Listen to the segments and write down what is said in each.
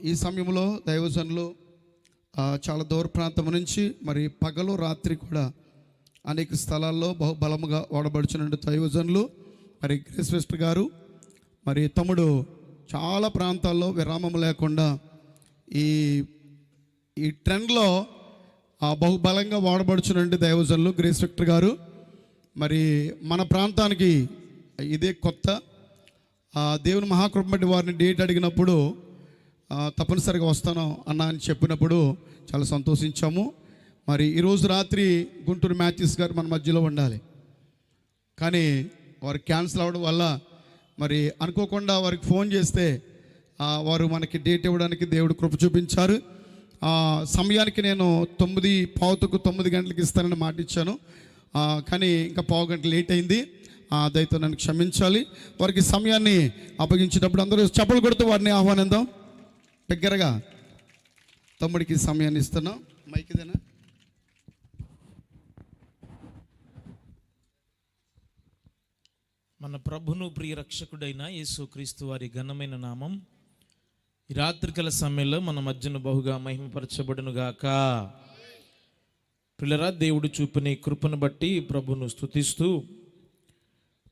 ఈ సమయంలో దైవజనులు చాలా దూర ప్రాంతం నుంచి మరి పగలు రాత్రి కూడా అనేక స్థలాల్లో బహుబలముగా వాడబడుచున్న దైవజనులు మరి గ్రేస్ వెస్ట్ గారు మరి తమ్ముడు చాలా ప్రాంతాల్లో విరామం లేకుండా ఈ ట్రెండ్లో బహుబలంగా వాడబడుచున్న దైవజనులు గ్రేస్ వెక్టర్ గారు మరి మన ప్రాంతానికి ఇదే కొత్త. దేవుని మహాకృప బట్టి వారిని డేట్ అడిగినప్పుడు తప్పనిసరిగా వస్తాను అన్న అని చెప్పినప్పుడు చాలా సంతోషించాము. మరి ఈరోజు రాత్రి గుంటూరు మ్యాథ్యూస్ గారు మన మధ్యలో ఉండాలి, కానీ వారు క్యాన్సిల్ అవ్వడం వల్ల మరి అనుకోకుండా వారికి ఫోన్ చేస్తే వారు మనకి డేట్ ఇవ్వడానికి దేవుడు కృప చూపించారు. సమయానికి నేను 9:15 గంటలకు ఇస్తానని మాట ఇచ్చాను, కానీ ఇంకా పావు గంట లేట్ అయింది. దయతో నన్ను క్షమించాలి. వారికి సమయాన్ని అప్పగించేటప్పుడు అందరూ చప్పలు కొడుతూ వారిని ఆహ్వానిద్దాం. దగ్గరగా తమ్ముడికి సమయాన్ని ఇస్తున్నాం. మైక్ ఇదేనా? మన ప్రభును ప్రియ రక్షకుడైన యేసుక్రీస్తు వారి ఘనమైన నామం ఈ రాత్రికాల సమయంలో మన మధ్యన బహుగా మహిమపరచబడును గాక. పిల్లరా, దేవుడు చూపిన కృపను బట్టి ప్రభును స్తుతిస్తూ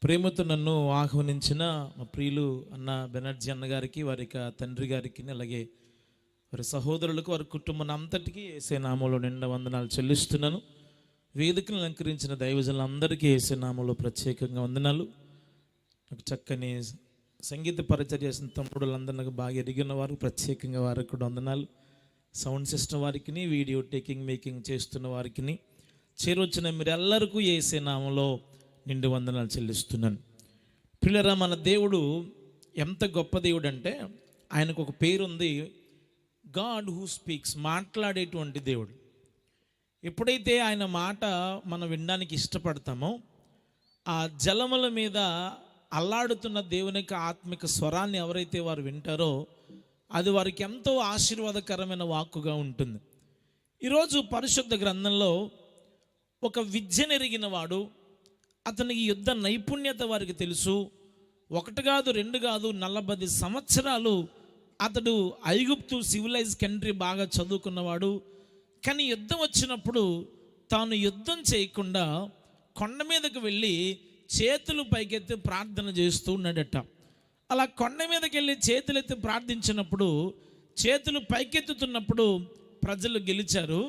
ప్రేమతో నన్ను ఆహ్వానించిన మా ప్రియులు అన్న బెనర్జీ అన్నగారికి, వారి తండ్రి గారికి, అలాగే వారి సహోదరులకు, వారి కుటుంబం అంతటికీ యేసే నామంలో నిండా వందనాలు చెల్లిస్తున్నాను. వేదికను అలంకరించిన దైవజనులందరికీ యేసే నామంలో ప్రత్యేకంగా వందనాలు. నాకు చక్కని సంగీత పరిచయం చేసిన తమ్ముడులందరూ నాకు బాగా ఎరిగిన వారు, ప్రత్యేకంగా వారికి కూడా వందనాలు. సౌండ్ సిస్టమ్ వారికి, వీడియో మేకింగ్ చేస్తున్న వారికి, చేరొచ్చిన మీరెల్లరికీ యేసే నామంలో నిండు వందనాలు చెల్లిస్తున్నాను. పిల్లరా, మన దేవుడు ఎంత గొప్ప దేవుడు అంటే ఆయనకు ఒక పేరుంది, గాడ్ హూ స్పీక్స్, మాట్లాడేటువంటి దేవుడు. ఎప్పుడైతే ఆయన మాట మనం వినడానికి ఇష్టపడతామో ఆ జలముల మీద అల్లాడుతున్న దేవుని యొక్క ఆత్మిక స్వరాన్ని ఎవరైతే వారు వింటారో అది వారికి ఎంతో ఆశీర్వాదకరమైన వాక్కుగా ఉంటుంది. ఈరోజు పరిశుద్ధ గ్రంథంలో ఒక విద్యనెరిగిన వాడు, అతనికి యుద్ధ నైపుణ్యత వారికి తెలుసు. 1 కాదు 2 కాదు 40 సంవత్సరాలు అతడు ఐగుప్తు సివిలైజ్ కంట్రీ బాగా చదువుకున్నవాడు. కానీ యుద్ధం వచ్చినప్పుడు తాను యుద్ధం చేయకుండా కొండ మీదకు వెళ్ళి చేతులు పైకెత్తి ప్రార్థన చేస్తూ ఉన్నాడట. అలా కొండ మీదకి వెళ్ళి చేతులెత్తి ప్రార్థించినప్పుడు, చేతులు పైకెత్తుతున్నప్పుడు ప్రజలు గెలిచారు,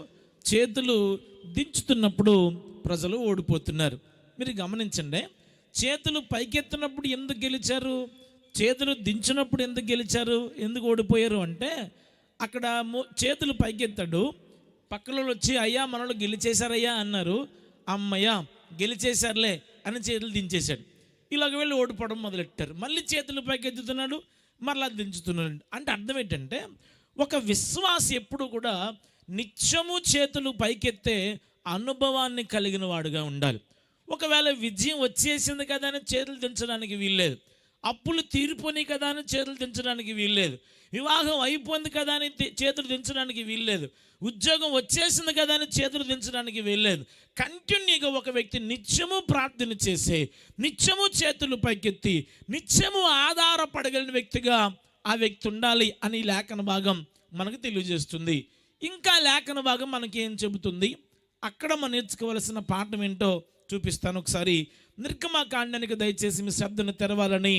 చేతులు దించుతున్నప్పుడు ప్రజలు ఓడిపోతున్నారు. మీరు గమనించండి, చేతులు పైకెత్తినప్పుడు ఎందుకు గెలిచారు, చేతులు దించినప్పుడు ఎందుకు గెలిచారు, ఎందుకు ఓడిపోయారు అంటే అక్కడ చేతులు పైకెత్తాడు, పక్కన వచ్చి అయ్యా మనలో గెలిచేశారయ్యా అన్నారు. అమ్మయ్య గెలిచేశారులే అని చేతులు దించేశాడు. ఇలాగ వెళ్ళి ఓడిపోవడం మొదలెట్టారు. మళ్ళీ చేతులు పైకెత్తుతున్నాడు, మరలా దించుతున్నాడు. అంటే అర్థం ఏంటంటే ఒక విశ్వాసి ఎప్పుడు కూడా నిత్యము చేతులు పైకెత్తే అనుభవాన్ని కలిగిన వాడుగా ఉండాలి. ఒకవేళ విజయం వచ్చేసింది కదా అని చేతులు దించడానికి వీల్లేదు, అప్పులు తీరిపోయి కదా అని చేతులు దించడానికి వీల్లేదు, వివాహం అయిపోయింది కదా అని చేతులు దించడానికి వీల్లేదు, ఉద్యోగం వచ్చేసింది కదా అని చేతులు దించడానికి వీల్లేదు. కంటిన్యూగా ఒక వ్యక్తి నిత్యము ప్రార్థన చేసే, నిత్యము చేతులు పైకెత్తి, నిత్యము ఆధారపడగలిగిన వ్యక్తిగా ఆ వ్యక్తి ఉండాలి అని లేఖన భాగం మనకు తెలియజేస్తుంది. ఇంకా లేఖన భాగం మనకేం చెబుతుంది, అక్కడ మనం నేర్చుకోవలసిన పాఠం ఏంటో చూపిస్తాను. ఒకసారి నిర్గమాకాండానికి దయచేసి మీ శ్రద్ధను తెరవాలని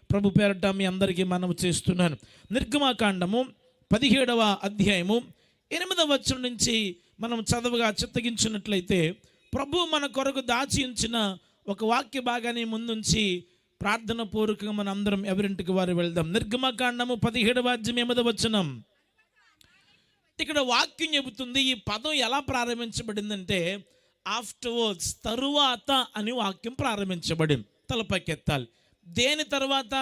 ప్రభు పేరట మీ అందరికీ మనవి చేస్తున్నాను. నిర్గమాకాండము 17వ అధ్యాయము 8వ వచనం నుంచి మనం చదవగా చిత్తగించినట్లయితే ప్రభు మన కొరకు దాచి ఉంచిన ఒక వాక్య భాగాన్ని ముందుంచి ప్రార్థన పూర్వకంగా మన అందరం ఎవరింటికి వారు వెళ్దాం. నిర్గమాకాండము 17వ అధ్యాయం 8వ వచనం. ఇక్కడ వాక్యం చెబుతుంది. ఈ పదం ఎలా ప్రారంభించబడిందంటే ఆఫ్టర్వర్డ్స్, తరువాత అని వాక్యం ప్రారంభించబడింది. తలపైకెత్తాలి. దేని తర్వాత?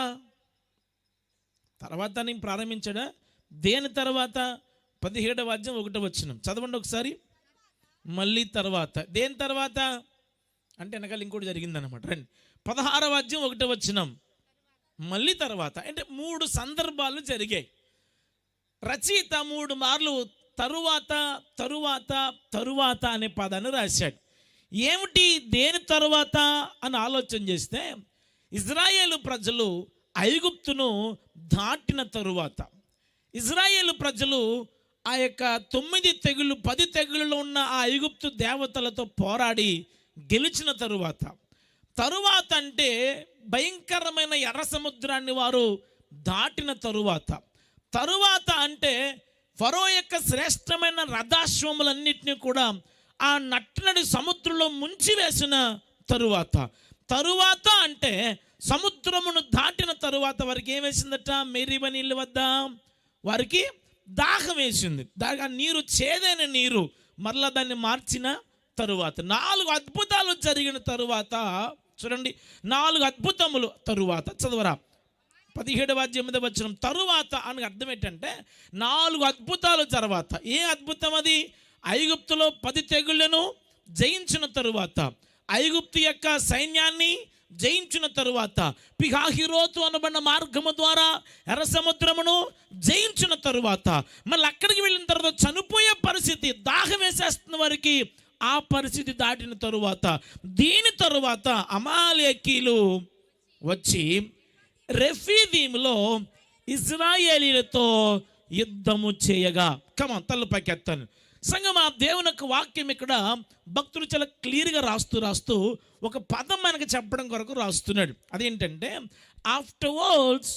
తర్వాత అని ప్రారంభించాడా? దేని తర్వాత? 17వ అధ్యాయం 1వ వచనం చదవండి ఒకసారి. మళ్ళీ తర్వాత. దేని తర్వాత అంటే వెనకాల ఇంకోటి జరిగిందనమాట. రండి. 16వ అధ్యాయం 1వ వచనం మళ్ళీ తర్వాత. అంటే 3 సందర్భాలు జరిగాయి. రచయిత 3 మార్లు తరువాత తరువాత తరువాత అనే పదాన్ని రాశాడు. ఏమిటి దేని తరువాత అని ఆలోచన చేస్తే, ఇజ్రాయేలు ప్రజలు ఐగుప్తును దాటిన తరువాత, ఇజ్రాయేలు ప్రజలు ఆ యొక్క 9 తెగుళ్ళు 10 తెగుళ్ళలో ఉన్న ఆ ఐగుప్తు దేవతలతో పోరాడి గెలిచిన తరువాత అంటే భయంకరమైన ఎర్ర సముద్రాన్ని వారు దాటిన తరువాత అంటే ఫరో యొక్క శ్రేష్టమైన రథాశ్వములన్నిటినీ కూడా ఆ నట్టనడి సముద్రంలో ముంచివేసిన తరువాత అంటే సముద్రమును దాటిన తరువాత వారికి ఏం వేసిందట? మెరీబా నీళ్ళ వద్ద వారికి దాహం వేసింది. ఆ నీరు చేదైన నీరు. మరలా దాన్ని మార్చిన తరువాత 4 అద్భుతాలు జరిగిన తరువాత చూడండి, 4 అద్భుతములు తరువాత చదవరా 17వ అధ్యాయం 8వ వచనం. తరువాత అని అర్థం ఏంటంటే 4 అద్భుతాల తర్వాత. ఏ అద్భుతం అది? ఐగుప్తులో 10 తెగుళ్లను జయించిన తరువాత, ఐగుప్తు యొక్క సైన్యాన్ని జయించిన తరువాత, పిహాహిరోతు అనబడిన మార్గము ద్వారా ఎర్ర సముద్రమును జయించిన తరువాత, మళ్ళీ అక్కడికి వెళ్ళిన తర్వాత చనిపోయే పరిస్థితి, దాహం వేసేస్తున్న వారికి ఆ పరిస్థితి దాటిన తరువాత, దీని తరువాత అమాలేకీలు వచ్చి రెఫీదీములో ఇజ్రాయేలీలతో యుద్ధము చేయగా. తల్లు పైకెత్తాను సంగమా. దేవుని యొక్క వాక్యం ఇక్కడ భక్తులు చాలా క్లియర్గా రాస్తూ ఒక పదం మనకు చెప్పడం కొరకు రాస్తున్నాడు. అదేంటంటే afterwards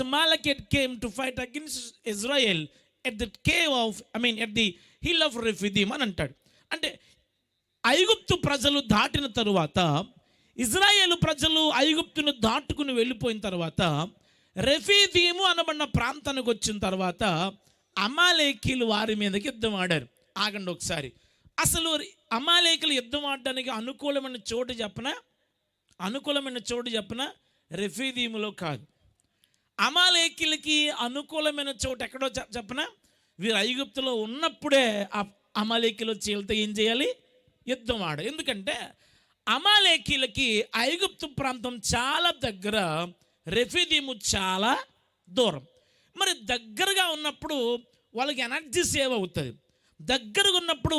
Amalekite came to fight against Israel at the hill of Rephidim అని అంటాడు. అంటే ఐగుప్తు ప్రజలు దాటిన తరువాత, ఇజ్రాయేలు ప్రజలు ఐగుప్తును దాటుకుని వెళ్ళిపోయిన తర్వాత, రెఫీదీము అనబడిన ప్రాంతానికి వచ్చిన తర్వాత అమాలేకీలు వారి మీదకి యుద్ధం ఆడారు. ఆగండి ఒకసారి. అసలు అమాలేకీలు యుద్ధం ఆడడానికి అనుకూలమైన చోటు చెప్పన రెఫీదీములో కాదు. అమాలేకీలకి అనుకూలమైన చోటు ఎక్కడో చెప్పన, వీరు ఐగుప్తులో ఉన్నప్పుడే అమాలేకీలు చీలతో ఏం చేయాలి? యుద్ధం ఆడాలి. ఎందుకంటే అమాలేకీలకి ఐగుప్తు ప్రాంతం చాలా దగ్గర, రెఫీదీము చాలా దూరం. మరి దగ్గరగా ఉన్నప్పుడు వాళ్ళకి ఎనర్జీ సేవ్ అవుతుంది, దగ్గరగా ఉన్నప్పుడు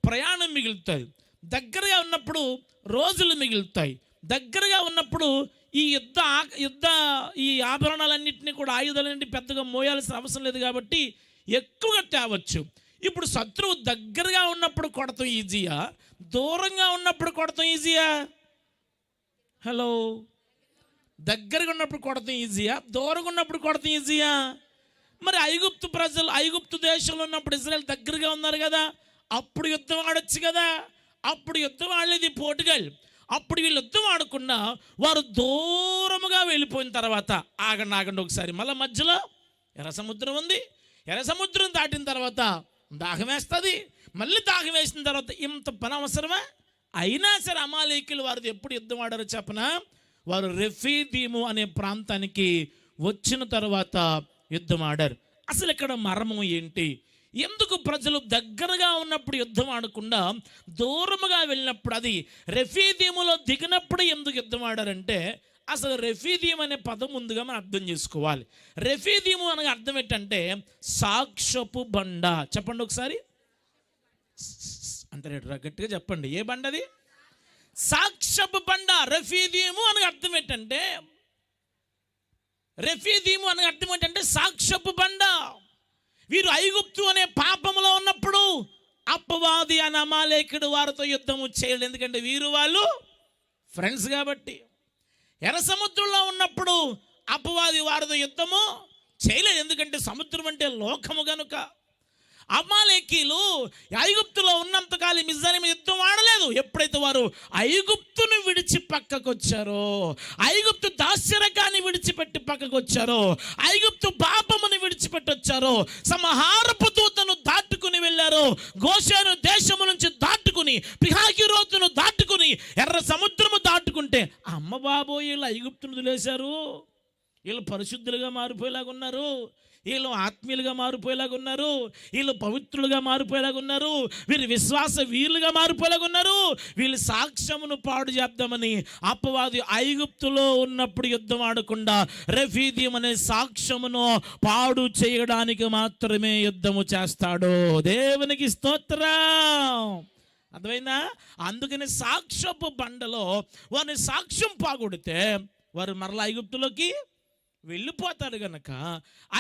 ప్రయాణం మిగులుతుంది, దగ్గరగా ఉన్నప్పుడు రోజులు మిగులుతాయి, దగ్గరగా ఉన్నప్పుడు ఈ ఈ ఆభరణాలన్నింటినీ కూడా ఆయుధాలన్నింటి పెద్దగా మోయాల్సిన అవసరం లేదు కాబట్టి ఎక్కువగా తేవచ్చు. ఇప్పుడు శత్రువు దగ్గరగా ఉన్నప్పుడు కొడతాం ఈజీయా, దూరంగా ఉన్నప్పుడు కొడతాం ఈజీయా? హలో, దగ్గరగా ఉన్నప్పుడు కొడతాం ఈజీయా, దూరంగా ఉన్నప్పుడు కొడతాం ఈజీయా? మరి ఐగుప్తు ప్రజలు ఐగుప్తు దేశంలో ఉన్నప్పుడు ఇజ్రాయెల్ దగ్గరగా ఉన్నారు కదా, అప్పుడు యుద్ధం ఆడొచ్చు కదా. అప్పుడు యుద్ధం ఆడలేదు పోర్టుగల్. అప్పుడు వీళ్ళు యుద్ధం ఆడకుండా వారు దూరముగా వెళ్ళిపోయిన తర్వాత, ఆగండి ఒకసారి, మళ్ళీ మధ్యలో ఎర్ర సముద్రం ఉంది. ఎర్ర సముద్రం దాటిన తర్వాత దాహం వేస్తుంది. మళ్ళీ దాహం వేసిన తర్వాత ఇంత పని అవసరమా? అయినా సరే అమాలేకీలు వారిది ఎప్పుడు యుద్ధం ఆడారో చెప్పనా? వారు రెఫీదీము అనే ప్రాంతానికి వచ్చిన తర్వాత యుద్ధం ఆడారు. అసలు ఇక్కడ మర్మం ఏంటి? ఎందుకు ప్రజలు దగ్గరగా ఉన్నప్పుడు యుద్ధం ఆడకుండా దూరముగా వెళ్ళినప్పుడు, అది రెఫీదీములో దిగినప్పుడు ఎందుకు యుద్ధం ఆడారంటే, అసలు రెఫీదీం అనే పదం ముందుగా మనం అర్థం చేసుకోవాలి. రెఫీదీము అనగా అర్థం ఏంటంటే సాక్ష్యపు బండ. చెప్పండి ఒకసారి, అంటే గట్టిగా చెప్పండి, ఏ బండ అది? సాక్ష్యపు బండ. రెఫీదీము అనగా అర్థం ఏంటంటే, సాక్ష్యపు బండ. వీరు ఐగుప్తు అనే పాపములో ఉన్నప్పుడు అపవాది అనే అమాలేకుడు వారితో యుద్ధము చేయలేదు, ఎందుకంటే వాళ్ళు ఫ్రెండ్స్ కాబట్టి. ఎర్ర సముద్రంలో ఉన్నప్పుడు అపవాది వారితో యుద్ధము చేయలేదు, ఎందుకంటే సముద్రం అంటే లోకము గనుక. అమాలేకీలు ఐగుప్తులో ఉన్నంతకాలం ఇజ్రాయేలు యుద్ధం ఆడలేదు. ఎప్పుడైతే వారు ఐగుప్తును విడిచి పక్కకు వచ్చారో, ఐగుప్తు దాస్యరకాన్ని విడిచిపెట్టి పక్కకు వచ్చారో, ఐగుప్తు పాపమును విడిచిపెట్టి వచ్చారో, సంహారపు దూతను దాటుకుని వెళ్ళారో, గోషేను దేశము నుంచి దాటుకుని, పిహాహిరోతును దాటుకుని, ఎర్ర సముద్రము దాటుకుంటే, అమ్మ బాబోయ్ వీళ్ళు ఐగుప్తును వదిలేశారు, వీళ్ళు పరిశుద్ధులుగా మారిపోయేలాగా ఉన్నారు, వీళ్ళు ఆత్మీయులుగా మారిపోయేలాగా ఉన్నారు, వీళ్ళు పవిత్రులుగా మారిపోయేలాగా ఉన్నారు, వీరు విశ్వాస వీరులుగా మారిపోయేలాగా ఉన్నారు, వీళ్ళు సాక్ష్యమును పాడు చేద్దామని అపవాది ఐగుప్తులో ఉన్నప్పుడు యుద్ధం ఆడకుండా రెఫీదీం అనే సాక్ష్యమును పాడు చేయడానికి మాత్రమే యుద్ధము చేస్తాడు. దేవునికి స్తోత్రం. అర్థమైందా? అందుకని సాక్ష్యపు బండలో వారిని సాక్ష్యం పాగొడితే వారు మరలా ఐగుప్తులోకి వెళ్ళిపోతాడు గనక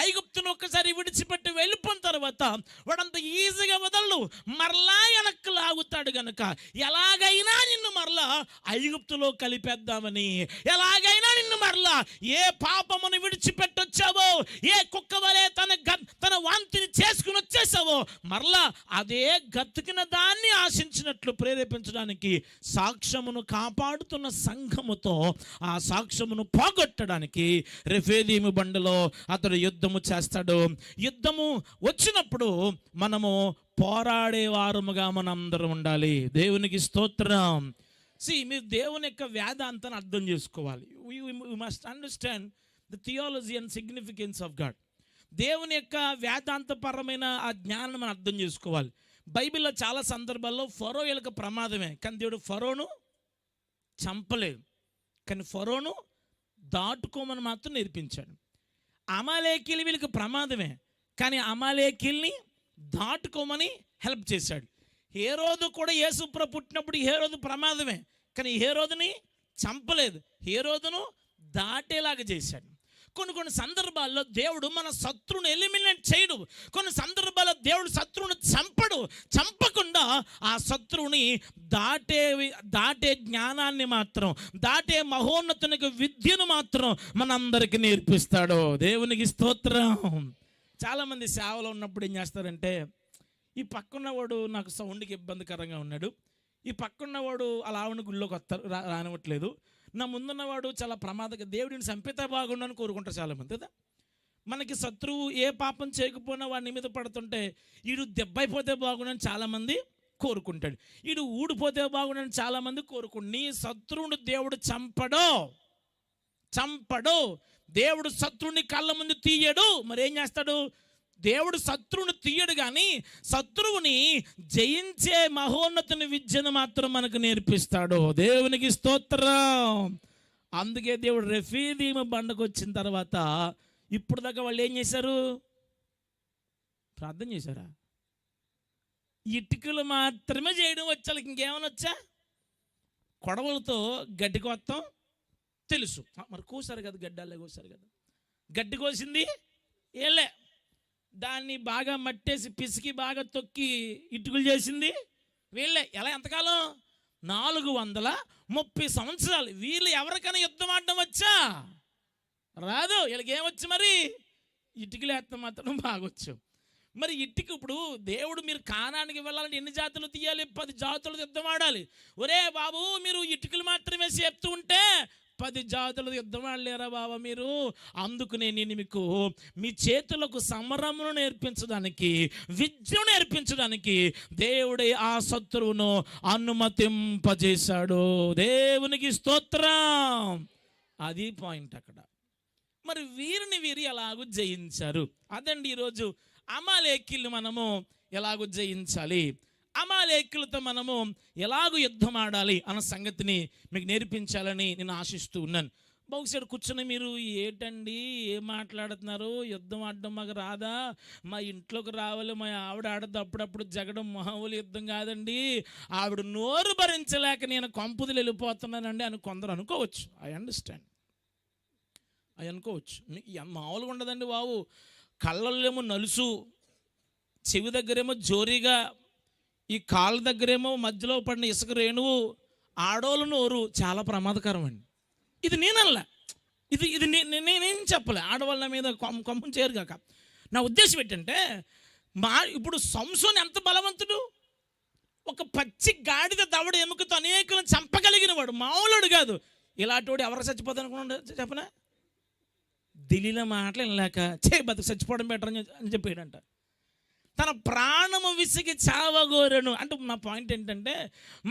ఐగుప్తును ఒక్కసారి విడిచిపెట్టి వెళ్ళిపోయిన తర్వాత వాడంత ఈజీగా వదలడు, మరలా వెనక్కి లాగుతాడు గనక ఎలాగైనా నిన్ను మరలా ఐగుప్తులో కలిపేద్దామని, ఎలాగైనా నిన్ను మరలా ఏ పాపమును విడిచిపెట్టొచ్చావో, ఏ కుక్క వలె తన వాంతిని చేసుకుని వచ్చేసావో, మరలా అదే గతికిన దాన్ని ఆశించినట్లు ప్రేరేపించడానికి, సాక్ష్యమును కాపాడుతున్న సంఘముతో ఆ సాక్ష్యమును పోగొట్టడానికి రెఫీదీము బండలో అతడు యుద్ధము చేస్తాడు. యుద్ధము వచ్చినప్పుడు మనము పోరాడే వారముగా మనందరం ఉండాలి. దేవునికి స్తోత్రం. మీరు దేవుని యొక్క వేదాంతాన్ని అర్థం చేసుకోవాలి. we must understand the theology and significance of God. దేవుని యొక్క వేదాంతపరమైన ఆ జ్ఞానం మనం అర్థం చేసుకోవాలి. బైబిల్లో చాలా సందర్భాల్లో ఫరోయులకు ప్రమాదమే, కానీ దేవుడు ఫరోను చంపలేదు, కానీ ఫరోను దాటుకోమని మాత్రం నేర్పించాడు. అమాలేకీలు వీళ్ళకి ప్రమాదమే, కానీ అమాలేకీల్ని దాటుకోమని హెల్ప్ చేశాడు. హేరోదు కూడా యేసుప్రభు పుట్టినప్పుడు హేరోదు ప్రమాదమే, కానీ హేరోదుని చంపలేదు, హేరోదును దాటేలాగా చేశాడు. కొన్ని సందర్భాల్లో దేవుడు మన శత్రువును ఎలిమినేట్ చేయడు. కొన్ని సందర్భాల్లో దేవుడు శత్రువును చంపకుండా ఆ శత్రువుని దాటే జ్ఞానాన్ని మాత్రం, దాటే మహోన్నతునికి విద్యను మాత్రం మనందరికీ నేర్పిస్తాడు. దేవునికి స్తోత్రం. చాలామంది సేవలో ఉన్నప్పుడు ఏం చేస్తారంటే, ఈ పక్కన్నవాడు నాకు సౌండ్కి ఇబ్బందికరంగా ఉన్నాడు, ఈ పక్కన్నవాడు అలా ఉన్న గుళ్ళోకి రానివ్వట్లేదు, నా ముందున్నవాడు చాలా ప్రమాదక, దేవుడిని చంపితే బాగుండని కోరుకుంటారు చాలామంది కదా. మనకి శత్రువు ఏ పాపం చేయకపోయినా వాడి మీద పడుతుంటే వీడు దెబ్బైపోతే బాగుండని చాలామంది కోరుకుంటాడు, వీడు ఊడిపోతే బాగుండని చాలామంది కోరుకుంటాడు. నీ శత్రువుని దేవుడు చంపడు. దేవుడు శత్రువుని కళ్ళ ముందు తీయడు. మరి ఏం చేస్తాడు? దేవుడు శత్రువుని తీయడు, కానీ శత్రువుని జయించే మహోన్నతుని విద్యను మాత్రం మనకు నేర్పిస్తాడు. దేవునికి స్తోత్రం. అందుకే దేవుడు రెఫీదీము బండకు వచ్చిన తర్వాత ఇప్పుడు దాకా వాళ్ళు ఏం చేశారు? ప్రార్థన చేశారా? ఇటుకలు మాత్రమే చేయడం వచ్చా, ఇంకేమైనా వచ్చా? కొడవలతో గడ్డి కోస్తాం తెలుసు, మరి కోసారు కదా, గడ్డాలే కోసారు కదా. గడ్డి కోసింది ఏలే, దాన్ని బాగా మట్టేసి పిసికి బాగా తొక్కి ఇటుకలు చేసింది వీళ్ళే. ఎలా? ఎంతకాలం? 430 సంవత్సరాలు. వీళ్ళు ఎవరికైనా యుద్ధం ఆడడం వచ్చా? రాదు. వీళ్ళకి ఏమొచ్చు? మరి ఇటుకలు వేస్తాం మాత్రం బాగొచ్చు. మరి ఇటుక ఇప్పుడు దేవుడు మీరు కానానికి వెళ్ళాలంటే ఎన్ని జాతులు తీయాలి? 10 జాతులు యుద్ధం ఆడాలి. ఒరే బాబు, మీరు ఇటుకలు మాత్రమే చెప్తూ ఉంటే 10 జాతులు యుద్ధం ఆడలేరా బాబా మీరు? అందుకు నేను మీకు మీ చేతులకు సమరమును నేర్పించడానికి, విద్యను నేర్పించడానికి దేవుడే ఆ శత్రువును అనుమతింపజేశాడు. దేవునికి స్తోత్రం. అది పాయింట్ అక్కడ. మరి వీరు ఎలాగూ జయించారు? అదండి ఈరోజు అమాలేకీలు మనము ఎలాగూ జయించాలి, అమాలేకీలతో మనము ఎలాగూ యుద్ధం ఆడాలి అన్న సంగతిని మీకు నేర్పించాలని నేను ఆశిస్తూ ఉన్నాను. బహుశా కూర్చొని మీరు ఏంటండి ఏం మాట్లాడుతున్నారు, యుద్ధం ఆడడం మాకు రాదా, మా ఇంట్లోకి రావాలి, మా ఆవిడ ఆడద్దు, అప్పుడప్పుడు జగడం మామూలు యుద్ధం కాదండి, ఆవిడ నోరు భరించలేక నేను కొంపుదులు వెళ్ళిపోతున్నానండి అని కొందరు అనుకోవచ్చు. ఐ అండర్స్టాండ్, అవి అనుకోవచ్చు. మామూలుగా ఉండదండి బాబు. కళ్ళల్లేమో నలుసు, చెవి దగ్గరేమో జోరీగా, ఈ కాళ్ళ దగ్గరేమో మధ్యలో పడిన ఇసుక రేణువు, ఆడోళ్ళ నోరు చాలా ప్రమాదకరం అండి. ఇది నేనల్లా, ఇది నేనేం చెప్పలే, ఆడవాళ్ళ మీద కొమ్మం చేయరు కాక. నా ఉద్దేశం ఏంటంటే, ఇప్పుడు సంసోను ఎంత బలవంతుడు, ఒక పచ్చి గాడిద దవడ ఎముకతో అనేకులను చంపగలిగిన వాడు, మామూలుడు కాదు. ఇలాంటి వాడు ఎవరు చచ్చిపోతాను అనుకున్నాడు చెప్పనా? దిలీల మాటలు వినలేక బతుకు చచ్చిపోవడం బెటర్ అని చెప్పాడంట. తన ప్రాణము విసిగి చావగోరను అంటే, నా పాయింట్ ఏంటంటే,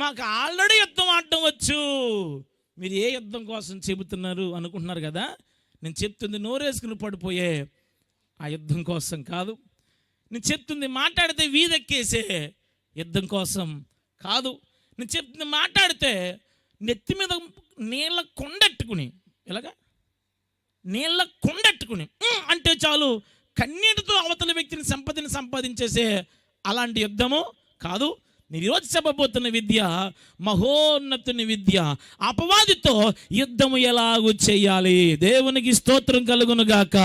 మాకు ఆల్రెడీ యుద్ధం ఆడటం వచ్చు, మీరు ఏ యుద్ధం కోసం చెబుతున్నారు అనుకుంటున్నారు కదా. నేను చెప్తుంది నోరేసుకుని పడిపోయే ఆ యుద్ధం కోసం కాదు. నేను చెప్తుంది మాట్లాడితే వీధెక్కేసే యుద్ధం కోసం కాదు. నేను చెప్తుంది మాట్లాడితే నెత్తి మీద నీళ్ళ కొండెట్టుకుని, ఎలాగా నీళ్ళ కొండెట్టుకుని అంటే చాలు కన్నీటితో అవతల వ్యక్తిని సంపదను సంపాదించేసే అలాంటి యుద్ధము కాదు. నేను ఈరోజు చెప్పబోతున్న విద్య మహోన్నతుని విద్య. అపవాదితో యుద్ధము ఎలాగూ చేయాలి. దేవునికి స్తోత్రం కలుగును గాక.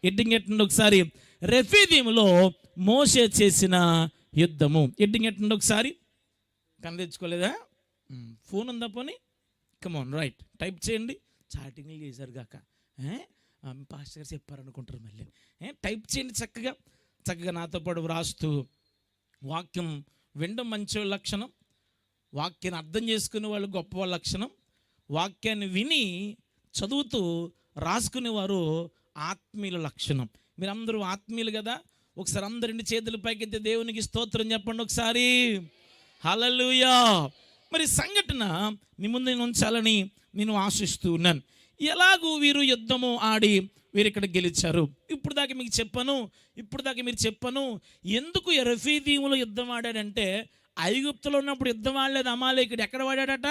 ఎట్టింగ్ ఒకసారి రెఫీదీములో మోషే చేసిన యుద్ధము. ఎట్టింగ్ ఒకసారి కన్ను తెచ్చుకోలేదా? ఫోన్ ఉందా పోనీ? కమాన్ రైట్, టైప్ చేయండి. చాటింగ్లు చేశారు గాక, పాస్టర్ గారు చెప్పారనుకుంటారు మళ్ళీ. టైప్ చేయండి చక్కగా చక్కగా నాతో పాటు వ్రాస్తూ. వాక్యం వినడం మంచి లక్షణం, వాక్యాన్ని అర్థం చేసుకునే వాళ్ళు గొప్ప లక్షణం, వాక్యాన్ని విని చదువుతూ రాసుకునేవారు ఆత్మీయుల లక్షణం. మీరందరూ ఆత్మీయులు కదా. ఒకసారి అందరు 2 చేతుల పైకెత్తి దేవునికి స్తోత్రం చెప్పండి ఒకసారి. హల్లెలూయా. మరి సంఘటన మీ ముందు నేను ఉంచాలని నేను ఆశిస్తూ ఉన్నాను. ఎలాగూ వీరు యుద్ధము ఆడి వీరు ఇక్కడ గెలిచారు. ఇప్పుడు దాకా మీరు చెప్పాను ఎందుకు రెఫీదీములో యుద్ధం ఆడాడంటే, ఐగుప్తులో ఉన్నప్పుడు యుద్ధం ఆడలేదు అమాలేకుడు. ఎక్కడ వాడాడట?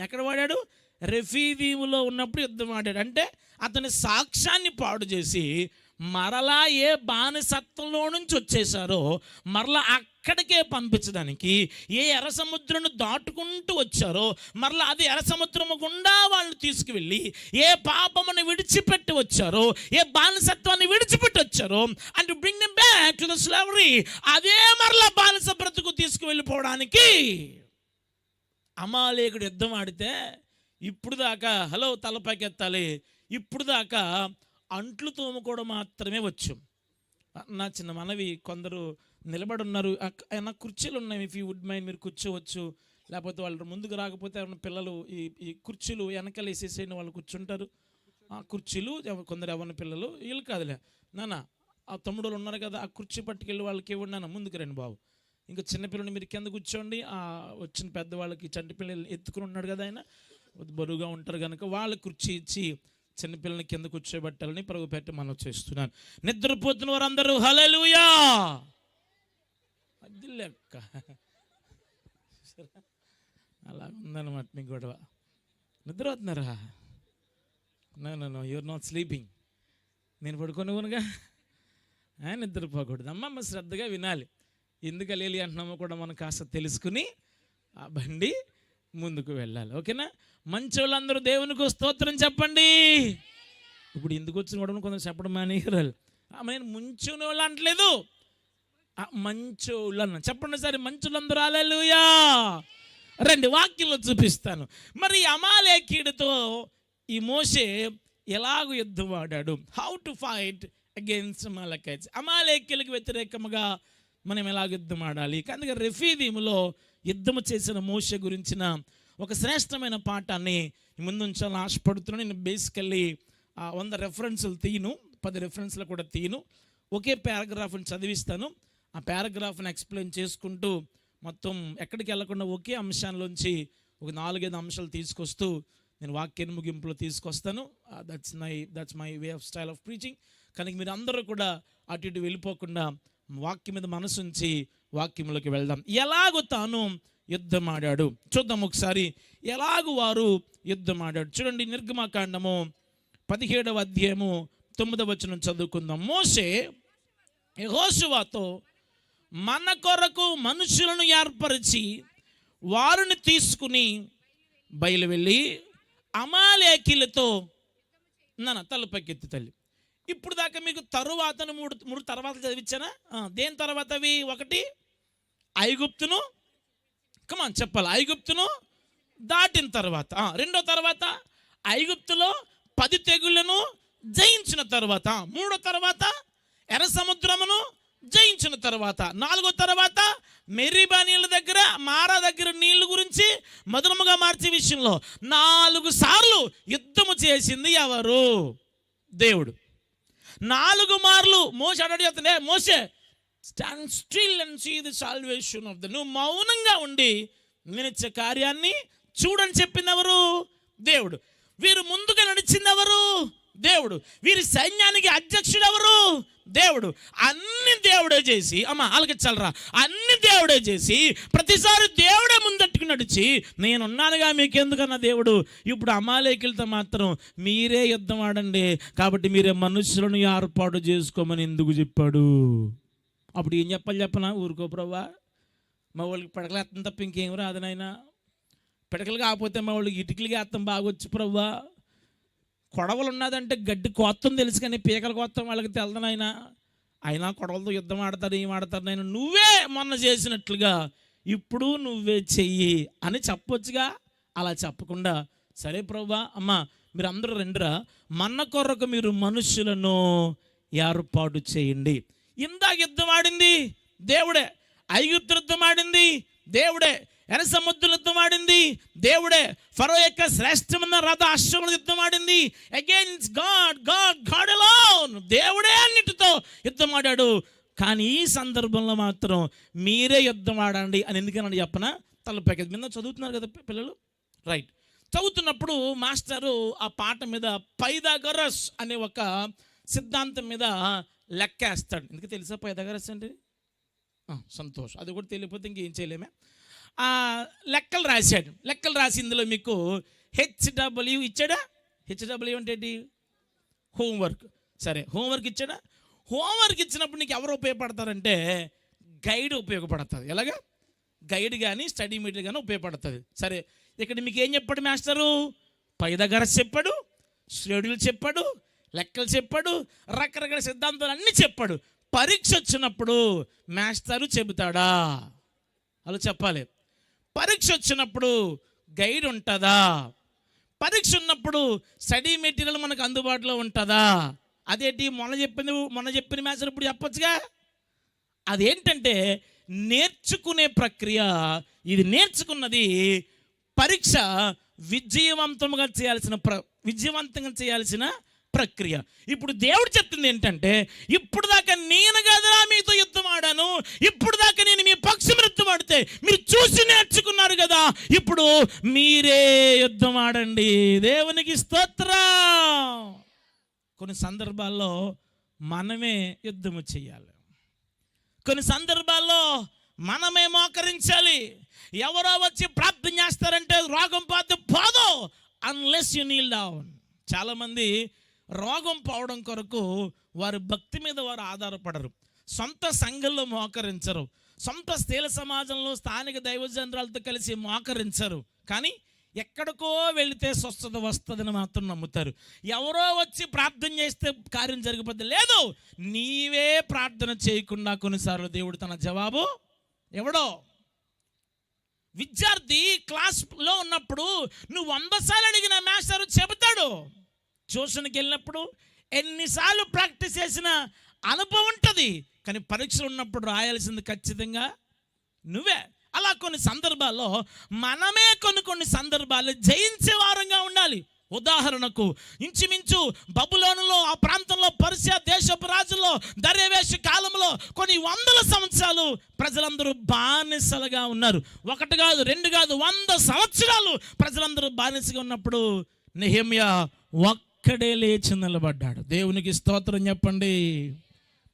ఎక్కడ వాడాడు? రెఫీదీములో ఉన్నప్పుడు యుద్ధం ఆడాడు. అంటే అతని సాక్ష్యాన్ని పాడు చేసి మరలా ఏ బానిసత్వంలో నుంచి వచ్చేసారో మరలా అక్కడికే పంపించడానికి, ఏ ఎర్ర సముద్రం దాటుకుంటూ వచ్చారో మరలా అది ఎర్ర సముద్రము గుండా వాళ్ళు తీసుకువెళ్ళి, ఏ పాపమును విడిచిపెట్టి వచ్చారో, ఏ బానిసత్వాన్ని విడిచిపెట్టి వచ్చారో, and bring them back to the slavery, అదే మరలా బానిస బ్రతుకు తీసుకువెళ్ళిపోవడానికి అమాలేకుడు యుద్ధం ఆడితే ఇప్పుడు దాకా హలో తలపైకెత్తాలి, ఇప్పుడు దాకా అంట్లు తోముకోవడం మాత్రమే వచ్చు. నా చిన్న మనవి, కొందరు నిలబడి ఉన్నారు, నాకు కుర్చీలు ఉన్నాయి, ఇఫ్ యూ వుడ్ మైండ్ మీరు కూర్చోవచ్చు. లేకపోతే వాళ్ళు ముందుకు రాకపోతే పిల్లలు ఈ కుర్చీలు వెనకాల వేసేసిన వాళ్ళు కూర్చుంటారు. ఆ కుర్చీలు కొందరు ఎవరిని పిల్లలు, వీళ్ళు కాదులే నాన్న, ఆ తమ్ముడు వాళ్ళు ఉన్నారు కదా, ఆ కుర్చీ పట్టుకెళ్ళి వాళ్ళకి ఇవ్వండి నాన్న, ముందుకు రండి బాబు. ఇంకా చిన్నపిల్లలు మీరు కింద కూర్చోండి. వచ్చిన పెద్దవాళ్ళకి చంటి పిల్లలు ఎత్తుకుని ఉన్నాడు కదా, ఆయన బరువుగా ఉంటారు కనుక వాళ్ళ కుర్చీ ఇచ్చి చిన్నపిల్లల్ని కింద కూర్చోబెట్టాలని ప్రభు పెట్టి మనం చేస్తున్నాను. నిద్రపోతున్న వారందరూ హల్లెలూయా. అది లెక్క అలా ఉందన్నమాట మీ గొడవ. నిద్ర అవుతున్నారా? No you're not sleeping. నేను పడుకోనుగా నిద్రపోకూడదు. అమ్మమ్మ శ్రద్ధగా వినాలి. ఎందుకు లేలి అంటున్నామో కూడా మనం కాస్త తెలుసుకుని ఆ బండి ముందుకు వెళ్ళాలి. ఓకేనా? మంచి వాళ్ళందరూ దేవునికి స్తోత్రం చెప్పండి. ఇప్పుడు ఎందుకు వచ్చిన కూడా కొందరు చెప్పడం మానేయరాలు. నేను ముంచుని వాళ్ళు అంటలేదు, మంచోళ్ళు అన్న. చెప్పండి సరే, మంచులందరూ హల్లెలూయా. రండి వాక్యంలో చూపిస్తాను. మరి అమాలేకీయుడితో ఈ మోషే ఎలాగ యుద్ధం ఆడాడు. How to fight against Amalekites. అమాలేకీయులకు వ్యతిరేకంగా మనం ఎలాగ యుద్ధం ఆడాలి. అందుకే రెఫీదీములో యుద్ధము చేసిన మోషే గురించిన ఒక శ్రేష్టమైన పాఠాన్ని ముందు ఉంచాలని ఆశపడుతున్నాను. నేను బేసికల్లీ 100 రెఫరెన్సులు తీయను, 10 రెఫరెన్స్లు కూడా తీయను. ఒకే పారాగ్రాఫ్ని చదివిస్తాను. ఆ పారాగ్రాఫ్ని ఎక్స్ప్లెయిన్ చేసుకుంటూ మొత్తం ఎక్కడికి వెళ్ళకుండా ఒకే అంశాల్లోంచి ఒక 4-5 అంశాలు తీసుకొస్తూ నేను వాక్యాన్ని ముగింపులో తీసుకొస్తాను. That's my way of style of preaching. కనుక మీరు అందరూ కూడా అటు ఇటు వెళ్ళిపోకుండా వాక్యం మీద మనసు ఉంచి వాక్యంలోకి వెళ్దాం. ఎలాగో తాను యుద్ధం ఆడాడు చూద్దాం ఒకసారి. ఎలాగూ వారు యుద్ధం ఆడాడు చూడండి. నిర్గమకాండము 17వ అధ్యాయము 9వ వచనం చదువుకుందాం. మోషే యెహోషువతో మన కొరకు మనుషులను ఏర్పరిచి వారిని తీసుకుని బయలు వెళ్ళి అమాలేకీలతో తలపైకెత్తి తల్లి. ఇప్పుడు దాకా మీకు తరువాత మూడు తర్వాత చదివించానా? దేని తర్వాత అవి? ఒకటి ఐగుప్తును, కమాన్ చెప్పాలి, ఐగుప్తును దాటిన తర్వాత. రెండో తర్వాత ఐగుప్తులో 10 తెగుళ్లను జయించిన తర్వాత. మూడో తర్వాత ఎర్ర సముద్రమును జయించిన తర్వాత. 4వ తర్వాత మెరీబా నీళ్ళ దగ్గర, మారా దగ్గర నీళ్ళు గురించి మధురముగా మార్చే విషయంలో 4 సార్లు యుద్ధము చేసింది ఎవరు? దేవుడు. 4 మార్లు మోషే అన్నాడు, చెప్తానే మోషే stand still and see the salvation of the. నువ్వు మౌనంగా ఉండి నేను ఇచ్చే కార్యాన్ని చూడని చెప్పింది ఎవరు? దేవుడు. వీరు ముందుగా నడిచింది ఎవరు? దేవుడు. వీరి సైన్యానికి అధ్యక్షుడు ఎవరు? దేవుడు. అన్ని దేవుడే చేసి, ఆలకించాలరా, అన్ని దేవుడే చేసి ప్రతిసారి దేవుడే ముందట్టుకు నడిచి నేనున్నానుగా మీకెందుకన్నా దేవుడు. ఇప్పుడు అమాలేకీలతో మాత్రం మీరే యుద్ధం ఆడండి, కాబట్టి మీరే మనుషులను ఏర్పాటు చేసుకోమని ఎందుకు చెప్పాడు? అప్పుడు ఏం చెప్పాలి చెప్పనా? ఊరుకో ప్రభా, మా వాళ్ళకి పిడకలు వేస్తాం తప్ప ఇంకేం రాదు నాయన. పిడకలు కాకపోతే మా వాళ్ళకి ఇటుకలకి వేస్తాం బాగొచ్చు ప్రభువా. కొడవలు ఉన్నదంటే గడ్డి కోత్తం తెలుసు కానీ పీకలు కోత్తం వాళ్ళకి తెలదు నాయన. అయినా కొడవలతో యుద్ధం ఆడతారు, ఏం ఆడతారు నాయన. నువ్వే మొన్న చేసినట్లుగా ఇప్పుడు నువ్వే చెయ్యి అని చెప్పొచ్చుగా. అలా చెప్పకుండా సరే ప్రభువా, అమ్మా మీరు అందరూ రండిరా, మన కొరకు మీరు మనుషులను ఏర్పాటు చేయండి. ఇందాక యుద్ధం ఆడింది దేవుడే, ఐగుప్తు యుద్ధం ఆడింది దేవుడే, ఎర్ర సముద్రం యుద్ధం ఆడింది దేవుడే, ఫరో యొక్క శ్రేష్టమైన రథ అశ్వముల యుద్ధం ఆడింది అగైన్స్ గాడ్. గాడ్ అలోన్, దేవుడే అన్నిటితో యుద్ధం ఆడాడు. కానీ ఈ సందర్భంలో మాత్రం మీరే యుద్ధం ఆడండి అని ఎందుకని చెప్పనా? తలపైకి మీద చదువుతున్నారు కదా పిల్లలు, రైట్. చదువుతున్నప్పుడు మాస్టరు ఆ పాట మీద పైథాగరస్ అనే ఒక సిద్ధాంతం మీద లెక్కేస్తాడు. ఎందుకు తెలుసా పైథాగరస్ అంటే? సంతోషం, అది కూడా తెలియకపోతే ఇంకేం చేయలేమే. లెక్కలు రాసి ఇందులో మీకు HW ఇచ్చాడా? HW అంటే ఏంటి? హోంవర్క్. సరే, హోంవర్క్ ఇచ్చాడా? హోంవర్క్ ఇచ్చినప్పుడు నీకు ఎవరు ఉపయోగపడతారంటే గైడ్ ఉపయోగపడుతుంది. ఎలాగా? గైడ్ కానీ స్టడీ మెటీరియల్ కానీ ఉపయోగపడుతుంది. సరే, ఇక్కడ మీకు ఏం చెప్పాడు మాస్టరు? పైథాగరస్ చెప్పాడు, షెడ్యూల్ చెప్పాడు, లెక్కలు చెప్పాడు, రకరకాల సిద్ధాంతాలు అన్నీ చెప్పాడు. పరీక్ష వచ్చినప్పుడు మాస్టరు చెబుతాడా? అలా చెప్పాలి. పరీక్ష వచ్చినప్పుడు గైడ్ ఉంటుందా? పరీక్ష ఉన్నప్పుడు స్టడీ మెటీరియల్ మనకు అందుబాటులో ఉంటుందా? అదేంటి మొన్న చెప్పిన మాస్టర్ ఇప్పుడు చెప్పొచ్చుగా. అదేంటంటే నేర్చుకునే ప్రక్రియ. ఇది నేర్చుకున్నది పరీక్ష విజయవంతంగా చేయాల్సిన ప్రక్రియ. ఇప్పుడు దేవుడు చెప్తుంది ఏంటంటే, ఇప్పుడు దాకా నేను కదరా మీతో యుద్ధం ఆడాను, ఇప్పుడు దాకా నేను మీ పక్షం యుద్ధం ఆడితే మీరు చూసి నేర్చుకున్నారు కదా, ఇప్పుడు మీరే యుద్ధం ఆడండి. దేవునికి స్తోత్రం. కొన్ని సందర్భాల్లో మనమే యుద్ధము చేయాలి, కొన్ని సందర్భాల్లో మనమే మోకరించాలి. ఎవరో వచ్చి ప్రార్థన చేస్తారంటే రోగం పోదు అన్లెస్ యు నీల్ డౌన్. చాలామంది రోగం పోవడం కొరకు వారి భక్తి మీద వారు ఆధారపడరు, సొంత సంఘంలో మోకరించరు, సొంత స్థూల సమాజంలో స్థానిక దైవజనరాలతో కలిసి మోకరించరు. కానీ ఎక్కడికో వెళితే స్వస్థత వస్తుందని మాత్రం నమ్ముతారు. ఎవరో వచ్చి ప్రార్థన చేస్తే కార్యం జరిగిపోద్ది. లేదు, నీవే ప్రార్థన చేయకుండా కొన్నిసార్లు దేవుడు తన జవాబు ఎవడో. విద్యార్థి క్లాస్లో ఉన్నప్పుడు నువ్వు 100 సార్లు అడిగిన మాస్టర్ చెబుతాడు. ట్యూషన్కి వెళ్ళినప్పుడు ఎన్నిసార్లు ప్రాక్టీస్ చేసిన అనుభవం ఉంటుంది. కానీ పరీక్షలు ఉన్నప్పుడు రాయాల్సింది ఖచ్చితంగా నువ్వే. అలా కొన్ని సందర్భాల్లో మనమే కొన్ని సందర్భాలు జయించే వారంగా ఉండాలి. ఉదాహరణకు ఇంచుమించు బబులోనులో ఆ ప్రాంతంలో పర్షియా దేశపు రాజుల్లో దర్యావేషు కాలంలో కొన్ని 100 సంవత్సరాలు ప్రజలందరూ బానిసలుగా ఉన్నారు. 1 కాదు 2 కాదు 100 సంవత్సరాలు ప్రజలందరూ బానిసగా ఉన్నప్పుడు నెహెమ్యా ఒక్కడే లేచి నిలబడ్డాడు. దేవునికి స్తోత్రం చెప్పండి.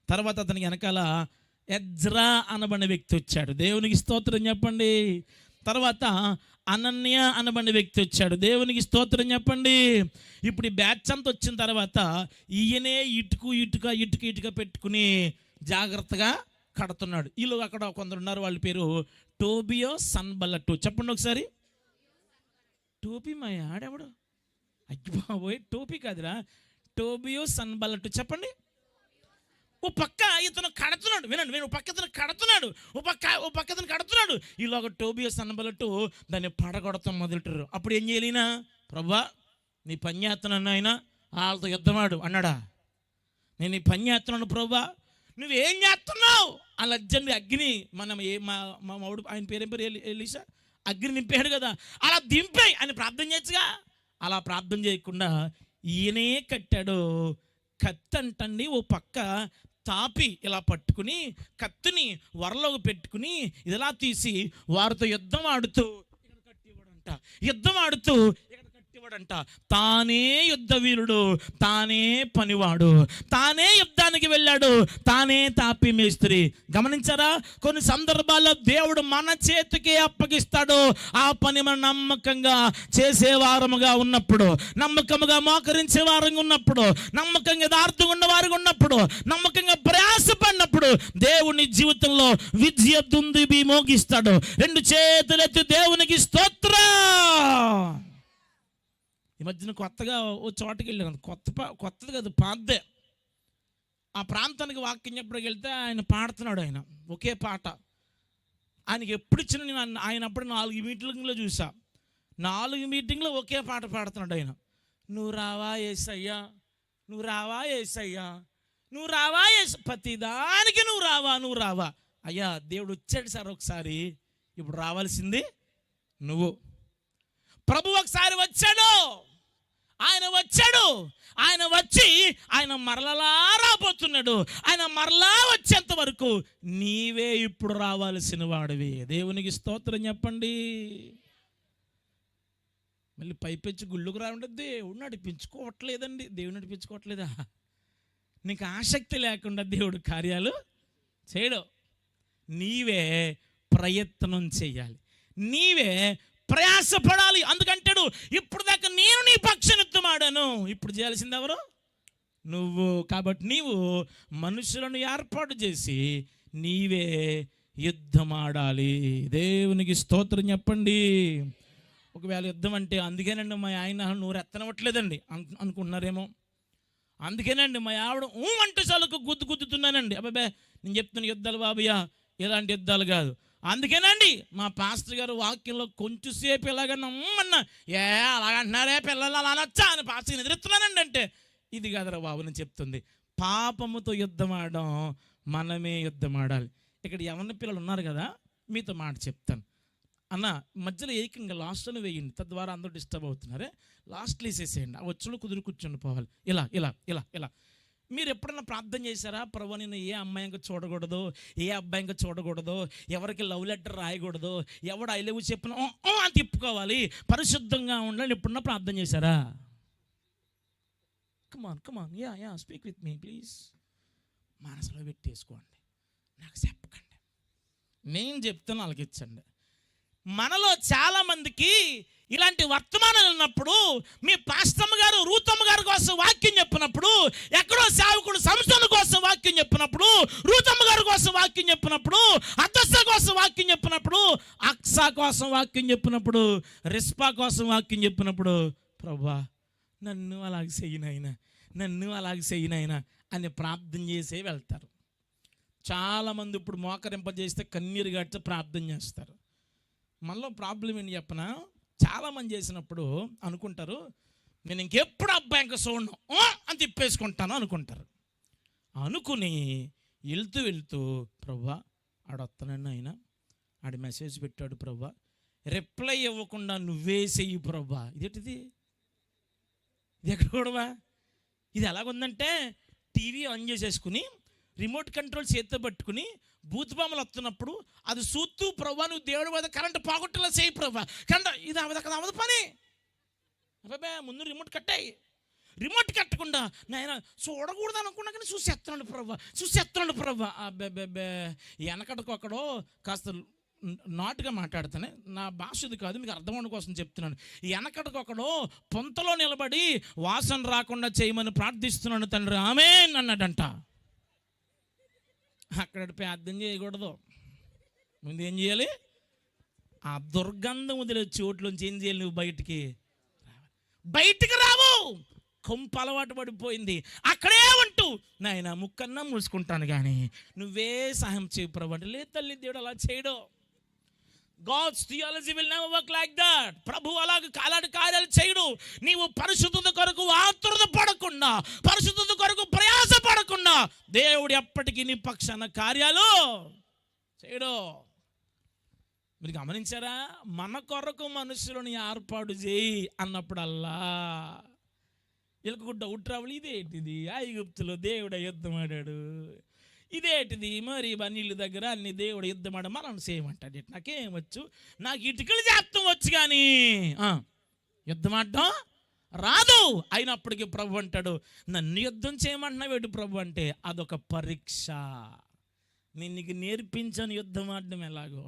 తర్వాత అతనికి వెనకాల ఎజ్రా అనబడిన వ్యక్తి వచ్చాడు. దేవునికి స్తోత్రం చెప్పండి. తర్వాత అనన్య అనబడిన వ్యక్తి వచ్చాడు. దేవునికి స్తోత్రం చెప్పండి. ఇప్పుడు ఈ బ్యాచ్ అంతా వచ్చిన తర్వాత ఈయనే ఇటుక పెట్టుకుని జాగ్రత్తగా కడుతున్నాడు. వీళ్ళు అక్కడ కొందరు ఉన్నారు, వాళ్ళ పేరు టోబియో సన్బల్లటు. చెప్పండి ఒకసారి. టోపీ మా ఆడెవడు? అయ్యి బాబోయ్, టోపీ కాదురా, టోబియో సన్బల్లటు. చెప్పండి. ఓ పక్క ఇతను కడుతున్నాడు, వినండి, ఓ పక్క ఇతను కడుతున్నాడు, ఓ పక్క ఇతను కడుతున్నాడు. ఈలోగా టోబియో సన్బల్లటు దాన్ని పడగొడతాం మొదలెట్టారు. అప్పుడు ఏం చేయలేనా? ప్రభువా నీ పని చేస్తున్నాను ఆయన, వాళ్ళతో యుద్ధమాడు అన్నాడా? నేను నీ పని చేస్తున్నాను ప్రభువా, నువ్వేం చేస్తున్నావు? అలా అర్జెంట్ అగ్ని మా మౌడు ఆయన పేరేం పేరు ఎలీషా, అగ్ని నింపాడు కదా, అలా దింపాయి అని ప్రార్థన చేయొచ్చుగా. అలా ప్రార్థన చేయకుండా ఈయనే కట్టాడు. కత్తి అంటండి ఓ పక్క తాపి ఇలా పట్టుకుని కత్తిని వరలోకి పెట్టుకుని ఇదిలా తీసి వారితో యుద్ధం ఆడుతూ ఇక్కడ కట్టివాడంట. తానే యుద్ధ వీరుడు, తానే పనివాడు, తానే యుద్ధానికి వెళ్ళాడు, తానే తాపి మేస్త్రి. గమనించారా? కొన్ని సందర్భాల్లో దేవుడు మన చేతికి అప్పగిస్తాడు. ఆ పని మనం నమ్మకంగా చేసేవారముగా ఉన్నప్పుడు, నమ్మకముగా మోకరించే వారంగా ఉన్నప్పుడు, నమ్మకంగా యథార్థంగా ఉన్నవారుగా ఉన్నప్పుడు, నమ్మకంగా ప్రయాసపడినప్పుడు దేవుని జీవితంలో విజయ దుందుబి మోగిస్తాడు. 2 చేతులెత్తి దేవునికి స్తోత్రం. ఈ మధ్యన కొత్తగా ఓ చోటకి వెళ్ళాను, కొత్తది కాదు, పాతదే. ఆ ప్రాంతానికి వాక్యం చెప్పడానికి వెళ్తే ఆయన పాడుతున్నాడు. ఆయన ఒకే పాట. ఆయనకి ఎప్పుడు ఇచ్చిన నేను ఆయన అప్పుడు 4 మీటింగ్లో చూసా. 4 మీటింగ్లో ఒకే పాట పాడుతున్నాడు ఆయన. నువ్వు రావా యేసయ్యా, నువ్వు రావా యేసయ్యా, నువ్వు రావా ప్రతిదానికి నువ్వు రావా. అయ్యా దేవుడు వచ్చాడు సార్ ఒకసారి, ఇప్పుడు రావాల్సింది నువ్వు. ప్రభు ఒకసారి వచ్చాడు, ఆయన వచ్చి ఆయన మరలా రాబోతున్నాడు. ఆయన మరలా వచ్చేంత వరకు నీవే ఇప్పుడు రావాల్సిన వాడివి. దేవునికి స్తోత్రం చెప్పండి. మళ్ళీ పైపెచ్చి గుళ్ళుకు రావంటే దేవుడు నడిపించుకోవట్లేదండి. దేవుడు నడిపించుకోవట్లేదా? నీకు ఆసక్తి లేకుండా దేవుడు కార్యాలు చేయడు. నీవే ప్రయత్నం చేయాలి, నీవే ప్రయాసపడాలి. అందుకంటాడు, ఇప్పుడు దాకా నేను నీ పక్షాన యుద్ధమాడాను, ఇప్పుడు చేయాల్సింది ఎవరు? నువ్వు. కాబట్టి నీవు మనుషులను ఏర్పాటు చేసి నీవే యుద్ధమాడాలి. దేవునికి స్తోత్రం చెప్పండి. ఒకవేళ యుద్ధం అంటే అందుకేనండి మా ఆయన నూరు ఎత్తనవట్లేదండి అనుకుంటున్నారేమో. అందుకేనండి మా ఆవిడ అంటూ చాలకు గుద్దుతున్నానండి. అబ్బాబే నేను చెప్తున్న యుద్ధాలు బాబయ్య, ఇలాంటి యుద్ధాలు కాదు. అందుకేనండి మా పాస్టర్ గారు వాక్యంలో కొంచెంసేపు ఇలాగన్నా అలాగంటున్నారే పిల్లలు అలా అనొచ్చా అని పాస్టర్ ఎదురెత్తున్నానండి అంటే, ఇది కాదురా బాబు నేను చెప్తుంది. పాపముతో యుద్ధం ఆడడం, మనమే యుద్ధం ఆడాలి. ఇక్కడ ఎవరిని పిల్లలు ఉన్నారు కదా, మీతో మాట చెప్తాను అన్న. మధ్యలో ఏకంగా లాస్ట్లో వేయండి, తద్వారా అందరూ డిస్టర్బ్ అవుతున్నారే. లాస్ట్లో వేసేసేయండి, ఆ వచ్చులో కుదురు కూర్చొని పోవాలి. ఇలా ఇలా ఇలా ఇలా. మీరు ఎప్పుడన్నా ప్రార్థన చేశారా? ప్రభు నేను ఏ అమ్మాయి ఇంకా చూడకూడదు, ఏ అబ్బాయి ఇంకా చూడకూడదు, ఎవరికి లవ్ లెటర్ రాయకూడదు, ఎవడు ఐ లవ్ చెప్పిన అని తిప్పుకోవాలి, పరిశుద్ధంగా ఉండాలని ఎప్పుడన్నా ప్రార్థన చేశారా? Come on yeah speak with me please. మనసులో పెట్టేసుకోండి, నాకు చెప్పకండి, నేను చెప్తాను వాళ్ళకి ఇచ్చండి. మనలో చాలామందికి ఇలాంటి వర్తమానాలు ఉన్నప్పుడు, మీ పాస్టమ్మ గారు రూతమ్మ గారి కోసం వాక్యం చెప్పినప్పుడు, ఎక్కడో సేవకుడు సంస్థల కోసం వాక్యం చెప్పినప్పుడు, రూతమ్మ గారి కోసం వాక్యం చెప్పినప్పుడు, అద్దస్స కోసం వాక్యం చెప్పినప్పుడు, అక్సా కోసం వాక్యం చెప్పినప్పుడు, రిస్పా కోసం వాక్యం చెప్పినప్పుడు, ప్రభువా నన్ను అలాగే చెయ్యినైనా, నన్ను అలాగే చెయ్యినైనా అని ప్రార్థన చేసే వెళ్తారు. చాలామంది ఇప్పుడు మోకరింపజేస్తే కన్నీరు గడిచి ప్రార్థన చేస్తారు. మనలో ప్రాబ్లం ఏంటి చెప్పనా? చాలామంది చేసినప్పుడు అనుకుంటారు, నేను ఇంకెప్పుడు అబ్బాయి ఇంకా చూడను అని తిప్పేసుకుంటాను అనుకుంటారు. అనుకుని వెళ్తూ ప్రభువా ఆడొస్తానని అయినా ఆడి మెసేజ్ పెట్టాడు ప్రభువా, రిప్లై ఇవ్వకుండా నువ్వే చెయ్యి ప్రభువా. ఇదేంటిది? ఇది ఎక్కడ కూడవా? ఇది ఎలాగుందంటే, టీవీ ఆన్ చేసేసుకుని రిమోట్ కంట్రోల్ చేతితో పట్టుకుని బూతుబామలు వస్తున్నప్పుడు అది చూస్తూ ప్రభా నువ్వు దేవుడి మీద కరెంటు పోగొట్టేలా చేయి ప్రభా, కరెంట్ ఇది అవదు పని. అబ్బాబే ముందు రిమోట్ కట్టాయి. రిమోట్ కట్టకుండా నేను చూడకూడదు అనుకున్నా కానీ చూసేస్తున్నాడు ప్రభా. అబ్బాబే వెనకటికి ఒకడో కాస్త నాటుగా మాట్లాడుతానే, నా భాషది కాదు, మీకు అర్థమవడం కోసం చెప్తున్నాను. వెనకటికి ఒకడో పొంతలో నిలబడి వాసన రాకుండా చేయమని ప్రార్థిస్తున్నాను తండ్రి ఆమేన్ అన్నాడంట. అక్కడ ప్రార్థన చేయకూడదు, ముందు ఏం చేయాలి? ఆ దుర్గంధం వదిలే చోట్లోంచి ఏం చేయాలి? నువ్వు బయటికి రావు. కొంప అలవాటు పడిపోయింది, అక్కడే ఉంటూ నాయన ముక్కన్నా మూసుకుంటాను కానీ నువ్వే సహాయం చేయి ప్రభు అంటే, లేదు తల్లి దేవుడు అలా చేయడు. God's theology will never work like that. ప్రభు అలాంటి కార్యాలు చేయడు. నీవు పరిశుద్ధత కొరకు ఆతురత పడకుండా, పరిశుద్ధత కొరకు ప్రయాస పడకుండా దేవుడు ఎప్పటికీ నీ పక్షాన కార్యాలు చేయడు. మీరు గమనించారా? మన కొరకు మనుషులను ఏర్పాటు చేయి అన్నప్పుడల్లా వీళ్ళకు డౌట్ రావాలి, ఇదేంటిది ఐగుప్తులో దేవుడు యుద్ధం ఆడాడు, ఇదేంటిది మరి నీళ్ళ దగ్గర అన్ని దేవుడు యుద్ధం ఆడ మనం చేయమంటాడు. నాకేం వచ్చు, నాకు ఇటుకలు చేస్తాం వచ్చు కానీ యుద్ధం ఆడటం రాదు. అయినప్పటికీ ప్రభు అంటాడు, నన్ను యుద్ధం చేయమంటున్నావు ఏంటి ప్రభు అంటే, అదొక పరీక్ష. నేను నీకు నేర్పించాను యుద్ధం ఆడడం ఎలాగో,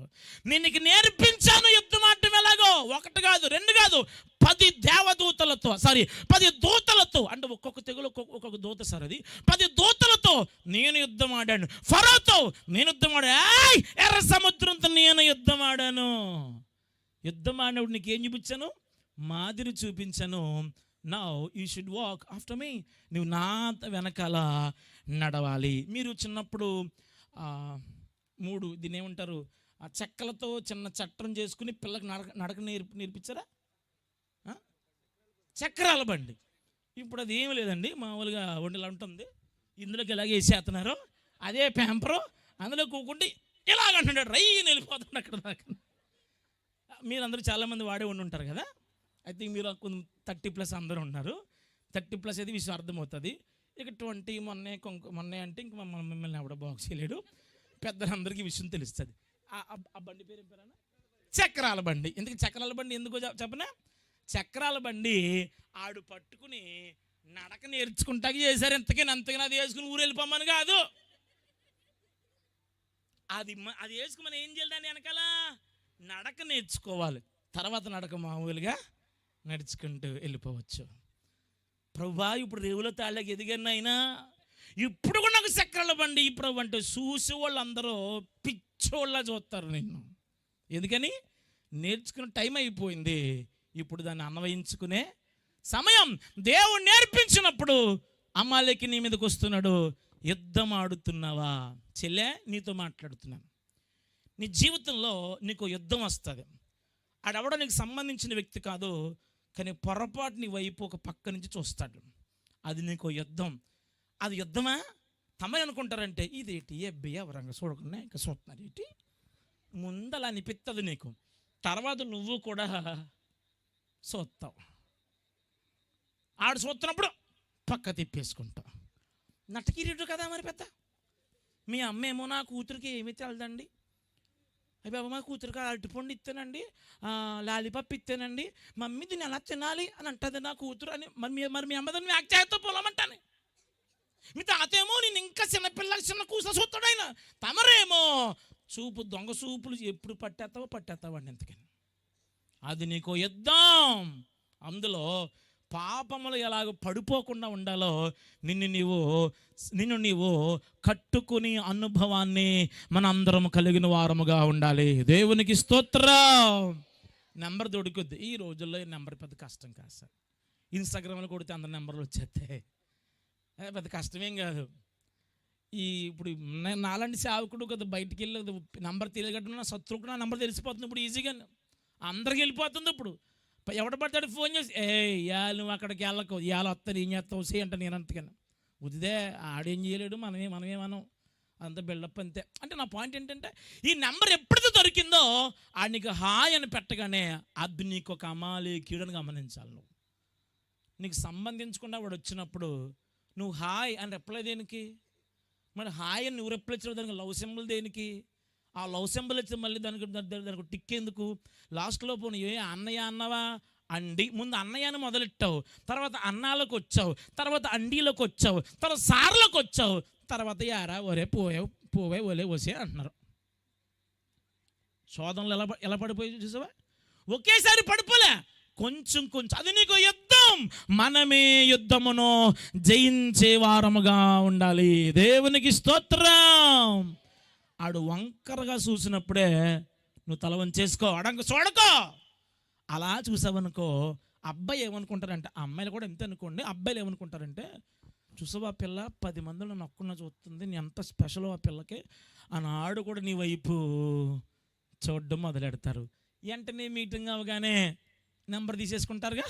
నేను నీకు నేర్పించాను యుద్ధం ఆడడం ఎలాగో ఇదిగో 1 కాదు 2 కాదు 10 దేవదూతలతో 10 దూతలతో, అంటే ఒక్కొక్క తెగులు ఒక్కొక్క దూత సార్, అది 10 దూతలతో నేను యుద్ధం ఆడాను. ఫరోతో నేను యుద్ధం ఆడాను. ఎర్ర సముద్రంతో నేను యుద్ధం ఆడాను. యుద్ధం ఆడినప్పుడు నీకేం చూపించాను? మాదిరి చూపించాను. Now you should walk after me. నువ్వు నా వెనకాల నడవాలి. మీరు చిన్నప్పుడు 3 దీన్ని ఏమంటారు, ఆ చెక్కలతో చిన్న చట్టం చేసుకుని పిల్లకి నడక నేర్పించారా? చక్రాల బండి. ఇప్పుడు అది ఏమి లేదండి, మామూలుగా వండిలా ఉంటుంది. ఇందులోకి ఎలాగ వేసేస్తున్నారు, అదే పేంపరు, అందులో కూకుంటే ఇలాగంటున్నాడు, రైని వెళ్ళిపోతుంది అక్కడ దాకా. మీరందరూ చాలామంది వాడే ఉండి ఉంటారు కదా. ఐ థింక్ మీరు 30+ అందరూ ఉన్నారు. 30+ అయితే విషయం అర్థమవుతుంది. ఇక 20 మొన్నే అంటే ఇంక మిమ్మల్ని ఎవడ బాక్స్ చేయలేడు. పెద్దలందరికీ విషయం తెలుస్తుంది. ఆ బండి పేరు ఏం పేరన్నా? చక్రాల బండి. ఎందుకు చక్రాల బండి ఎందుకో చెప్పనా? చక్రాల బండి ఆడు పట్టుకుని నడక నేర్చుకుంటాకి చేశారు. అంతకని అది వేసుకుని ఊరు వెళ్ళిపోమని కాదు. అది వేసుకుని ఏం చేయాలి? దాన్ని వెనకాల నడక నేర్చుకోవాలి. తర్వాత నడక మామూలుగా నడుచుకుంటూ వెళ్ళిపోవచ్చు. ప్రభువా, ఇప్పుడు రేవుల తాళ్ళకి ఎదిగన్నైనా ఇప్పుడు కూడా నాకు చక్రాల బండి ఈ ప్రభు అంటే చూసి వాళ్ళందరూ పిచ్చోళ్ళ చూస్తారు నిన్ను. ఎందుకని? నేర్చుకునే టైం అయిపోయింది. ఇప్పుడు దాన్ని అన్వయించుకునే సమయం. దేవుడు నేర్పించినప్పుడు అమాలేకి నీ మీదకి వస్తున్నాడు. యుద్ధం ఆడుతున్నావా? చెల్లె, నీతో మాట్లాడుతున్నాను. నీ జీవితంలో నీకు యుద్ధం వస్తుంది. ఆడెవడో నీకు సంబంధించిన వ్యక్తి కాదు, కానీ పొరపాటు నీ వైపు ఒక పక్క నుంచి చూస్తాడు. అది నీకు యుద్ధం. అది యుద్ధమా? తమని అనుకుంటారంటే ఇదేంటి ఎబ్బి ఎవరంగా చూడకుండా ఇంకా చూస్తున్నారు ఏంటి, ముందలా అనిపిస్తుంది నీకు. తర్వాత నువ్వు కూడా చూస్తావు. ఆడు చూస్తున్నప్పుడు పక్క తిప్పేసుకుంటావు. నటకిరీడు కదా మరి పెద్ద. మీ అమ్మేమో నా కూతురికి ఏమీ తెలదండి, అయ్యి బాబా మా కూతురికి అరటిపండు ఇస్తానండి, లాలీపాప్ ఇస్తానండి, మమ్మీ దీన్ని ఎలా తినాలి అని అంటుంది నా కూతురు అని. మరి మీ అమ్మ దాన్ని యాక్ట్ చేస్తూ పొలమంటాను. మీ తాతేమో నేను ఇంకా చిన్నపిల్లకి చిన్న కూస చూస్తాడు ఆయన. తమరేమో చూపు దొంగ చూపులు ఎప్పుడు పట్టేస్తావండి. ఎంతకని అది నీకు యుద్ధం. అందులో పాపములు ఎలాగ పడిపోకుండా ఉండాలో నిన్ను నీవు కట్టుకుని అనుభవాన్ని మనందరం కలిగిన వారముగా ఉండాలి. దేవునికి స్తోత్రం. నెంబర్ దొడుకుద్ది. ఈ రోజుల్లో నెంబర్ పెద్ద కష్టం కాదు సార్. ఇన్స్టాగ్రామ్లో కొడితే అందరు నెంబర్లు వచ్చేస్తాయి. పెద్ద కష్టమేం కాదు. ఇప్పుడు నాలాంటి సేవకుడు కదా బయటికి వెళ్ళి నెంబర్ తెలియగట్టున్నా శత్రువుకు నా నెంబర్ తెలిసిపోతుంది. ఇప్పుడు ఈజీగా అందరికి వెళ్ళిపోతుంది. ఇప్పుడు ఎవడ పడతాడు ఫోన్ చేసి, ఇవాళ నువ్వు అక్కడికి వెళ్ళకు, ఇవాళ వస్తాను, ఏం చేస్తావు సే అంటే నేను అంతకన్నా ఉదిదే ఆడేం చేయలేడు, మనమేమనం అంత బిల్డప్ అంతే. అంటే నా పాయింట్ ఏంటంటే, ఈ నెంబర్ ఎప్పుడైతే దొరికిందో ఆడు నీకు హాయ్ అని పెట్టగానే అది నీకు ఒక అమాలేకీయుడని గమనించాలి. నీకు సంబంధించకుండా వాడు వచ్చినప్పుడు నువ్వు హాయ్ అని రిప్లై దేనికి? మరి హాయ్ అని నువ్వు రిప్లై ఇచ్చిన దానికి లవ్ సింబల్ దేనికి? ఆ లవ్ సింబల్ ఇచ్చి మళ్ళీ దానికి టిక్ ఎందుకు? లాస్ట్లో పోనీ అన్నయ్య అన్నవా అండి, ముందు అన్నయ్యని మొదలెట్టావు, తర్వాత అన్నాలకు వచ్చావు, తర్వాత అండీలోకి వచ్చావు, తర్వాత సార్లకు వచ్చావు, తర్వాత యారా ఒరే పోవే ఒలే వసే అంటున్నారు. శోధనలు ఎలా పడిపోయి చూసావా? ఒకేసారి పడిపోలే, కొంచెం. అది నీకు యుద్ధం. మనమే యుద్ధమును జయించే వారముగా ఉండాలి. దేవునికి స్తోత్రం. ఆడు వంకరగా చూసినప్పుడే నువ్వు తల వంచేసుకో, అడంక చూడకో. అలా చూసావనుకో, అబ్బాయి ఏమనుకుంటారంటే, అమ్మాయిలు కూడా ఎంత అనుకోండి, అబ్బాయిలు ఏమనుకుంటారంటే, చూసావు ఆ పిల్ల 10 మందిలో నొక్కున్న చూస్తుంది, నీ ఎంత స్పెషల్ ఆ పిల్లకి ఆడు కూడా నీ వైపు చూడడం మొదలెడతారు. వెంటనే మీటింగ్ అవగానే నెంబర్ తీసేసుకుంటారుగా.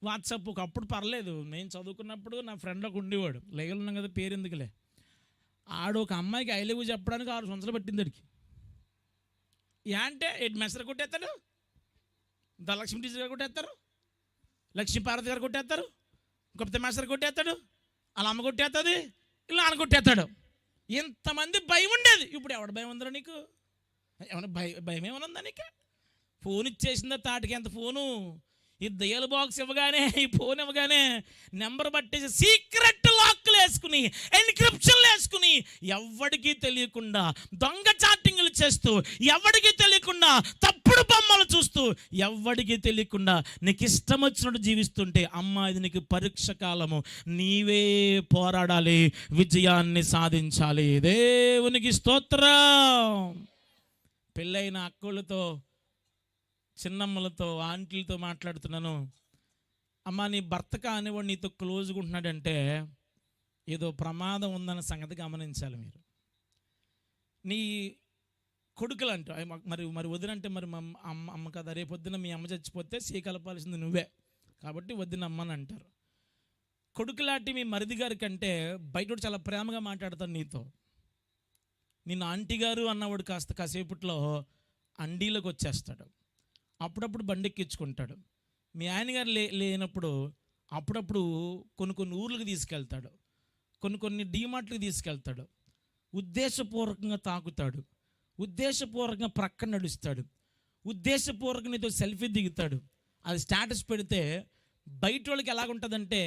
వాట్సాప్ ఒకప్పుడు పర్లేదు, నేను చదువుకున్నప్పుడు నా ఫ్రెండ్ ఒక ఉండేవాడు, లేగలు ఉన్నాం కదా పేరు ఎందుకులే, ఆడు ఒక అమ్మాయికి ఐ లవ్ యూ చెప్పడానికి 6 సంవత్సరాలు పట్టింది అడికి. అంటే మెసర్ కొట్టేస్తాడు, ధనలక్ష్మి టీచర్ గారు కొట్టేస్తారు, లక్ష్మీపార్వతి గారు కొట్టేస్తారు, గొప్ప మెసర్ కొట్టేస్తాడు, అలా అమ్మ కొట్టేస్తుంది, ఇలా ఆయన కొట్టేస్తాడు. ఇంతమంది భయం ఉండేది. ఇప్పుడు ఎవడ భయం ఉందరా నీకు? ఏమన్నా భయం ఏమైనా ఉందా నీకు? ఫోన్ ఇచ్చేసిందా తాటికి ఎంత ఫోను? ఈ దయ్యాల బాక్స్ ఇవ్వగానే, ఈ ఫోన్ ఇవ్వగానే నెంబర్ పట్టేసి సీక్రెట్ లాక్లు వేసుకుని, ఎన్క్రిప్షన్లు వేసుకుని, ఎవడికి తెలియకుండా దొంగ చాటింగ్లు చేస్తూ, ఎవడికి తెలియకుండా తప్పుడు ఎప్పుడు బొమ్మలు చూస్తూ ఎవ్వడికి తెలియకుండా నీకు ఇష్టం వచ్చినట్టు జీవిస్తుంటే అమ్మ ఇది నీకు పరీక్ష కాలము, నీవే పోరాడాలి, విజయాన్ని సాధించాలి. దేవునికి స్తోత్రం. పెళ్ళైన అక్కలతో, చిన్నమ్మలతో, ఆంటీలతో మాట్లాడుతున్నాను. అమ్మ నీ భర్త కానివాడు నీతో క్లోజ్గా ఉంటున్నాడంటే ఏదో ప్రమాదం ఉందన్న సంగతి గమనించాలి మీరు. నీ కొడుకులు అంటూ మరి వదినంటే మరి అమ్మ కదా, రేపొద్దున మీ అమ్మ చచ్చిపోతే కలపాల్సింది నువ్వే కాబట్టి వదిన అమ్మని అంటారు. కొడుకులాంటి మీ మరిది గారి కంటే బయట చాలా ప్రేమగా మాట్లాడతాడు నీతో. నిన్ను ఆంటీ గారు అన్నవాడు కాసేపట్లో అండీలోకి వచ్చేస్తాడు. అప్పుడప్పుడు బండెక్కించుకుంటాడు. మీ ఆయనగారు లేనప్పుడు అప్పుడప్పుడు కొన్ని ఊర్లకు తీసుకెళ్తాడు, కొన్ని డీమార్ట్లకు తీసుకెళ్తాడు. ఉద్దేశపూర్వకంగా తాకుతాడు, ఉద్దేశపూర్వకంగా ప్రక్కన నడుస్తాడు, ఉద్దేశపూర్వకంగా నీతో సెల్ఫీ దిగుతాడు. అది స్టేటస్ పెడితే బయట వాళ్ళకి ఎలాగుంటుందంటే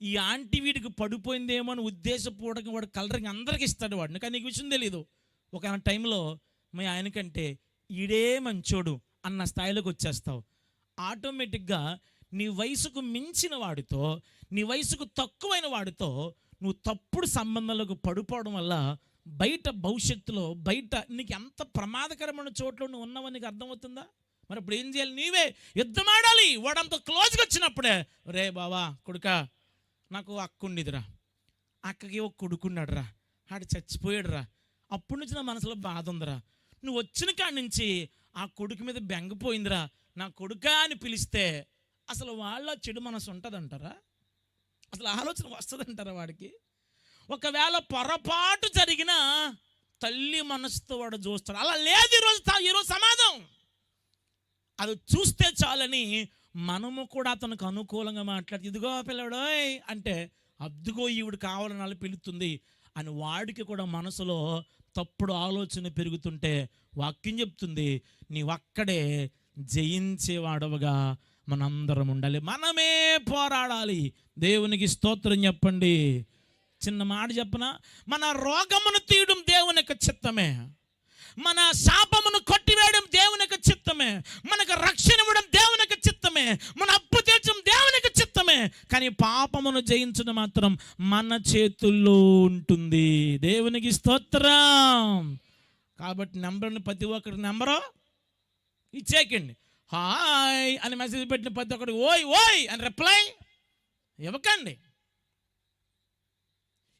ఈ ఆంటీ వీడికి పడిపోయిందేమో అని ఉద్దేశపూర్వకంగా వాడు కలరింగ్ అందరికి ఇస్తాడు వాడిని. కానీ నీకు విషయం తెలీదు. ఒక టైంలో మీ ఆయనకంటే ఈడే మంచోడు అన్న స్థాయిలోకి వచ్చేస్తావు. ఆటోమేటిక్గా నీ వయసుకు మించిన వాడితో, నీ వయసుకు తక్కువైన వాడితో నువ్వు తప్పుడు సంబంధాలకు పడిపోవడం వల్ల బయట భవిష్యత్తులో బయట నీకు ఎంత ప్రమాదకరమైన చోట్ల నువ్వు ఉన్నావని నీకు అర్థమవుతుందా? మరి ఇప్పుడు ఏం చేయాలి? నీవే యుద్ధం ఆడాలి. వాడంత క్లోజ్గా వచ్చినప్పుడే, రే బావా కొడుకా నాకు అక్క ఉండేదిరా, అక్కకి ఒక కొడుకున్నాడు రా, ఆడు చచ్చిపోయాడు రా, అప్పటి నుంచి నా మనసులో బాధ ఉందిరా, నువ్వు వచ్చిన కాడి నుంచి ఆ కొడుకు మీద బెంగపోయిందిరా, నా కొడుకా అని పిలిస్తే అసలు వాళ్ళ చెడు మనసు ఉంటుందంటారా? అసలు ఆలోచన వస్తుందంటారా వాడికి? ఒకవేళ పొరపాటు జరిగినా తల్లి మనసుతో వాడు చూస్తాడు. అలా లేదు ఈరోజు సమాజం. అది చూస్తే చాలని మనము కూడా అతనికి అనుకూలంగా మాట్లాడి, ఇదిగో పిల్లడోయ్ అంటే అద్దుగో ఈవిడ కావాలని అలా పిలుస్తుంది అని వాడికి కూడా మనసులో తప్పుడు ఆలోచన పెరుగుతుంటే వాక్యం చెప్తుంది నీవక్కడే జయించేవాడవుగా మనందరం ఉండాలి. మనమే పోరాడాలి. దేవునికి స్తోత్రం చెప్పండి. చిన్న మాట చెప్పనా, మన రోగమును తీయడం దేవుని యొక్క చిత్తమే, మన శాపమును కొట్టివేయడం దేవుని యొక్క చిత్తమే, మనకు రక్షణ ఇవ్వడం దేవుని యొక్క చిత్తమే, మన అప్పు తీర్చడం దేవుని యొక్క చిత్తమే. కానీ పాపమును జయించడం మాత్రం మన చేతుల్లో ఉంటుంది. దేవునికి స్తోత్రం. కాబట్టి నెంబర్ని ప్రతి ఒక్కరి నెంబరు ఇచ్చేకండి. హాయ్ అని మెసేజ్ పెట్టిన ప్రతి ఒక్కటి ఓయ్ ఓయ్ అని రిప్లై ఇవ్వకండి.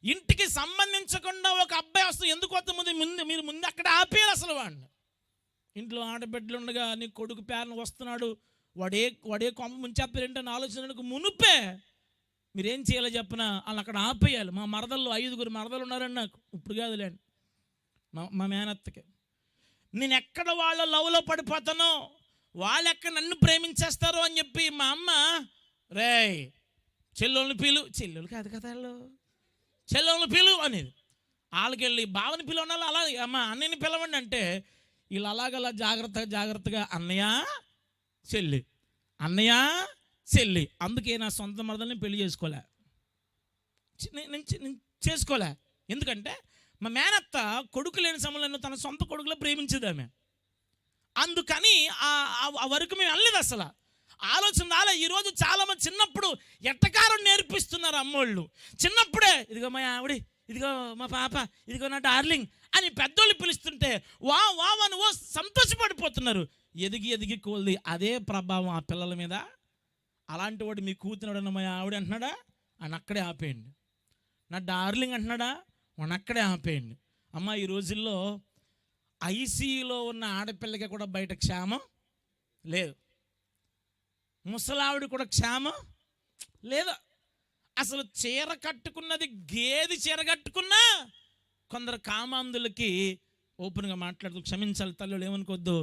ఇంటికి సంబంధించకుండా ఒక అబ్బాయి వస్తుంది, ఎందుకు వస్తుంది మీరు ముందు అక్కడ ఆపేయాలి. అసలు వాడిని ఇంట్లో ఆడబిడ్డలు ఉండగా నీ కొడుకు పేరును వస్తున్నాడు, వాడే కొమ్మ ముంచేస్తారేంటని ఆలోచనకు మునుపే మీరేం చేయాలో చెప్పిన వాళ్ళు అక్కడ ఆపేయాలి. మా మరదల్లో 5 మరదలు ఉన్నారండి నాకు, ఇప్పుడు కాదులేండి, మా మేనత్తకి. నేను ఎక్కడ వాళ్ళ లవ్లో పడిపోతానో, వాళ్ళు ఎక్కడ నన్ను ప్రేమించేస్తారో అని చెప్పి మా అమ్మ రే చెల్లెళ్ళని పిలు, చెల్లెలు కాదు కదా వాళ్ళు, చెల్లెళ్ళని పిలు అనేది. వాళ్ళకి వెళ్ళి బావని పిలవనాలి, అలా అమ్మ అన్నయ్యని పిలవండి అంటే వీళ్ళు అలాగలా జాగ్రత్తగా అన్నయ్య చెల్లి, అన్నయ్య చెల్లి. అందుకే నా సొంత మరదల్ని పెళ్లి చేసుకోలే. ఎందుకంటే మా మేనత్త కొడుకు లేని సమయంలో తన సొంత కొడుకులో ప్రేమించేది ఆమె. అందుకని ఆ వరకు మేము వెళ్ళలేదు. అసలు ఆలోచన రాలే. ఈరోజు చాలామంది చిన్నప్పుడు ఎట్టకారం నేర్పిస్తున్నారు అమ్మోళ్ళు. చిన్నప్పుడే ఇదిగో మా ఆవిడ, ఇదిగో మా పాప, ఇదిగో నా డార్లింగ్ అని పెద్దోళ్ళు పిలుస్తుంటే వా అని సంతోషపడిపోతున్నారు. ఎదిగి కోల్ది అదే ప్రభావం ఆ పిల్లల మీద. అలాంటి వాడు మీ కూతున్నాడన్న మా ఆవిడ అంటున్నాడా అని అక్కడే ఆపేయండి. నా డార్లింగ్ అంటున్నాడా అని అక్కడే ఆపేయండి. అమ్మ ఈ రోజుల్లో ఐసీయూలో ఉన్న ఆడపిల్లకి కూడా బయట క్షేమం లేదు, ముసలావిడ కూడా క్షేమం లేదు. అసలు చీర కట్టుకున్నది గేది చీర కట్టుకున్నా కొందరు కామాంధులకి ఓపెన్గా మాట్లాడుతూ, క్షమించాలి తల్లులు ఏమనుకోవద్దు,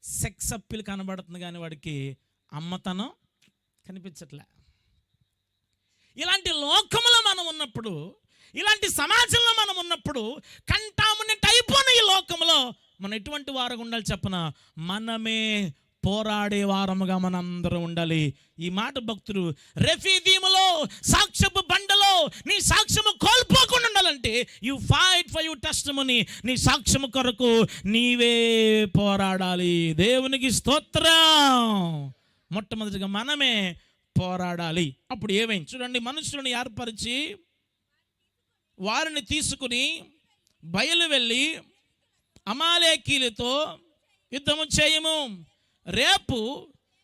సెక్స్ అప్పీలు కనబడుతుంది కానీ వాడికి అమ్మతనం కనిపించట్లే. ఇలాంటి లోకంలో మనం ఉన్నప్పుడు, ఇలాంటి సమాజంలో మనం ఉన్నప్పుడు, కంటామునెట్ అయిపోయిన ఈ లోకంలో మనం ఎటువంటి వారుగా ఉండాలి చెప్పన? మనమే పోరాడే వారముగా మనందరం ఉండాలి. ఈ మాట భక్తుడు రెఫీదీములో సాక్ష్యపు బండలో నీ సాక్ష్యము కోల్పోకుండా ఉండాలంటే you fight for your testimony. నీ సాక్ష్యము కొరకు నీవే పోరాడాలి. దేవునికి స్తోత్రం. మొట్టమొదటిగా మనమే పోరాడాలి. అప్పుడు ఏమైంది చూడండి, మనుషులను ఏర్పరిచి వారిని తీసుకుని బయలు వెళ్ళి అమాలేకీలతో యుద్ధము చేయము. రేపు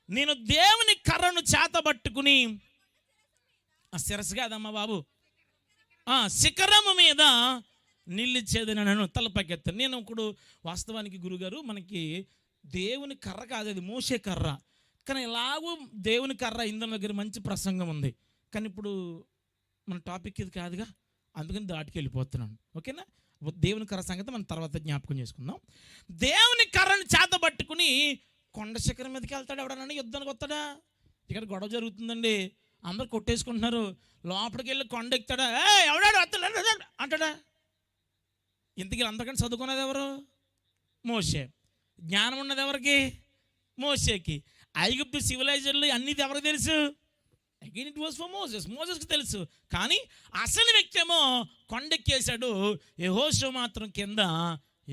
నేను దేవుని కర్రను చేతబట్టుకుని శిరస్సు కాదమ్మా బాబు, శిఖరము మీద నిలిచేదని నన్ను తలపకెత్తాను. నేను ఇప్పుడు వాస్తవానికి గురుగారు మనకి దేవుని కర్ర కాదు, అది మోసే కర్ర. కానీ ఎలాగూ దేవుని కర్ర ఇంధన దగ్గర మంచి ప్రసంగం ఉంది. కానీ ఇప్పుడు మన టాపిక్ ఇది కాదుగా, అందుకని దాటికి వెళ్ళిపోతున్నాను. ఓకేనా? దేవుని కర్ర సంగతి మనం తర్వాత జ్ఞాపకం చేసుకుందాం. దేవుని కర్రను చేతబట్టుకుని కొండ శిఖరం మీదకి వెళ్తాడు. ఎవడన్నా యుద్ధానికి వస్తాడా? ఇక్కడ గొడవ జరుగుతుందండి, అందరు కొట్టేసుకుంటున్నారు. లోపలికి వెళ్ళి కొండ ఎక్కుతాడా? ఎవడాడు అంటాడా? ఇంతకీ అందరికంటే చదువుకున్నది ఎవరు? మోషే. జ్ఞానం ఉన్నది ఎవరికి? మోషేకి. ఐగుప్తు సివిలైజర్లు అన్నీ ఎవరికి తెలుసు? అగైన్ ఇట్ వాజ్ ఫర్ మోసెస్కి తెలుసు. కానీ అసలు వ్యక్తి ఏమో కొండెక్కేశాడు. యెహోషువ మాత్రం కింద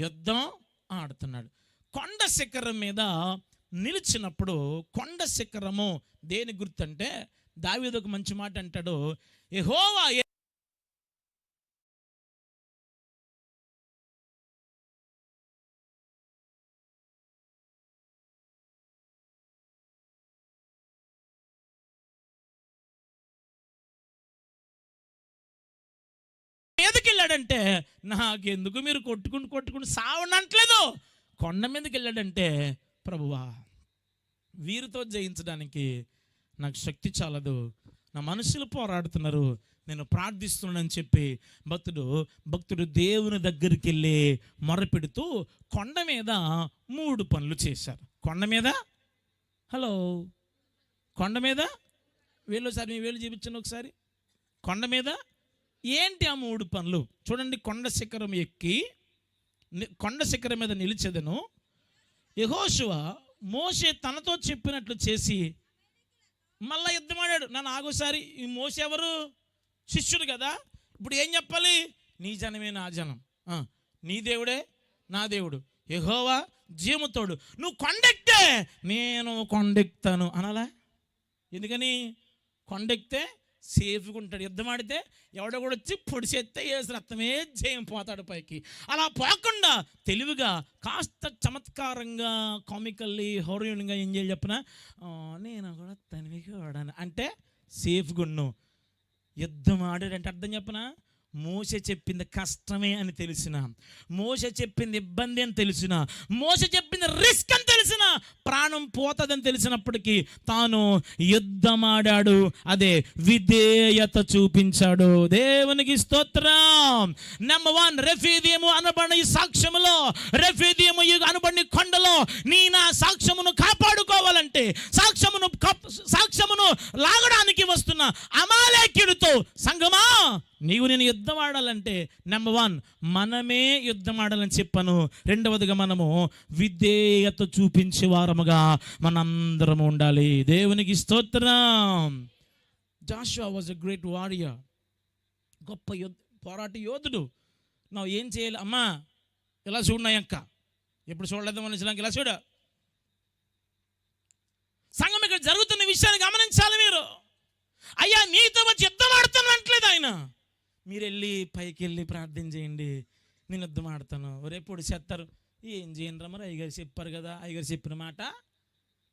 యుద్ధం ఆడుతున్నాడు. కొండ శిఖరం మీద నిలిచినప్పుడు, కొండ శిఖరము దేని గుర్తంటే దావీదు ఒక మంచి మాట అంటాడు, యెహోవా మీదకి వెళ్ళాడంటే నాకెందుకు మీరు కొట్టుకుని సావనట్లేదు. కొండ మీదకి వెళ్ళాడంటే ప్రభువా వీరితో జయించడానికి నాకు శక్తి చాలదు, నా మనుషులు పోరాడుతున్నారు, నేను ప్రార్థిస్తున్నానని చెప్పి భక్తుడు దేవుని దగ్గరికి వెళ్ళి మొరపెడుతూ కొండ మీద 3 పనులు చేశారు. కొండ మీద కొండ మీద వేళ్ళోసారి మీ వేలు చూపించండి ఒకసారి. కొండ మీద ఏంటి ఆ 3 పనులు చూడండి. కొండ శిఖరం ఎక్కి కొండ శిఖరం మీద నిలిచెదను. యెహోషువ మోషే తనతో చెప్పినట్లు చేసి మళ్ళా యుద్ధమాడాడు. నన్ను ఆగోసారి, ఈ మోషే ఎవరు? శిష్యుడు కదా. ఇప్పుడు ఏం చెప్పాలి? నీ జనమే నా జనం, నీ దేవుడే నా దేవుడు, యెహోవా జీవముతోడు. నువ్వు కొండెక్తే నేను కొండెక్తాను అనాలా? ఎందుకని? కొండెక్తే సేఫ్గా ఉంటాడు. యుద్ధం ఆడితే ఎవడో కూడా వచ్చి పొడిచేస్తే వేసి రక్తమే జయం పోతాడు పైకి. అలా పోకుండా తెలివిగా కాస్త చమత్కారంగా కామికల్లీ హోరియోన్గా ఏం చేయాలి చెప్పిన, నేను కూడా తనివిగా వాడాను అంటే సేఫ్గా ఉన్నావు. యుద్ధం ఆడాడంటే అర్థం చెప్పిన, మోసే చెప్పింది కష్టమే అని తెలిసిన, మోసే చెప్పింది ఇబ్బంది అని తెలిసిన, మోసే చెప్పింది రిస్క్ అని తెలిసిన, ప్రాణం పోతుందని తెలిసినప్పటికీ తాను యుద్ధమాడాడు. అదే విధేయత చూపించాడు. దేవునికి స్తోత్రం. నెంబర్ 1 రెఫీదీము అనబడిన ఈ సాక్ష్యములో, రెఫీదీము అనబడిన కొండలో నా సాక్ష్యమును కాపాడుకోవాలంటే, సాక్ష్యమును లాగడానికి వస్తున్న అమాలేకీయుడితో సంగమా నేను యుద్ధం ఆడాలంటే నెంబర్ 1 మనమే యుద్ధం ఆడాలని చెప్పాను. రెండవదిగా మనము విధేయత చూపించే వారముగా మనందరము ఉండాలి. దేవునికి స్తోత్రం. Joshua was a great warrior, గొప్ప పోరాట యోధుడు. నువ్వు ఏం చేయాలి? అమ్మా ఇలా చూడన్నాయక్క, ఎప్పుడు చూడలేదు మనుషులకి, ఇలా చూడ. సంఘం ఇక్కడ జరుగుతున్న విషయాన్ని గమనించాలి మీరు. అయ్యా నీతో వచ్చి యుద్ధం ఆడుతున్నట్లేదు ఆయన. మీరు వెళ్ళి పైకి వెళ్ళి ప్రార్థన చేయండి, నేను యుద్ధం ఆడతాను. రేపు చేస్తారు. ఏం చేయండి మరి, అయ్యగారు చెప్పారు కదా. అయ్యగారు చెప్పిన మాట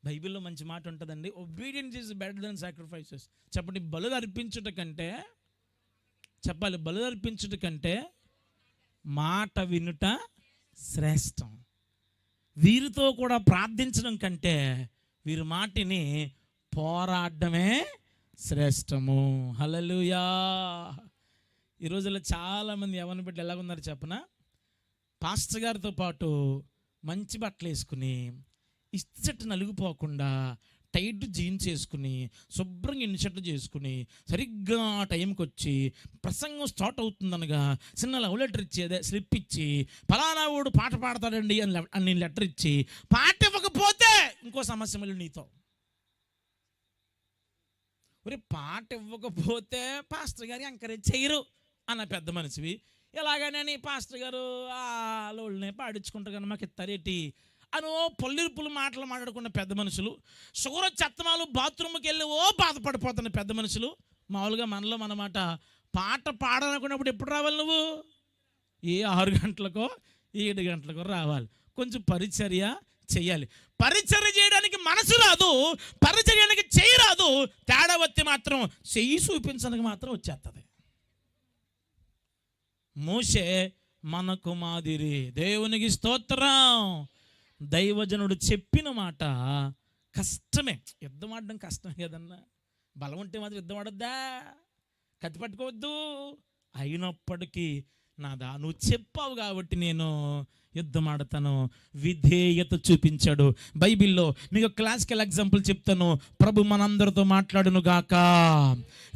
బైబిల్లో మంచి మాట ఉంటుందండి, obedience is better than sacrifices. చెప్పండి, బలు అర్పించుట కంటే, చెప్పాలి, బలు అర్పించుట కంటే మాట వినుట శ్రేష్టం. వీరితో కూడా ప్రార్థించడం కంటే వీరి మాటిని పోరాడమే శ్రేష్టము. హల్లెలూయా. ఈ రోజుల్లో చాలామంది యవ్వన బిడ్డలు ఎలాగున్నారు చెప్పనా? పాస్టర్ గారితో పాటు మంచి బట్టలు వేసుకుని, ఇచ్చట్టు నలిగిపోకుండా టైట్ జీన్స్ వేసుకుని, శుభ్రంగా ఇన్షర్ట్లు చేసుకుని, సరిగ్గా ఆ టైంకి వచ్చి ప్రసంగం స్టార్ట్ అవుతుందనగా చిన్న లవ్ లెటర్ ఇచ్చేదే స్లిప్ ఇచ్చి, ఫలానా వాడు పాట పాడతాడండి అని లెటర్ ఇచ్చి, పాట ఇవ్వకపోతే ఇంకో సమస్య మళ్ళీ నీతో. ఒరే పాట ఇవ్వకపోతే పాస్టర్ గారు ఎంకరేజ్ చేయరు అన్న పెద్ద మనిషివి, ఎలాగని పాస్టర్ గారు వాళ్ళనే పాడించుకుంటారు కానీ మాకు ఇస్తారేటి అనో పొల్లిరుపులు మాటలు మాట్లాడుకున్న పెద్ద మనుషులు, షుగర్ చెత్తమాలు బాత్రూమ్కి వెళ్ళి బాధపడిపోతున్న పెద్ద మనుషులు. మామూలుగా మనలో మనమాట పాట పాడాలనుకున్నప్పుడు ఎప్పుడు రావాలి నువ్వు? 6 గంటలకో 7 గంటలకో రావాలి. కొంచెం పరిచర్య చెయ్యాలి. పరిచర్య చేయడానికి మనసు రాదు, పరిచర్య చేయడానికి చెయ్యి రాదు. తేడా వస్తే మాత్రం చెయ్యి చూపించడానికి మాత్రం వచ్చేస్తుంది. మోషే మనకు మాదిరి. దేవునికి స్తోత్రం. దైవజనుడు చెప్పిన మాట కష్టమే. యుద్ధం ఆడడం కష్టమే కదన్నా. బలం ఉంటే మాత్రం యుద్ధం ఆడొద్దా? కత్తి పట్టుకోవద్దు. అయినప్పటికీ నాదా నువ్వు చెప్పావు కాబట్టి నేను యుద్ధం ఆడతాను. విధేయత చూపించాడు. బైబిల్లో మీకు క్లాసికల్ ఎగ్జాంపుల్ చెప్తాను. ప్రభు మనందరితో మాట్లాడును గాక.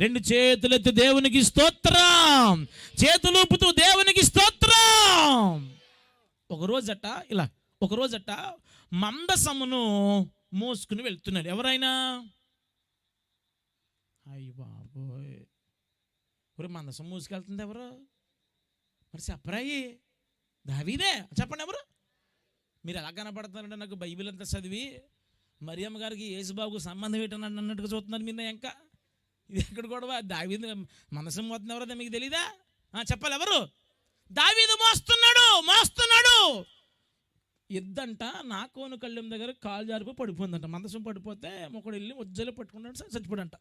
2 చేతులెత్తి దేవునికి స్తోత్రం, చేతులు ఊపుతూ దేవునికి స్తోత్రం. ఒకరోజట మందసమును మోసుకుని వెళ్తున్నాడు. ఎవరైనా? అయ్య బాబోయ్, ఒరే మందసం మోసుకెళ్తుంది ఎవరు? మరి చెప్పరాయి. దావీదే. చెప్పండి ఎవరు? మీరు ఎలా కనపడుతున్నారంటే నాకు బైబిల్ అంతా చదివి మరియమ్మ గారికి యేసుబాబుకు సంబంధం ఏంటని అన్నట్టుగా చూస్తున్నారు మీరు. ఇంకా ఇది ఎక్కడ కూడా దావీదు మనసం పోతుంది ఎవరైతే మీకు తెలీదా? చెప్పాలి ఎవరు? దావీదు మోస్తున్నాడు. ఎద్దంట నాకోను కళ్ళెం దగ్గర కాలు జారిపోయి పడిపోయిందంట. మందసం పడిపోతే ఒకడు వెళ్ళి ఉజ్జలు పట్టుకున్నాడు, చచ్చిపోడంట.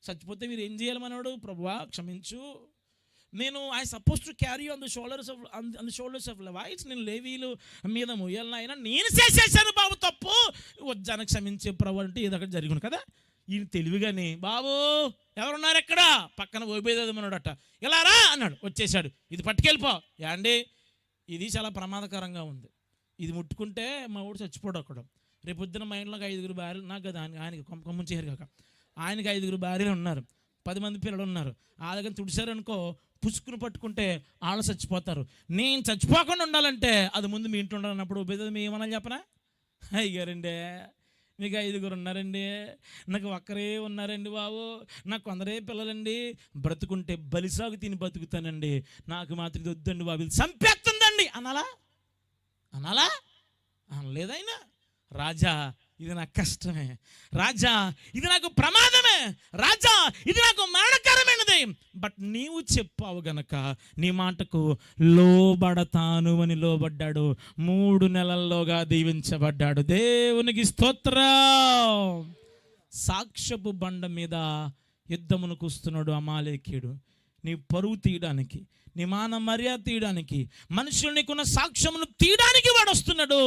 చచ్చిపోతే మీరు ఏం చేయాలి మనవాడు? ప్రభువా క్షమించు, నేను I suppose to carry on the shoulders of లెవైట్స్, నేను లేవీలు మీద మొయ్యాలని ఆయన నేను చేసేసాను బాబు తప్పు, వజ్జానికి క్షమించే ప్రభు అంటే ఏదో ఒకటి జరిగింది కదా. ఈయన తెలివిగాని బాబు ఎవరున్నారు ఎక్కడ? పక్కన ఓబేదమన్నాడట. ఇలా రా అన్నాడు. వచ్చేసాడు. ఇది పట్టుకెళ్ళిపో. యాండి ఇది చాలా ప్రమాదకరంగా ఉంది. ఇది ముట్టుకుంటే మా ఊడు చచ్చిపోడు అక్కడ. రేపు పొద్దున మా ఇంట్లోకి 5 భార్యలు, నాకు కదా ఆయనకి కొమ్ము చేయరు కాక, ఆయనకి 5 భార్యలు ఉన్నారు, 10 మంది పిల్లలు ఉన్నారు. ఆ దగ్గర తుడిసారు అనుకో, పుసుకుని పట్టుకుంటే వాళ్ళు చచ్చిపోతారు. నేను చచ్చిపోకుండా ఉండాలంటే అది ముందు మీ ఇంట్లో ఉండాలన్నప్పుడు ఉపయోగం ఏమన్నా చెప్పనా? అయ్యారండి మీకు 5 ఉన్నారండి, నాకు ఒక్కరే ఉన్నారండి బాబు, నాకు కొందరే పిల్లలండి, బ్రతుకుంటే బలిసాగు తిని బతుకుతానండి, నాకు మాత్రం ఇది వద్దండి బాబు, ఇది చంపేస్తుందండి అనాలా? అనలేదైనా. రాజా ఇది నాకు కష్టమే, రాజా ఇది నాకు ప్రమాదమే, రాజా ఇది నాకు మరణకరమైనది, బట్ నీవు చెప్పావు గనక నీ మాటకు లోబడతాను అని లోబడ్డాడు. 3 నెలల్లోగా దీవించబడ్డాడు. దేవునికి స్తోత్రం. సాక్ష్యపు బండ మీద యుద్ధమునకు వస్తున్నాడు అమాలేకీయుడు. నీ పరువు తీయడానికి, నీ మాన మర్యాద తీయడానికి, మనుషులు నీకున్న సాక్ష్యమును తీయడానికి వాడు వస్తున్నాడు.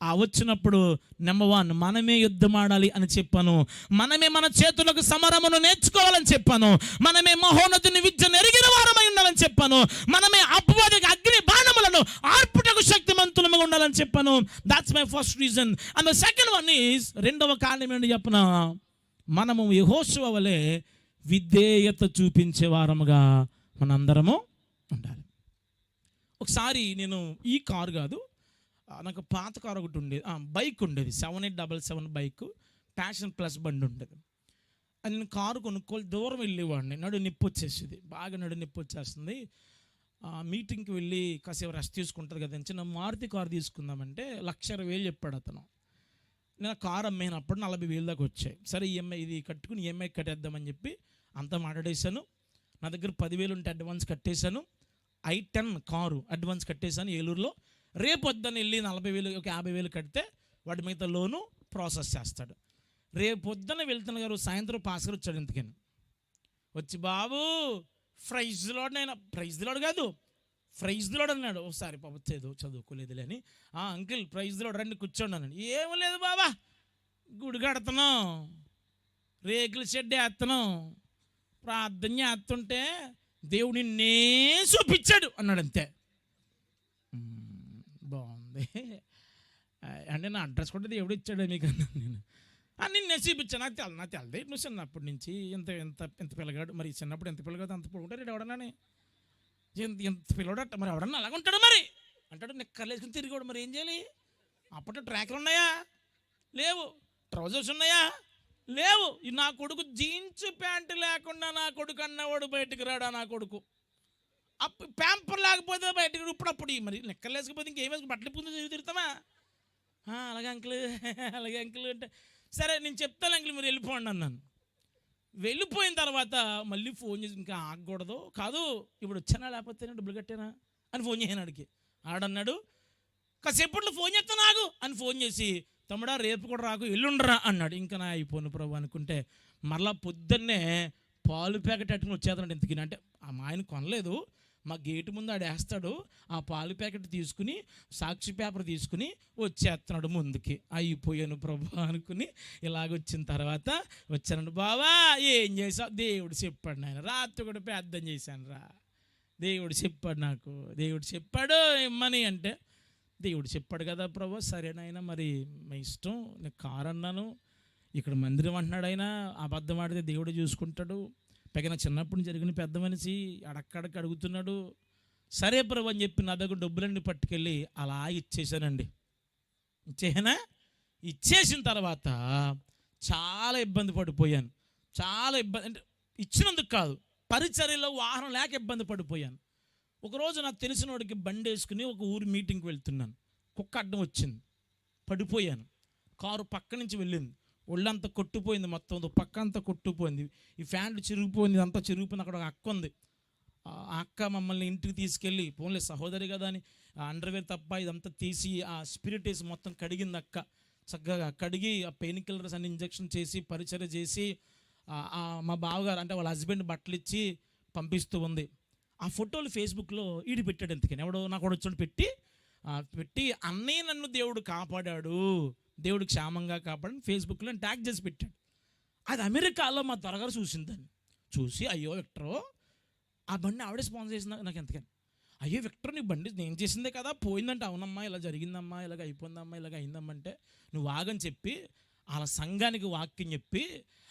వచ్చినప్పుడు నెంబర్ 1 మనమే యుద్ధం ఆడాలి అని చెప్పాను. మనమే మన చేతులకు సమరమును నేర్చుకోవాలని చెప్పాను. మనమే మహోన్నతుని విద్యను ఎరిగిన వారమై ఉండాలని చెప్పాను. మనమే అపవాదికి అగ్ని బాణములను ఆర్పుటకు శక్తిమంతులముగా ఉండాలని చెప్పాను. That's my first reason. And the second one is, రెండవ కారణం ఏంటి చెప్పనా, మనము యెహోషువ వలె విధేయత చూపించే వారముగా మనందరము ఉండాలి. ఒకసారి నేను ఈ కారు కాదు, నాకు పాత కారు ఒకటి ఉండేది, బైక్ ఉండేది, 7877 బైక్, ప్యాషన్ ప్లస్ బండి ఉండేది. అది నేను కారు కొనుక్కోవాలి, దూరం వెళ్ళేవాడిని, నడు నొప్పి వచ్చేసింది, బాగా నడు నొప్పి వచ్చేస్తుంది. మీటింగ్కి వెళ్ళి కాసేపు రెస్ట్ తీసుకుంటుంది కదా, చిన్న మారుతి కారు తీసుకుందామంటే 1,20,000 చెప్పాడు అతను. నేను కారు అమ్మైనప్పుడు 40,000 దాకా వచ్చాయి. సరే ఈఎంఐ ఇది కట్టుకుని ఈఎంఐ కట్టేద్దామని చెప్పి అంతా మాట్లాడేశాను. నా దగ్గర 10,000 ఉంటే అడ్వాన్స్ కట్టేశాను. i10 కారు అడ్వాన్స్ కట్టేశాను ఏలూరులో. రేపు పొద్దున్న వెళ్ళి 40,000 ఒక 50,000 కడితే వాడి మిగతా లోను ప్రాసెస్ చేస్తాడు. రేపు పొద్దున్న వెళ్తున్న గారు సాయంత్రం పాస్కర్ వచ్చాడు. ఎందుకని వచ్చి బాబు ప్రైజ్ లోడ్, నేను ప్రైజ్ లోడ్ కాదు ప్రైజ్ లోడ్ అన్నాడు. ఒకసారి పాప చదువుకోలేదులే అని, అంకిల్ ప్రైజ్ లోడ్ రండి కూర్చోండి అన్నాడు. ఏమో లేదు బాబా, గుడి కడుతున్నాం, రేకుల షెడ్ వేస్తున్నాం, ప్రార్థన చేస్తుంటే దేవుడు నిన్నే చూపించాడు అన్నాడు. అంతే. బాగుంది అంటే నా అడ్రస్ కూడా దేవుడు ఇచ్చాడు మీకు అన్నాను నేను. నిన్నే చూపించాను, నాకు తెలదే నువ్వు చిన్నప్పటి నుంచి ఎంత ఎంత ఎంత పిల్లగాడు, మరి చిన్నప్పుడు ఎంత పిల్లగాడు అంత పొడుగుంటాడు ఎవడన్నాని, ఎంత పిల్లడట మరి ఎవడన్నా అలాగ ఉంటాడు మరి అంటాడు. నెక్కర్లేసుకుని తిరిగాడు, మరి ఏం చేయాలి? అప్పట్లో ట్రాక్లు ఉన్నాయా? లేవు. ట్రౌజర్స్ ఉన్నాయా? లేవు. నా కొడుకు జీన్స్ ప్యాంటు లేకుండా నా కొడుకు అన్నవాడు బయటకు రాడా? నా కొడుకు ప్యాంపర్ లేకపోతే బయటకు ఇప్పుడప్పుడు మరి లెక్కలు వేసుకపోతే ఇంకేం వేసుకు బట్టలు పుంజు తిరుగుతామా? అలాగే అంకుల్, అలాగే అంకుల్ అంటే సరే నేను చెప్తాను అంకుల్, మీరు వెళ్ళిపోండి అన్నాను. వెళ్ళిపోయిన తర్వాత మళ్ళీ ఫోన్ చేసి, ఇంకా ఆగకూడదు కాదు, ఇప్పుడు వచ్చానా లేకపోతే డబ్బులు కట్టానా అని ఫోన్ చేశాను. ఆడికి ఆడన్నాడు, కాసేపట్లో ఫోన్ చేస్తాను ఆగు అని ఫోన్ చేసి, తమ్ముడా రేపు కూడా రాకు, ఎల్లుండరా అన్నాడు. ఇంకా నా అయిపోను ప్రభు అనుకుంటే మరలా పొద్దున్నే పాలు ప్యాకెట్ అట్టుకుని వచ్చేస్తాడు. ఎందుకని అంటే మా ఆయన కొనలేదు, మా గేటు ముందు ఆడు వేస్తాడు, ఆ పాలు ప్యాకెట్ తీసుకుని సాక్షి పేపర్ తీసుకుని వచ్చేస్తున్నాడు ముందుకి. అయిపోయాను ప్రభు అనుకుని ఇలాగొచ్చిన తర్వాత వచ్చానండి. బావా ఏం చేసావు? దేవుడు చెప్పాడు నాయన, రాత్రి కూడా ప్రార్థన చేశాను రా, దేవుడు చెప్పాడు నాకు, దేవుడు చెప్పాడు ఇమ్మని అంటే, దేవుడు చెప్పాడు కదా ప్రభు, సరేనైనా మరి మీ ఇష్టం, నేను కారు అన్నాను, ఇక్కడ మందిరం అంటున్నాడు, అయినా అబద్ధం ఆడితే దేవుడు చూసుకుంటాడు, పైన చిన్నప్పుడు జరిగిన పెద్ద మనిషి అడక్కడక్క అడుగుతున్నాడు. సరే ప్రభు అని చెప్పి నా దగ్గర డబ్బులన్నీ పట్టుకెళ్ళి అలా ఇచ్చేసానండి. ఇచ్చేసిన తర్వాత చాలా ఇబ్బంది పడిపోయాను. చాలా ఇబ్బంది అంటే ఇచ్చినందుకు కాదు, పరిచర్యలో వాహనం లేక ఇబ్బంది పడిపోయాను. ఒకరోజు నాకు తెలిసిన వాడికి బండి వేసుకుని ఒక ఊరు మీటింగ్కి వెళ్తున్నాను. కుక్క అడ్డం వచ్చింది, పడిపోయాను. కారు పక్క నుంచి వెళ్ళింది, ఒళ్ళంతా కొట్టుపోయింది, మొత్తం పక్క అంతా కొట్టుకుపోయింది, ఈ ఫ్యాంట్ చిరిగిపోయింది, అంతా చిరిగిపోయింది. అక్కడ ఒక అక్క ఉంది, ఆ అక్క మమ్మల్ని ఇంటికి తీసుకెళ్ళి, పోన్లే సహోదరి కదా అని అండర్వేర్ తప్ప ఇదంతా తీసి ఆ స్పిరిట్ వేసి మొత్తం కడిగింది అక్క. చక్కగా కడిగి ఆ పెయిన్ కిల్లర్స్ అన్ని ఇంజెక్షన్ చేసి పరిచర్య చేసి మా బావగారు అంటే వాళ్ళ హస్బెండ్ బట్టలు ఇచ్చి పంపిస్తూ ఉంది. ఆ ఫోటోలు ఫేస్బుక్లో ఈడి పెట్టాడు. ఎందుకని ఎవడో నాకు కూడా వచ్చి పెట్టి అన్నయ్య నన్ను దేవుడు కాపాడాడు, దేవుడు క్షేమంగా కాపాడని ఫేస్బుక్లో ట్యాగ్ చేసి పెట్టాడు. అది అమెరికాలో మా త్వరగారు చూసిందని చూసి, అయ్యో విక్టర్ ఆ బండి ఆవిడే స్పాన్సర్ చేసిందా నాకు ఎంతకని, అయ్యో విక్టర్ నీ బండి నేను చేసిందే కదా, పోయిందంటే అవునమ్మా ఇలా జరిగిందమ్మా, ఇలాగ అయిపోయిందమ్మా, ఇలాగ అయిందమ్మా అంటే నువ్వు ఆగని చెప్పి వాళ్ళ సంఘానికి వాక్యం చెప్పి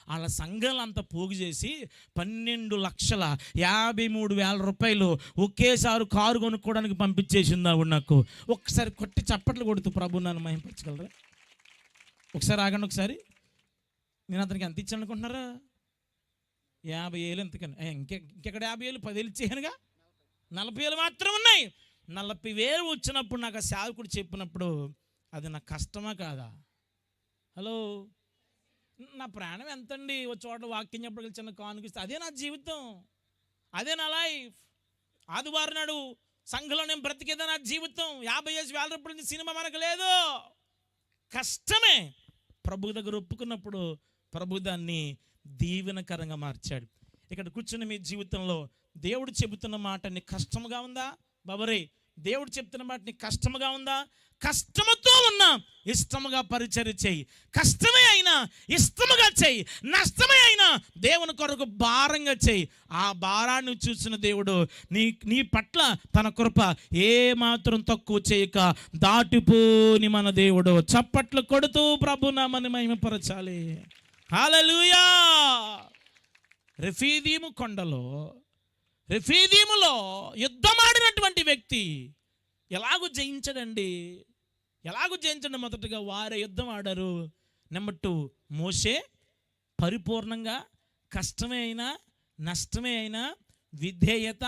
వాళ్ళ సంఘాలంతా పోగు చేసి 12,53,000 రూపాయలు ఒకేసారి కారు కొనుక్కోవడానికి పంపించేసింది ఆవిడ నాకు. ఒక్కసారి కొట్టి చప్పట్లు కొడుతూ ప్రభు నన్ను మహింపరచగలరా? ఒకసారి ఆగండి. ఒకసారి నేను అతనికి ఎంత ఇచ్చాను అనుకుంటున్నారా? 50,000 ఎంతకని, ఇంకెక్కడ 50,000, 10,000 ఇచ్చేయనుగా, 40,000 మాత్రం ఉన్నాయి. 40,000 వచ్చినప్పుడు నాకు ఆ సేవకుడు చెప్పినప్పుడు అది నా కష్టమా కాదా? హలో, నా ప్రాణం ఎంతండి? ఒక చోట వాక్యం చెప్పడం చిన్న కానుకిస్తే అదే నా జీవితం, అదే నా లైఫ్. ఆదివారం నాడు సంఘంలో నేను బ్రతికేదే నా జీవితం. 50,000 రూపాయల సినిమా మనకు లేదు, కష్టమే. ప్రభు దగ్గర ఒప్పుకున్నప్పుడు ప్రభు దాన్ని దీవెనకరంగా మార్చాడు. ఇక్కడ కూర్చుని మీ జీవితంలో దేవుడు చెబుతున్న మాట నీకు కష్టముగా ఉందా? బాబరే, దేవుడు చెప్తున్న మాట నీకు కష్టముగా ఉందా? కష్టముతో ఉన్నా ఇష్టముగా పరిచర్య చేయి. కష్టమే అయినా ఇష్టముగా చేయి, నష్టమే అయినా దేవుని కొరకు భారంగా చేయి. ఆ భారాన్ని చూసిన దేవుడు నీ పట్ల తన కృప ఏ మాత్రం తక్కువ చేయక దాటిపోని మన దేవుడు. చప్పట్లు కొడుతూ ప్రభునామని మహిమపరచాలి. హల్లెలూయా. రెఫీదీము కొండలో రెఫీదీములో యుద్ధమాడినటువంటి వ్యక్తి ఎలాగూ జయించడండి? మొదటగా వారే యుద్ధం ఆడారు. నెంబర్ 2, మోషే పరిపూర్ణంగా కష్టమే అయినా నష్టమే అయినా విధేయత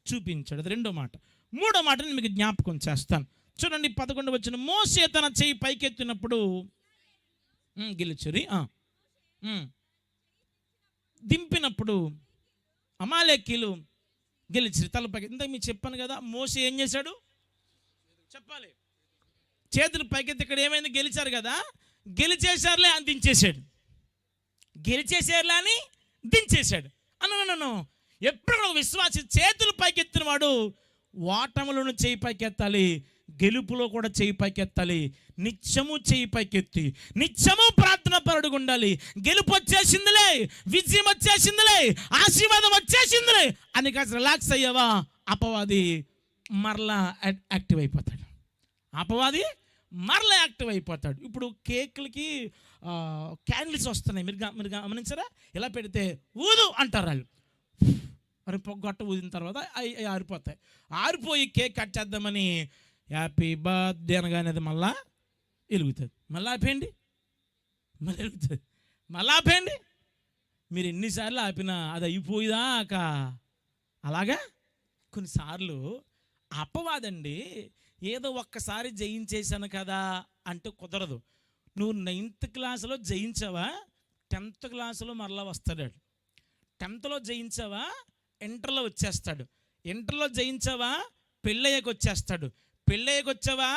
చూపించాడు. అది రెండో మాట. మూడో మాటని మీకు జ్ఞాపకం చేస్తాను. చూడండి 11 వచ్చిన, మోషే తన చెయ్యి పైకెత్తినప్పుడు గెలిచురి దింపినప్పుడు అమాలేకీలు గెలిచిరి తలపైకి. ఇంత మీకు చెప్పాను కదా, మోషే ఏం చేశాడు చెప్పాలి, చేతులు పైకెత్తి. ఇక్కడ ఏమైంది? గెలిచారు కదా, గెలిచేశారులే అని దించేశాడు. గెలిచేశారులే అని దించేశాడు. అను ఎప్పుడు ఒక విశ్వాసి చేతులు పైకెత్తిన వాడు ఓటములను చేయి పైకెత్తాలి, గెలుపులో కూడా చేయి పైకెత్తాలి. నిత్యము చేయి పైకెత్తి నిత్యము ప్రార్థన పరుడుగా ఉండాలి. గెలుపు వచ్చేసిందిలే, విజయం వచ్చేసిందిలే, ఆశీర్వాదం వచ్చేసిందిలే అని కాస్త రిలాక్స్ అయ్యావా, అపవాది మరలా యాక్టివ్ అయిపోతాడు. ఇప్పుడు కేకులకి క్యాండిల్స్ వస్తున్నాయి, మీరు గమనించారా? ఇలా పెడితే ఊదు అంటారు వాళ్ళు. మరి పొగ్గొట్ట ఊదిన తర్వాత ఆరిపోతాయి. ఆరిపోయి కేక్ కట్ చేద్దామని హ్యాపీ బర్త్డే అనగానే అది మళ్ళా వెలుగుతుంది. మళ్ళీ ఆపేయండి, మరి మళ్ళీ ఆపేయండి. మీరు ఎన్నిసార్లు ఆపినా అది అయిపోయిదాక అలాగా. కొన్నిసార్లు అపవాదండి ఏదో ఒక్కసారి జయించేశాను కదా అంటే కుదరదు. నువ్వు 9th క్లాసులో జయించావా, 10th క్లాసులో మరలా వస్తాడు. 10thలో జయించావా, ఇంటర్లో వచ్చేస్తాడు. ఇంటర్లో జయించావా, పెళ్ళయ్యకు వచ్చేస్తాడు. పెళ్ళయ్యకు వచ్చావా,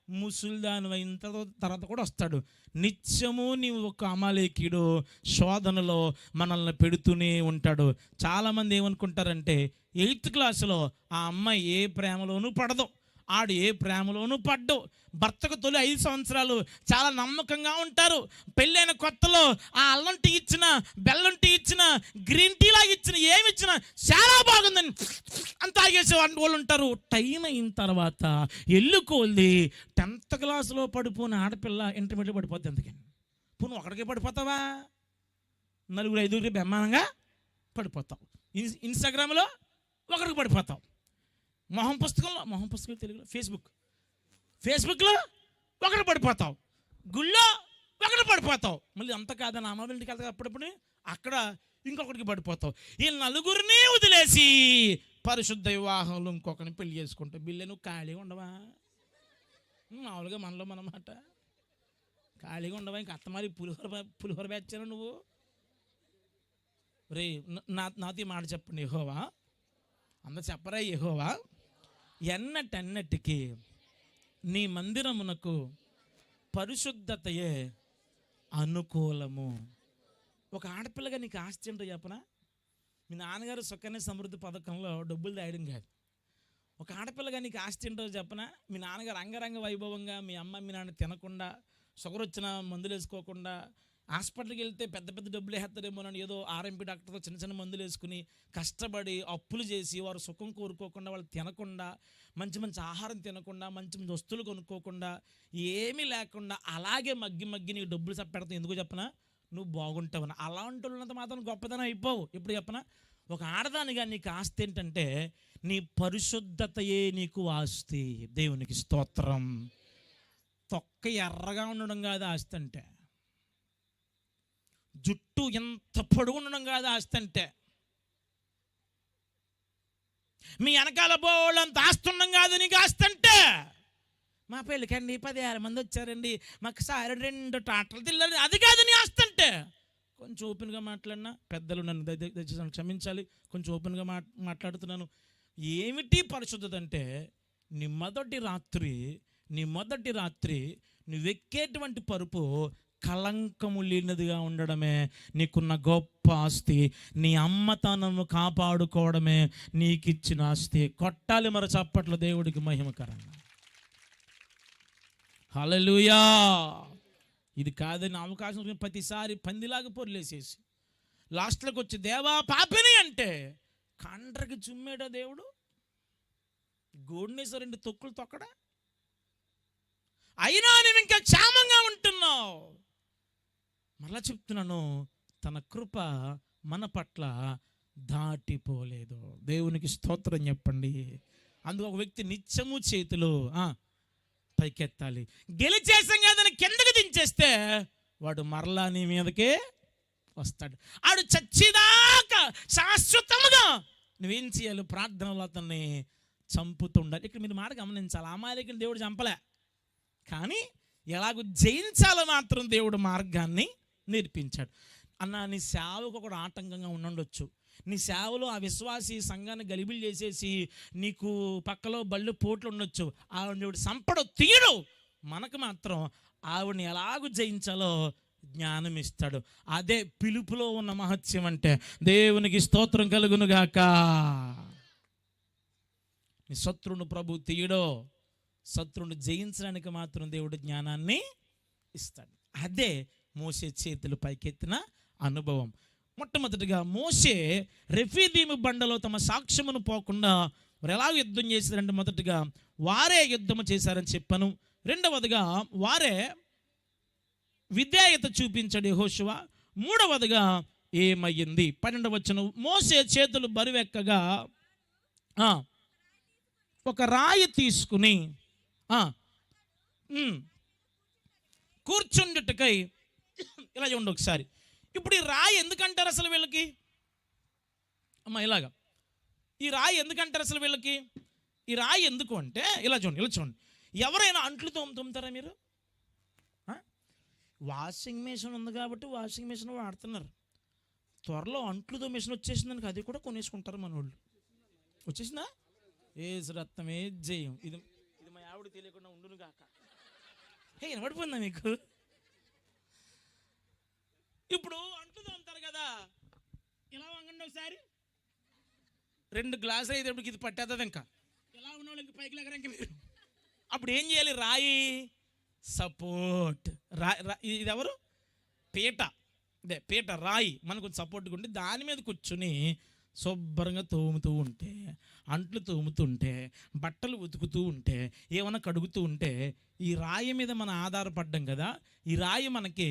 ముసుల్దాను అయిన తర్వాత కూడా వస్తాడు. నిత్యము నీవు ఒక అమాలేకీయుడు శోధనలో మనల్ని పెడుతూనే ఉంటాడు. చాలామంది ఏమనుకుంటారంటే 8th క్లాసులో ఆ అమ్మాయి ఏ ప్రేమలోనూ పడదు, ఆడు ఏ ప్రేమలోనూ పడ్డు. భర్తకు తొలి 5 సంవత్సరాలు చాలా నమ్మకంగా ఉంటారు. పెళ్ళైన కొత్తలో ఆ అల్లం టీ ఇచ్చిన, బెల్లం టీ ఇచ్చిన, గ్రీన్ టీ లాగా ఇచ్చిన, ఏమి ఇచ్చినా చాలా బాగుందని అంత తాగేసే వాళ్ళు ఉంటారు. టైం అయిన తర్వాత ఎల్లుకోల్ది 10th క్లాసులో పడిపోయిన ఆడపిల్ల ఇంటర్మీడియట్ పడిపోద్ది. అందుకని నువ్వు ఒకడికే పడిపోతావా, 4-5 బ్రహ్మాండంగా పడిపోతావు. ఇన్స్టాగ్రామ్లో ఒకడికి పడిపోతావు. మొహం పుస్తకం తెలుగులో ఫేస్బుక్లో ఒకటి పడిపోతావు. గుళ్ళో ఒకటి పడిపోతావు. మళ్ళీ అంత కాదని అమ్మ ఇంటికి వెళ్తా అప్పుడప్పుడు అక్కడ ఇంకొకటికి పడిపోతావు. ఈ నలుగురిని వదిలేసి పరిశుద్ధ వివాహంలో ఇంకొకరిని పెళ్లి చేసుకుంటావు. బిల్లే నువ్వు ఖాళీగా ఉండవా? మామూలుగా మనలో మనమాట ఖాళీగా ఉండవా? ఇంక అత్తమారి పులిహోర వేచ్చాను నువ్వు. రే నాతో మాట చెప్పండి. యెహోవా అందరూ చెప్పరా, యెహోవా ఎన్నటన్నటికి నీ మందిరమునకు పరిశుద్ధతయే అనుకూలము. ఒక ఆడపిల్లగా నీకు ఆస్తి ఏంటో చెప్పనా? మీ నాన్నగారు సుకన్య సమృద్ధి పథకంలో డబ్బులు దాయడం కాదు. ఒక ఆడపిల్లగా నీకు ఆస్తి ఏంటో చెప్పనా? మీ నాన్నగారు అంగరంగ వైభవంగా మీ అమ్మ మీ నాన్న తినకుండా, షుగర్ వచ్చిన మందులు వేసుకోకుండా, హాస్పిటల్కి వెళ్తే పెద్ద పెద్ద డబ్బులు వేస్తారేమోనని ఏదో ఆర్ఎంపీ డాక్టర్తో చిన్న చిన్న మందులు వేసుకుని కష్టపడి అప్పులు చేసి వారు సుఖం కోరుకోకుండా, వాళ్ళు తినకుండా, మంచి మంచి ఆహారం తినకుండా, మంచి మంచి వస్తువులు కొనుక్కోకుండా, ఏమీ లేకుండా అలాగే మగ్గి నీకు డబ్బులు పెడతావు. ఎందుకు చెప్పనా? నువ్వు బాగుంటావని. అలాంటి ఉన్నంత మాత్రం గొప్పదనం అయిపోవు. ఇప్పుడు చెప్పనా, ఒక ఆడదానిగా నీకు ఆస్తి ఏంటంటే నీ పరిశుద్ధతయే నీకు ఆస్తి. దేవునికి స్తోత్రం. తొక్క ఎర్రగా ఉండడం కాదు ఆస్తి అంటే, జుట్టు ఎంత పొడుగు ఉండడం కాదు ఆస్తి అంటే, మీ వెనకాల బోళ్ళంత ఆస్తి ఉండడం కాదు నీకు ఆస్తి అంటే. మా పెళ్ళికండి 16 మంది వచ్చారండి, మాకు సార్ 2 ట్రాక్టర్లు తిల్లారు, అది కాదు నీ ఆస్తి అంటే. కొంచెం ఓపెన్గా మాట్లాడినా, పెద్దలు నన్ను దయచేసి క్షమించాలి, కొంచెం ఓపెన్గా మాట్లాడుతున్నాను. ఏమిటి పరిశుద్ధత అంటే నీ మొదటి రాత్రి నువ్వెక్కేటువంటి పరుపు కళంకము లేనిదిగా ఉండడమే నీకున్న గొప్ప ఆస్తి. నీ అమ్మతనము కాపాడుకోవడమే నీకిచ్చిన ఆస్తి. కొట్టాలి మరి చప్పట్లు దేవుడికి మహిమకరంగా. హల్లెలూయా. ఇది కాదని అవకాశం ప్రతిసారి పందిలాగా పొర్లేసేసి లాస్ట్లోకి వచ్చి దేవా పాపిని అంటే కండ్రకి చుమ్మేడా దేవుడు? గోడినేసో 2 తొక్కులు తొక్కడా? అయినా నువ్వు ఇంకా క్షేమంగా ఉంటున్నావు. మరలా చెప్తున్నాను, తన కృప మన పట్ల దాటిపోలేదు. దేవునికి స్తోత్రం చెప్పండి. అందుకు ఒక వ్యక్తి నిత్యము చేతులు పైకెత్తాలి. గెలిచేసాం కదని కిందకి దించేస్తే వాడు మరలా నీ మీదకే వస్తాడు. ఆడు చచ్చిదాకా శాశ్వతముగా నువ్వేం చేయాలి? ప్రార్థనలో అతన్ని చంపుతుండాలి. ఇక్కడ మీరు మాట గమనించాలి, అమాలేకుని దేవుడు చంపలే, కానీ ఎలాగో జయించాలో మాత్రం దేవుడు మార్గాన్ని నేర్పించాడు. అన్న నీ సేవకు కూడా ఆటంకంగా ఉండొచ్చు. నీ సేవలో ఆ విశ్వాసి సంఘాన్ని గలిబిలు చేసేసి నీకు పక్కలో బళ్ళు పోట్లు ఉండొచ్చు. ఆవిడ దేవుడు సంపడు తీయడు. మనకు మాత్రం ఆవిడని ఎలాగూ జయించాలో జ్ఞానం ఇస్తాడు. అదే పిలుపులో ఉన్న మహత్యం అంటే. దేవునికి స్తోత్రం కలుగునుగాక. నీ శత్రువును ప్రభు తీయడో, శత్రువును జయించడానికి మాత్రం దేవుడు జ్ఞానాన్ని ఇస్తాడు. అదే మోషే చేతులు పైకెత్తిన అనుభవం. మొట్టమొదటిగా మోషే రెఫీదీము బండలో తమ సాక్ష్యమును పోకుండా వారు ఎలా యుద్ధం చేశారంటే, మొదటిగా వారే యుద్ధము చేశారని చెప్పాను. రెండవదిగా వారే విధేయత చూపించాడు యెహోషువ. మూడవదిగా ఏమయ్యింది? 12వ వచనం, మోషే చేతులు బరువెక్కగా ఒక రాయి తీసుకుని కూర్చుండుటకై ఇలా చూడండి ఒకసారి. ఇప్పుడు ఈ రాయి ఎందుకంటారు అసలు వీళ్ళకి? అమ్మ ఇలాగా ఈ రాయి ఎందుకంటారు అసలు వీళ్ళకి? ఈ రాయి ఎందుకు అంటే ఇలా చూడండి. ఎవరైనా అంట్లు తోముతారా మీరు? వాషింగ్ మెషిన్ ఉంది కాబట్టి వాషింగ్ మెషిన్ వాడుతున్నారు. త్వరలో అంట్లు మిషన్ వచ్చేసిందానికి అది కూడా కొనేసుకుంటారు మన వాళ్ళు. వచ్చేసిందా? ఏసు రక్తం ఏ జయం. ఇది మా ఆవిడ తెలియకుండా ఉండును కాక. వినపడిపోయిందా మీకు? ఇప్పుడు అంట్లు తోముతారు కదా, ఇలా వంగండి ఒకసారి. 2 గ్లాసులు అయ్యేటప్పటికి ఇది పట్టేస్తుంది. ఇంకా ఎలా ఉన్నవాళ్ళు ఇంక పైకి లేకరా ఇంక మీరు. అప్పుడు ఏం చేయాలి? రాయి సపోర్ట్. ఇది ఎవరు? పీట రాయి మనకు కొంచెం సపోర్ట్గా ఉంటే దాని మీద కూర్చుని శుభ్రంగా తోముతూ ఉంటే, అంట్లు తోముతుంటే, బట్టలు ఉతుకుతూ ఉంటే, ఏమైనా కడుగుతూ ఉంటే, ఈ రాయి మీద మనం ఆధారపడ్డాం కదా. ఈ రాయి మనకి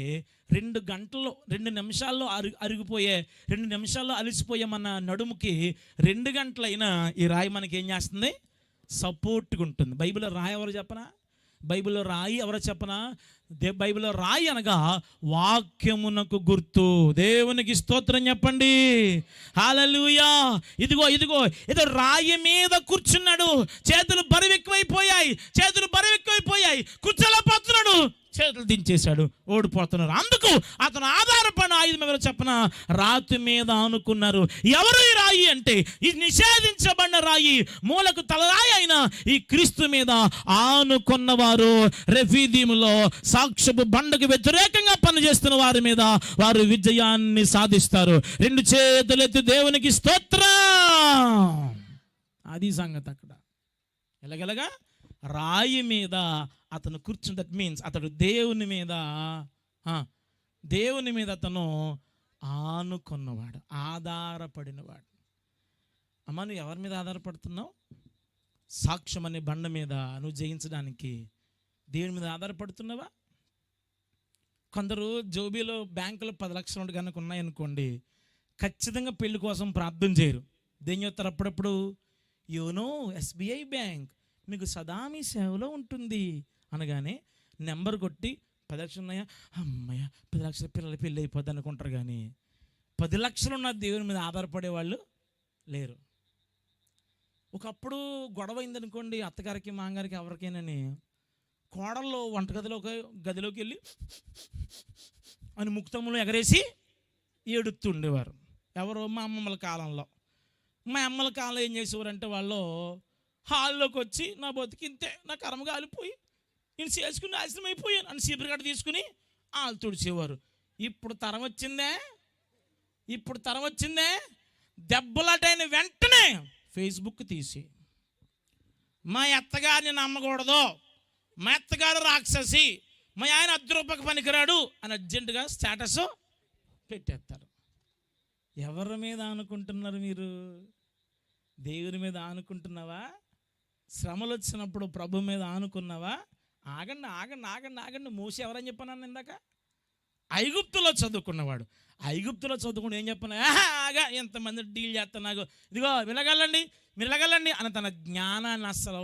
2 నిమిషాల్లో అరిగిపోయే 2 నిమిషాల్లో అలిసిపోయే మన నడుముకి 2 గంటలైనా ఈ రాయి మనకి ఏం చేస్తుంది? సపోర్ట్గా ఉంటుంది. బైబిల్లో రాయి ఎవరు చెప్పనా? బైబిల్లో రాయి ఎవరో చెప్పనా? బైబిల్లో రాయి అనగా వాక్యమునకు గుర్తు. దేవునికి స్తోత్రం చెప్పండి. హల్లెలూయా. ఇదిగో ఏదో రాయి మీద కూర్చున్నాడు, చేతులు బరువెక్కువైపోయాయి, కూర్చోలేకపోతున్నాడు, చేతులు దించేశాడు, ఓడిపోతున్నారు. అందుకు అతను ఆధారపడిన ఆయుధం ఎవరో చెప్పన? రాతి మీద ఆనుకున్నారు. ఎవరు ఈ రాయి అంటే ఈ నిషేధించబడిన రాయి, మూలకు తలరాయి అయిన ఈ క్రీస్తు మీద ఆనుకున్నవారు రెఫీదీములో సాక్ష్యపు బండకు వ్యతిరేకంగా పనిచేస్తున్న వారి మీద వారు విజయాన్ని సాధిస్తారు. 2 చేతులెత్తి దేవునికి స్తోత్రం. అది సంగతి. అక్కడ ఎలాగెలగా రాయి మీద అతను కూర్చుని, దట్ మీన్స్ అతడు దేవుని మీద అతను ఆనుకున్నవాడు, ఆధారపడినవాడు. అమ్మ, నువ్వు ఎవరి మీద ఆధారపడుతున్నావు? సాక్ష్యం అనే బండ మీద నువ్వు జయించడానికి దేవుని మీద ఆధారపడుతున్నావా? కొందరు జోబీలో బ్యాంకులో 10 లక్షలు కనుక ఉన్నాయనుకోండి, ఖచ్చితంగా పెళ్లి కోసం ప్రార్థన చేయరు. దేని చెప్తారు? అప్పుడప్పుడు యోనో SBI బ్యాంక్ మీకు సదా మీ సేవలో ఉంటుంది అనగానే నెంబర్ కొట్టి 10 లక్షలు ఉన్నాయా, అమ్మయ్య 10 లక్షల పిల్లల పెళ్ళి అయిపోద్ది అనుకుంటారు. కానీ 10 లక్షలు ఉన్న దేవుని మీద ఆధారపడే వాళ్ళు లేరు. ఒకప్పుడు గొడవ అయిందనుకోండి, అత్తగారికి మామగారికి ఎవరికైనాని, కోడల్లో గదిలోకి వెళ్ళి అని ముక్తములు ఎగరేసి ఏడుతుండేవారు. ఎవరు? మా అమ్మమ్మల కాలంలో. మా అమ్మల కాలంలో ఏం చేసేవారంటే, వాళ్ళు హాల్లోకి వచ్చి నా బతికి ఇంతే, నా కర్మ కాలిపోయి నేను చేసుకుని నాశనం అయిపోయాను అని చీపురు గడ్డ తీసుకుని వాళ్ళు తుడిచేవారు. ఇప్పుడు తరం వచ్చిందే దెబ్బలాటైన వెంటనే ఫేస్బుక్ తీసి, మా అత్తగారిని నమ్మకూడదు, మా అత్తగారు రాక్షసి, మా ఆయన అర్ధరూపాయకు పనికిరాడు అని అర్జెంటుగా స్టేటస్ పెట్టేస్తారు. ఎవరి మీద ఆనుకుంటున్నారు మీరు? దేవుని మీద ఆనుకుంటున్నావా? శ్రమలు వచ్చినప్పుడు ప్రభు మీద ఆనుకున్నావా? ఆగండి. మోసే ఎవరని చెప్పాను ఇందాక? ఐగుప్తులో చదువుకున్నవాడు. ఐగుప్తులో చదువుకుని ఏం చెప్పాను? ఆగా ఎంతమంది డీల్ చేస్తా, నాకు ఇదిగో వినగలండి అని తన జ్ఞానాన్ని అస్సలు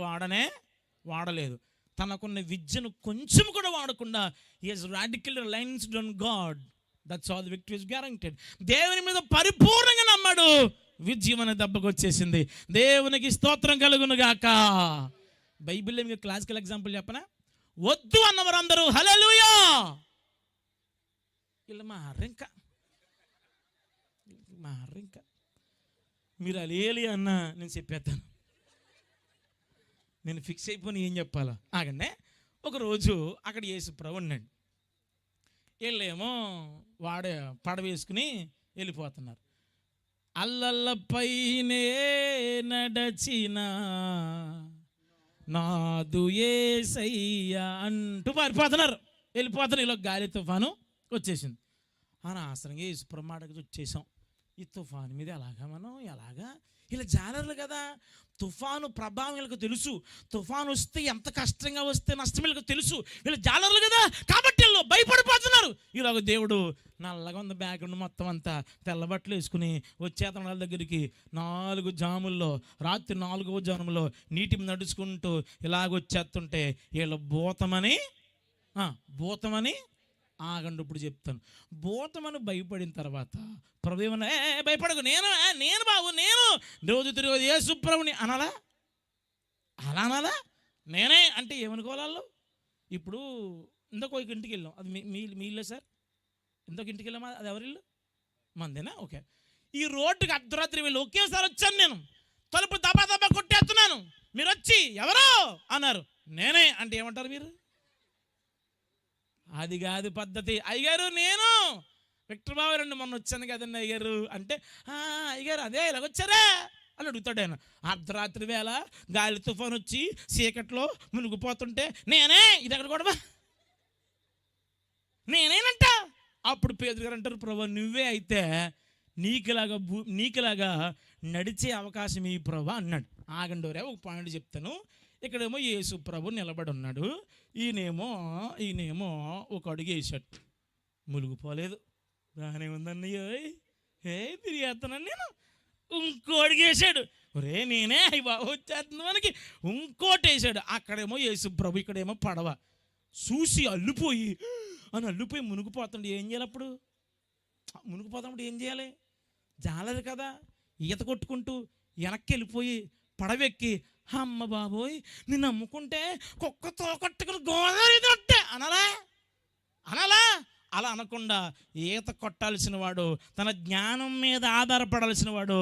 వాడలేదు. తనకున్న విద్యను కొంచెం కూడా వాడకుండా he has radically relied on God. That's all the victory is guaranteed. దేవుని మీద పరిపూర్ణంగా నమ్మాడు, విజయం అనే దెబ్బకు వచ్చేసింది. దేవునికి స్తోత్రం కలుగును గాక. బైబిల్లో మీకు క్లాసికల్ ఎగ్జాంపుల్ చెప్పనా? వద్దు అన్నవారు అందరూ హల్లెలూయా. ఇలా మారింక మీరు అలేలి అన్న నేను చెప్పేస్తాను. నేను ఫిక్స్ అయిపోయి ఏం చెప్పాలా? ఆగండి. ఒకరోజు అక్కడ యేసు ప్రభు ఉన్నాడు. వీళ్ళేమో వాడే పడవేసుకుని వెళ్ళిపోతున్నారు. అల్లల్లపైనే నడచిన నాదు యేసయ్యా అంటూ వెళ్ళిపోతున్నారు. ఇలా గాలి తుఫాను వచ్చేసింది. అనవసరంగా యేసు ప్రభు మాటకు వచ్చేసాం. ఈ తుఫాను మీద ఎలాగా ఇలా జాలర్లు కదా, తుఫాను ప్రభావం వీళ్ళకి తెలుసు. తుఫాను వస్తే ఎంత కష్టంగా వస్తే నష్టం వీళ్ళకి తెలుసు. వీళ్ళు జాలర్లు కదా, కాబట్టి వీళ్ళు భయపడిపోతున్నారు. ఇలాగ దేవుడు నల్లగా ఉంది బ్యాగ్రౌండ్ మొత్తం అంతా, తెల్లబట్టలు వేసుకుని వచ్చేతన వాళ్ళ దగ్గరికి 4 జాముల్లో, రాత్రి 4వ జాములో నీటి నడుచుకుంటూ ఇలాగ వచ్చేస్తుంటే వీళ్ళు భూతమని ఆగండి ఇప్పుడు చెప్తాను. భూతమని భయపడిన తర్వాత ప్రభు ఏమన్నా భయపడకు, నేను బాబు నేను రోజు తిరిగి యేసు ప్రభుని అనాలా? అలా అనాలా? నేనే అంటే ఏమనుకోవాలి వాళ్ళు? ఇప్పుడు ఇందాక ఒక ఇంటికి వెళ్ళాం, అది మీ ఇల్లే సార్? ఇందాక ఇంటికి వెళ్ళామా, అది ఎవరి ఇల్లు? మందేనా? ఓకే. ఈ రోడ్డుకి అర్ధరాత్రి వెళ్ళి ఒకేసారి వచ్చాను నేను, తలుపు దబా దబా కొట్టేస్తున్నాను. మీరు వచ్చి ఎవరో అన్నారు, నేనే అంటే ఏమంటారు మీరు? అది కాదు పద్ధతి. అయ్యగారు నేను విక్టర్ బాబు రండి మొన్న వచ్చాను కదండి అయ్యగారు అంటే, అయ్యగారు అదే ఇలాగొచ్చారా అని అడుగుతాడు ఆయన. అర్ధరాత్రి వేళ గాలి తుఫాన్ వచ్చి చీకట్లో మునిగిపోతుంటే నేనే, ఇది ఎక్కడ కూడా నేనేనంట. అప్పుడు పేదరు గారు అంటారు, ప్రభు నువ్వే అయితే నీకులాగా నడిచే అవకాశం ఈ ప్రభు అన్నాడు. ఆగండోరే ఒక పాయింట్ చెప్తాను. ఇక్కడేమో యేసు ప్రభు నిలబడి ఉన్నాడు, ఈయనేమో ఒక అడుగు వేసాడు, మునిగిపోలేదు. బాగానే ఉందన్నయ్యో, తిరిగేస్తున్నాను నేను. ఇంకో అడుగు వేసాడు, ఒరే నేనే బాబు వచ్చేస్తుంది మనకి. ఇంకోటి వేసాడు, అక్కడేమో యేసు ప్రభు, ఇక్కడేమో పడవ. చూసి అల్లిపోయి మునిగిపోతుండే. ఏం చేయాలి అప్పుడు? మునిగిపోతాడు ఏం చేయాలి? జాలదు కదా, ఈత కొట్టుకుంటూ వెనక్కి వెళ్ళిపోయి పడవెక్కి, అమ్మ బాబోయ్ నిన్ను నమ్ముకుంటే కుక్కతో కట్టుకుని గోదావరి తొట్టే అనాలా? అలా అనకుండా ఈత కొట్టాల్సిన వాడు, తన జ్ఞానం మీద ఆధారపడాల్సిన వాడు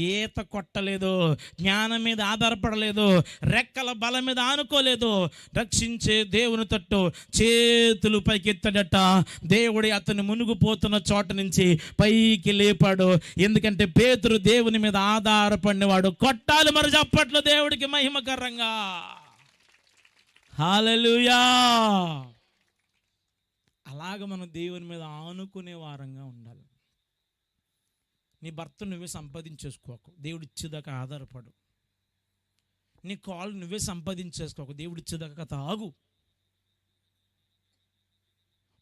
ఈత కొట్టలేదు, జ్ఞానం మీద ఆధారపడలేదు, రెక్కల బలం మీద ఆనుకోలేదు. రక్షించే దేవుని తట్టు చేతులు పైకెత్తాడట. దేవుడి అతను మునిగిపోతున్న చోట నుంచి పైకి లేపాడు. ఎందుకంటే పేతురు దేవుని మీద ఆధారపడినవాడు. కొట్టాలి మరి చప్పట్లు దేవుడికి మహిమకరంగా. హల్లెలూయా. అలాగ మనం దేవుని మీద ఆనుకునే వారంగా ఉండాలి. నీ భర్త నువ్వే సంపాదించేసుకోకు, దేవుడు ఇచ్చేదాకా ఆధారపడు. నీ కాళ్ళు నువ్వే సంపాదించేసుకోకు, దేవుడు ఇచ్చేదాకా తాగు.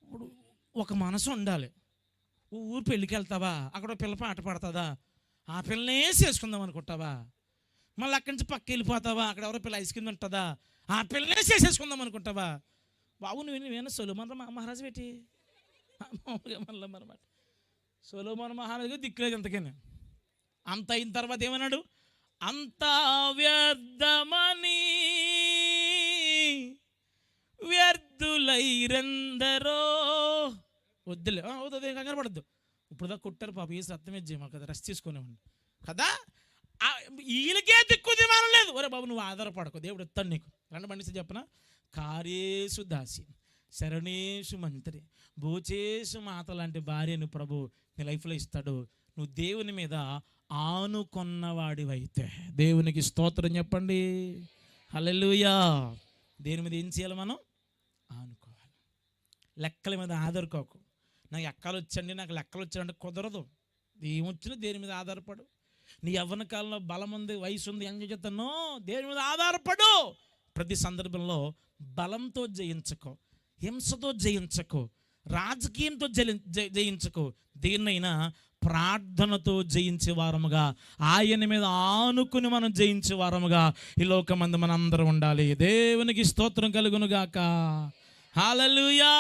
ఇప్పుడు ఒక మనసు ఉండాలి. ఊరు పెళ్ళికి వెళ్తావా, అక్కడ పిల్ల పాట పాడుతుందా, ఆ పిల్లనే చేసుకుందాం అనుకుంటావా? మళ్ళీ అక్కడి నుంచి పక్క వెళ్ళిపోతావా, అక్కడ ఎవరో పిల్ల ఐస్ క్రీమ్ ఉంటుందా, ఆ పిల్లనే చేసేసుకుందాం అనుకుంటావా? బాబు నువ్వేనా సొలొమోన్ మహారాజు పెట్టి మళ్ళీ సొలొమోన్ మహారాజు దిక్కులేదు అంతకని. అంత అయిన తర్వాత ఏమన్నాడు? అంతా వ్యర్థమని వ్యర్థులైరందరో. వద్దులే, అవుతుంది, కంగారు పడద్దు. ఇప్పుడు దాకా కొట్టారు పాప, ఏ సత్యమే చేయమా కదా, రెస్ట్ తీసుకునేవాడిని కదా. వీళ్ళకే దిక్కు దిమానం లేదు. ఒరే బాబు నువ్వు ఆధారపడకు, దేవుడు ఇస్తాడు నీకు. రెండు పండిస్తే చెప్పనా, కార్యేషు దాసి శరణేషు మంత్రి భోచేషు మాత లాంటి భార్యను ప్రభు నీ లైఫ్లో ఇస్తాడు. నువ్వు దేవుని మీద ఆనుకున్నవాడివైతే. దేవునికి స్తోత్రం చెప్పండి. హల్లెలూయా. దేని మీద ఏం చేయాలి మనం? ఆనుకోవాలి. లెక్కల మీద ఆధారకోకు. నాకు ఎక్కలు వచ్చండి, నాకు లెక్కలు వచ్చాయంటే కుదరదు. ఏమొచ్చినా దేని మీద ఆధారపడు. నీ యవ్వన కాలంలో బలం ఉంది, వయసు ఉంది, ఎంజాయ్ చేస్తానో, దేని మీద ఆధారపడు. ప్రతి సందర్భంలో బలంతో జయించకో, హింసతో జయించకో, రాజకీయంతో జయించకో. దేన్నైనా ప్రార్థనతో జయించే వారముగా, ఆయన మీద ఆనుకుని మనం జయించే వారముగా ఈ లోకమందు మనం అందరం ఉండాలి. దేవునికి స్తోత్రం కలుగునుగాక. హల్లెలూయా.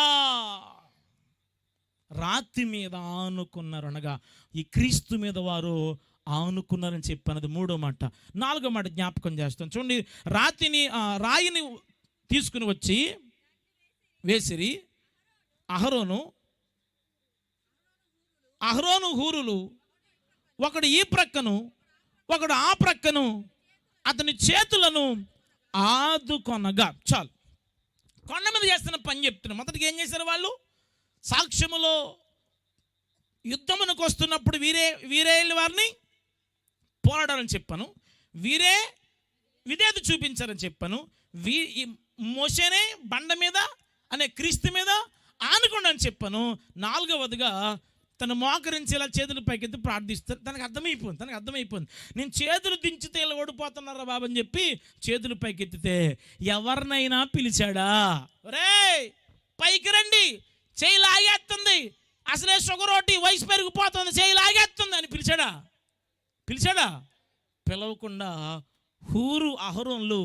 రాతి మీద ఆనుకున్నారు అనగా ఈ క్రీస్తు మీద వారు ఆనుకున్నారని చెప్పానది మూడో మాట. నాలుగో మాట జ్ఞాపకం చేస్తాను చూడండి. రాయిని తీసుకుని వచ్చి వేసిరి. అహరోను హూరులు ఒకడు ఈ ప్రక్కను ఒకడు ఆ ప్రక్కను అతని చేతులను ఆదుకొనగా. చాలు, కొండ మీద చేస్తున్న పని చెప్తున్నా. మొదటికి ఏం చేశారు వాళ్ళు? సాక్ష్యములో యుద్ధమునకు వస్తున్నప్పుడు వీరే వారిని పోరాడాలని చెప్పాను, వీరే విధేయత చూపించారని చెప్పాను. మోషేనే బండ మీద అనే క్రీస్తు మీద ఆనుకోండి అని చెప్పాను. నాలుగవదిగా తను మోకరించేలా చేతులు పైకెత్తి ప్రార్థిస్తారు. తనకు అర్థమైపోయింది. నేను చేతులు దించితే ఇలా ఓడిపోతున్నారా బాబు అని చెప్పి చేతులు పైకెత్తితే ఎవరినైనా పిలిచాడా? ఒరే పైకి రండి, చేయి లాగేస్తుంది, అసలే షుగర్ ఒకటి, వయసు పెరిగిపోతుంది, చేయి లాగేస్తుంది అని పిలిచాడా? పిలవకుండా హూరు అహరోన్లు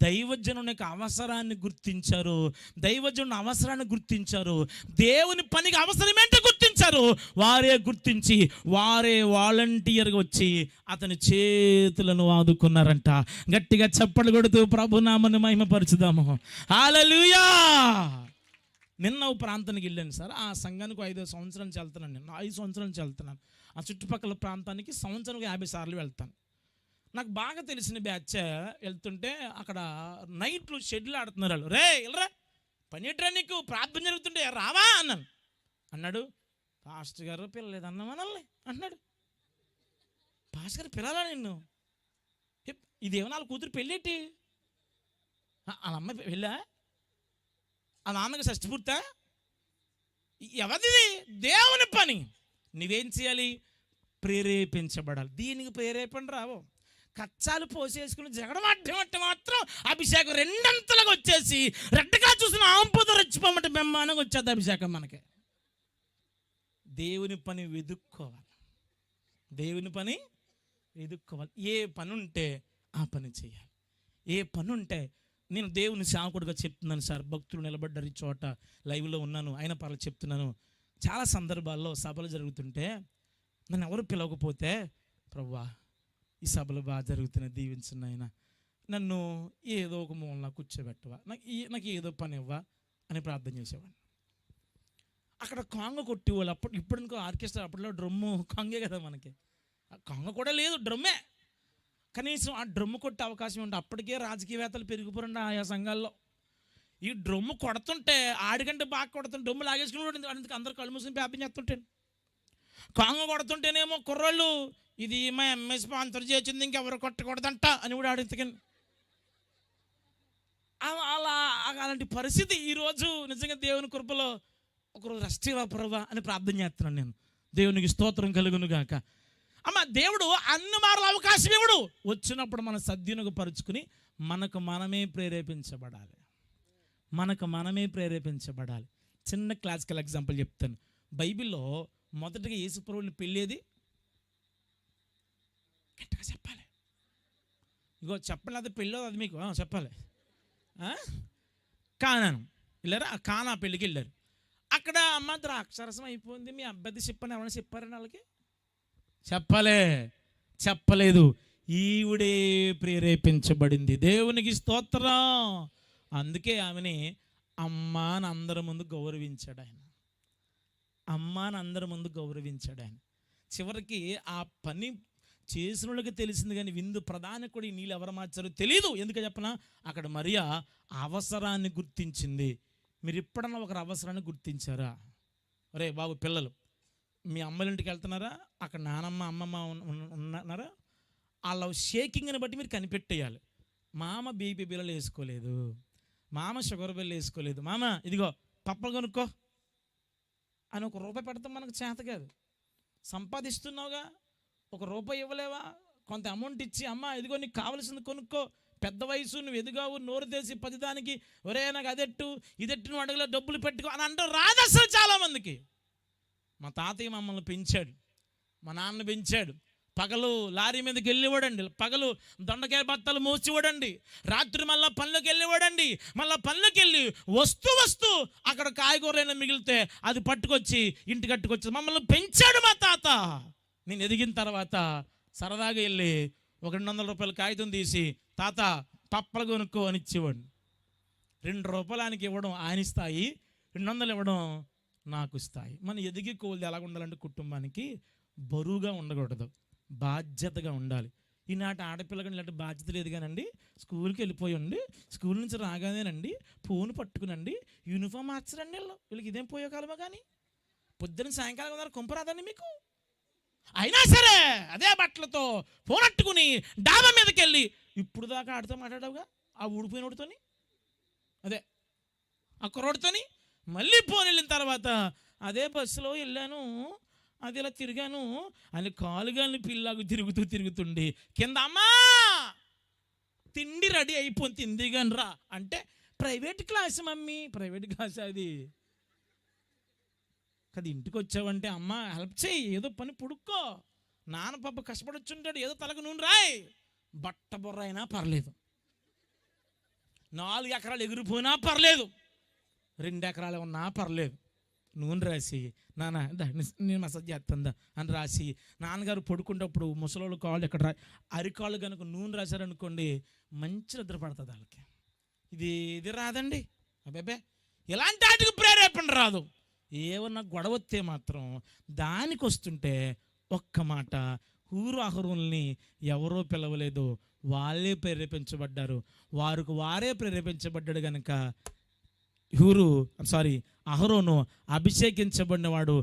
దైవజనుని యొక్క అవసరాన్ని గుర్తించారు. దైవజనుని అవసరాన్ని గుర్తించారు. దేవుని పనికి అవసరమేంటో గుర్తించారు. వారే గుర్తించి వారే వాలంటీర్గా వచ్చి అతని చేతులను ఆదుకున్నారంట. గట్టిగా చప్పట్లు కొడుతూ ప్రభునామని మహిమపరచుదాము. హల్లెలూయా. నిన్న ఓ ప్రాంతానికి వెళ్ళాను సార్. ఆ సంఘానికి 5 సంవత్సరాల నుంచి వెళ్తున్నాను. నేను 5 సంవత్సరాల నుంచి వెళ్తున్నాను. ఆ చుట్టుపక్కల ప్రాంతానికి సంవత్సరానికి 50 సార్లు వెళ్తాను. నాకు బాగా తెలిసిన బ్యాచ్ వెళ్తుంటే అక్కడ నైట్లు షెడ్లు ఆడుతున్నారు వాళ్ళు. రే వెళ్ళరా, పని ఎట్రా నీకు, ప్రార్థన జరుగుతుంటే రావా అన్నాను. అన్నాడు, పాస్టర్ గారు పిల్లలేదన్న మనల్ని అన్నాడు. పాస్టర్ గారు పిల్లలా నిన్ను? ఇదేమో వాళ్ళ కూతురు పెళ్ళేటి? వాళ్ళ అమ్మాయి వెళ్ళా? ఆ నాన్నకి షష్టిపూర్తా? ఎవరిది? దేవుని పని. నువ్వేం చేయాలి? ప్రేరేపించబడాలి. దీనికి ప్రేరేపణ రావు. కచ్చాలు పోసేసుకుని జగడమాటం అంటే మాత్రం అభిషేకం రెండంతలుగా వచ్చేసి రెడ్డగా చూసిన ఆంపుతో రెచ్చిపోమంటే బెమ్మానంగా వచ్చేది అభిషేకం మనకి. దేవుని పని వెదుక్కోవాలి. దేవుని పని వెదుక్కోవాలి. ఏ పని ఉంటే ఆ పని చేయాలి. ఏ పని ఉంటే, నేను దేవుని సేవకుడిగా చెప్తున్నాను సార్. భక్తులు నిలబడ్డారు ఈ చోట, లైవ్లో ఉన్నాను, అయినా పర్లేదు చెప్తున్నాను. చాలా సందర్భాల్లో సభలు జరుగుతుంటే నన్ను ఎవరు పిలవకపోతే, ప్రభువా ఈ సభలు బాగా జరుగుతున్నాయి, దీవించిన ఆయన, నన్ను ఏదో ఒక మూలన కూర్చోబెట్టవా, నాకు ఏదో పని ఇవ్వా అని ప్రార్థన చేసేవాడిని. అక్కడ కాంగ కొట్టేవాళ్ళు. ఇప్పుడు ఇంకో ఆర్కెస్ట్రా, అప్పట్లో డ్రమ్ము కాంగే కదా మనకి. కాంగ కూడా లేదు, డ్రమ్మే. కనీసం ఆ డ్రమ్ము కొట్టే అవకాశం ఉంటే అప్పటికే రాజకీయవేత్తలు పెరిగిపోరండి ఆయా సంఘాల్లో. ఈ డ్రమ్ము కొడుతుంటే ఆడికంటే బాగా కొడుతుంటే డ్రమ్ము లాగేసుకుని అందుకు అందరు కళ్ళు మూసుకుని వ్యాపించి చేస్తుంటాను. కాంగ కొడుతుంటేనేమో కుర్రోళ్ళు ఇది మా ఎంఎస్ స్పాన్సర్ చేసింది ఇంకెవరు కొట్టకూడదంట అని కూడా ఆడింతకని. అలాంటి పరిస్థితి ఈరోజు నిజంగా దేవుని కృపలో ఒకరోజు రష్టివా ప్రభా అని ప్రార్థన చేస్తున్నాను నేను. దేవునికి స్తోత్రం కలుగును గాక. అమ్మ, దేవుడు అన్ని మార్లు అవకాశం ఇవ్వడు. వచ్చినప్పుడు మనం సద్వినియోగపరుచుకుని మనకు మనమే ప్రేరేపించబడాలి. మనకు మనమే ప్రేరేపించబడాలి. చిన్న క్లాసికల్ ఎగ్జాంపుల్ చెప్తాను. బైబిల్లో మొదటగా యేసు ప్రభువుని పెళ్ళేది గట్టిగా చెప్పాలి. ఇగో చెప్పండి, అది పెళ్ళో అది మీకు చెప్పాలి. కానాను వెళ్ళారా? ఆ కానా పెళ్ళికి వెళ్ళారు. అక్కడ అమ్మ ద్రాక్షరసం అయిపోయింది, మీ అబ్బాయి చెప్పని ఎవరైనా చెప్పారని వాళ్ళకి చెప్పలేదు. ఈవిడే ప్రేరేపించబడింది. దేవునికి స్తోత్రం. అందుకే ఆమెని అమ్మా అని అందరి ముందు గౌరవించాడు ఆయన. అమ్మా అని అందరి ముందు గౌరవించాడు ఆయన. చివరికి ఆ పని చేసిన వాళ్ళకి తెలిసింది, కానీ విందు ప్రధానికుడు ఈ నీళ్ళు ఎవరు మార్చారో తెలియదు. ఎందుకు చెప్పనా? అక్కడ మరియా అవసరాన్ని గుర్తించింది. మీరు ఎప్పుడన్నా ఒకరి అవసరాన్ని గుర్తించారా? ఒరే బాబు, పిల్లలు మీ అమ్మలింటికి వెళ్తున్నారా? అక్కడ నానమ్మ అమ్మమ్మ ఉన్నారా? వాళ్ళ షేకింగ్ని బట్టి మీరు కనిపెట్టేయాలి. మామ బీపీ బిల్లలు వేసుకోలేదు, మామ షుగర్ బిల్లు వేసుకోలేదు, మామ ఇదిగో పప్పలు కొనుక్కో అని ₹1 పెడతాం మనకు చేత కాదు. సంపాదిస్తున్నావుగా, ₹1 ఇవ్వలేవా? కొంత అమౌంట్ ఇచ్చి అమ్మ ఇదిగో నీకు కావలసింది కొనుక్కో, పెద్ద వయసు, నువ్వు ఎదుగావు, నోరు తెసి 10 దానికి ఒరే నాకు అదెట్టు ఇదెట్టు నువ్వు అడగలే, డబ్బులు పెట్టుకో అని అంటారు. రాదు అసలు చాలామందికి. మా తాతయ్య మమ్మల్ని పెంచాడు, మా నాన్న పెంచాడు. పగలు లారీ మీదకి వెళ్ళివాడండి, పగలు దొండకాయ బత్తాలు మోసివాడండి, రాత్రి మళ్ళీ పనులకు వెళ్ళివాడండి. మళ్ళీ పనులకు వెళ్ళి వస్తూ అక్కడ కాయగూరైనా మిగిలితే అది పట్టుకొచ్చి ఇంటి కట్టుకొచ్చి మమ్మల్ని పెంచాడు మా తాత. నేను ఎదిగిన తర్వాత సరదాగా వెళ్ళి ఒక ₹200 కాగితం తీసి తాత పప్పలు కొనుక్కో అని ఇచ్చేవాడు. ₹2 ఆయనకి ఇవ్వడం ఆయన స్థాయి, 200 ఇవ్వడం నాకు స్థాయి. మనం ఎదిగి కోల్ది ఎలాగ ఉండాలంటే కుటుంబానికి బరువుగా ఉండకూడదు, బాధ్యతగా ఉండాలి. ఈనాటి ఆడపిల్లగా ఇలాంటి బాధ్యత లేదు కానండి. స్కూల్కి వెళ్ళిపోయండి, స్కూల్ నుంచి రాగానేనండి ఫోన్ పట్టుకునండి, యూనిఫామ్ మార్చరండి. వీళ్ళకి ఇదేం పోయేకాలమా కానీ పొద్దున్న సాయంకాలం ఉన్నారు కొంపరాదండి మీకు. అయినా సరే అదే బట్టలతో ఫోన్ పట్టుకుని డాబా మీదకి వెళ్ళి ఇప్పుడు దాకా ఆడితో మాట్లాడావుగా ఆ ఊడిపోయినోడితోని, అదే ఆ కుర్రోడితోని మళ్ళీ ఫోన్ వెళ్ళిన తర్వాత అదే బస్సులో వెళ్ళాను, అది ఇలా తిరిగాను అని కాలుగాని పిల్లాగు తిరుగుతుండి కింద అమ్మా తిండి రెడీ అయిపోయింది తింది కానీ రా అంటే private class mummy, private class అది కదా. ఇంటికి వచ్చావంటే అమ్మ హెల్ప్ చేయి, ఏదో పని పుడుక్కో, నాన్న పాప కష్టపడొచ్చుంటాడు, ఏదో తలకు నూనె రాయి, బట్టబుర్ర అయినా పర్లేదు, 4 ఎకరాలు ఎగిరిపోయినా పర్లేదు, 2 ఎకరాలు ఉన్నా పర్లేదు, నూనె రాసి నాన్న నేను మసాజ్ చేస్తుందా అని రాసి, నాన్నగారు పడుకునేటప్పుడు ముసలోళ్ళు కాళ్ళు ఎక్కడ అరికాళ్ళు కనుక నూనె రాశారనుకోండి మంచి నిద్ర పడుతుంది వాళ్ళకి. ఇది రాదండి అబ్బాబే, ఇలాంటి వాటికి ప్రేరేపణ రాదు. ఏమన్నా గొడవ వస్తే మాత్రం దానికి వస్తుంటే ఒక్క మాట, హూరు అహరోనుల్ని ఎవరో పిలవలేదు, వాళ్ళే ప్రేరేపించబడ్డారు. వారికి వారే ప్రేరేపించబడ్డాడు కనుక అహరోను అభిషేకించబడినవాడు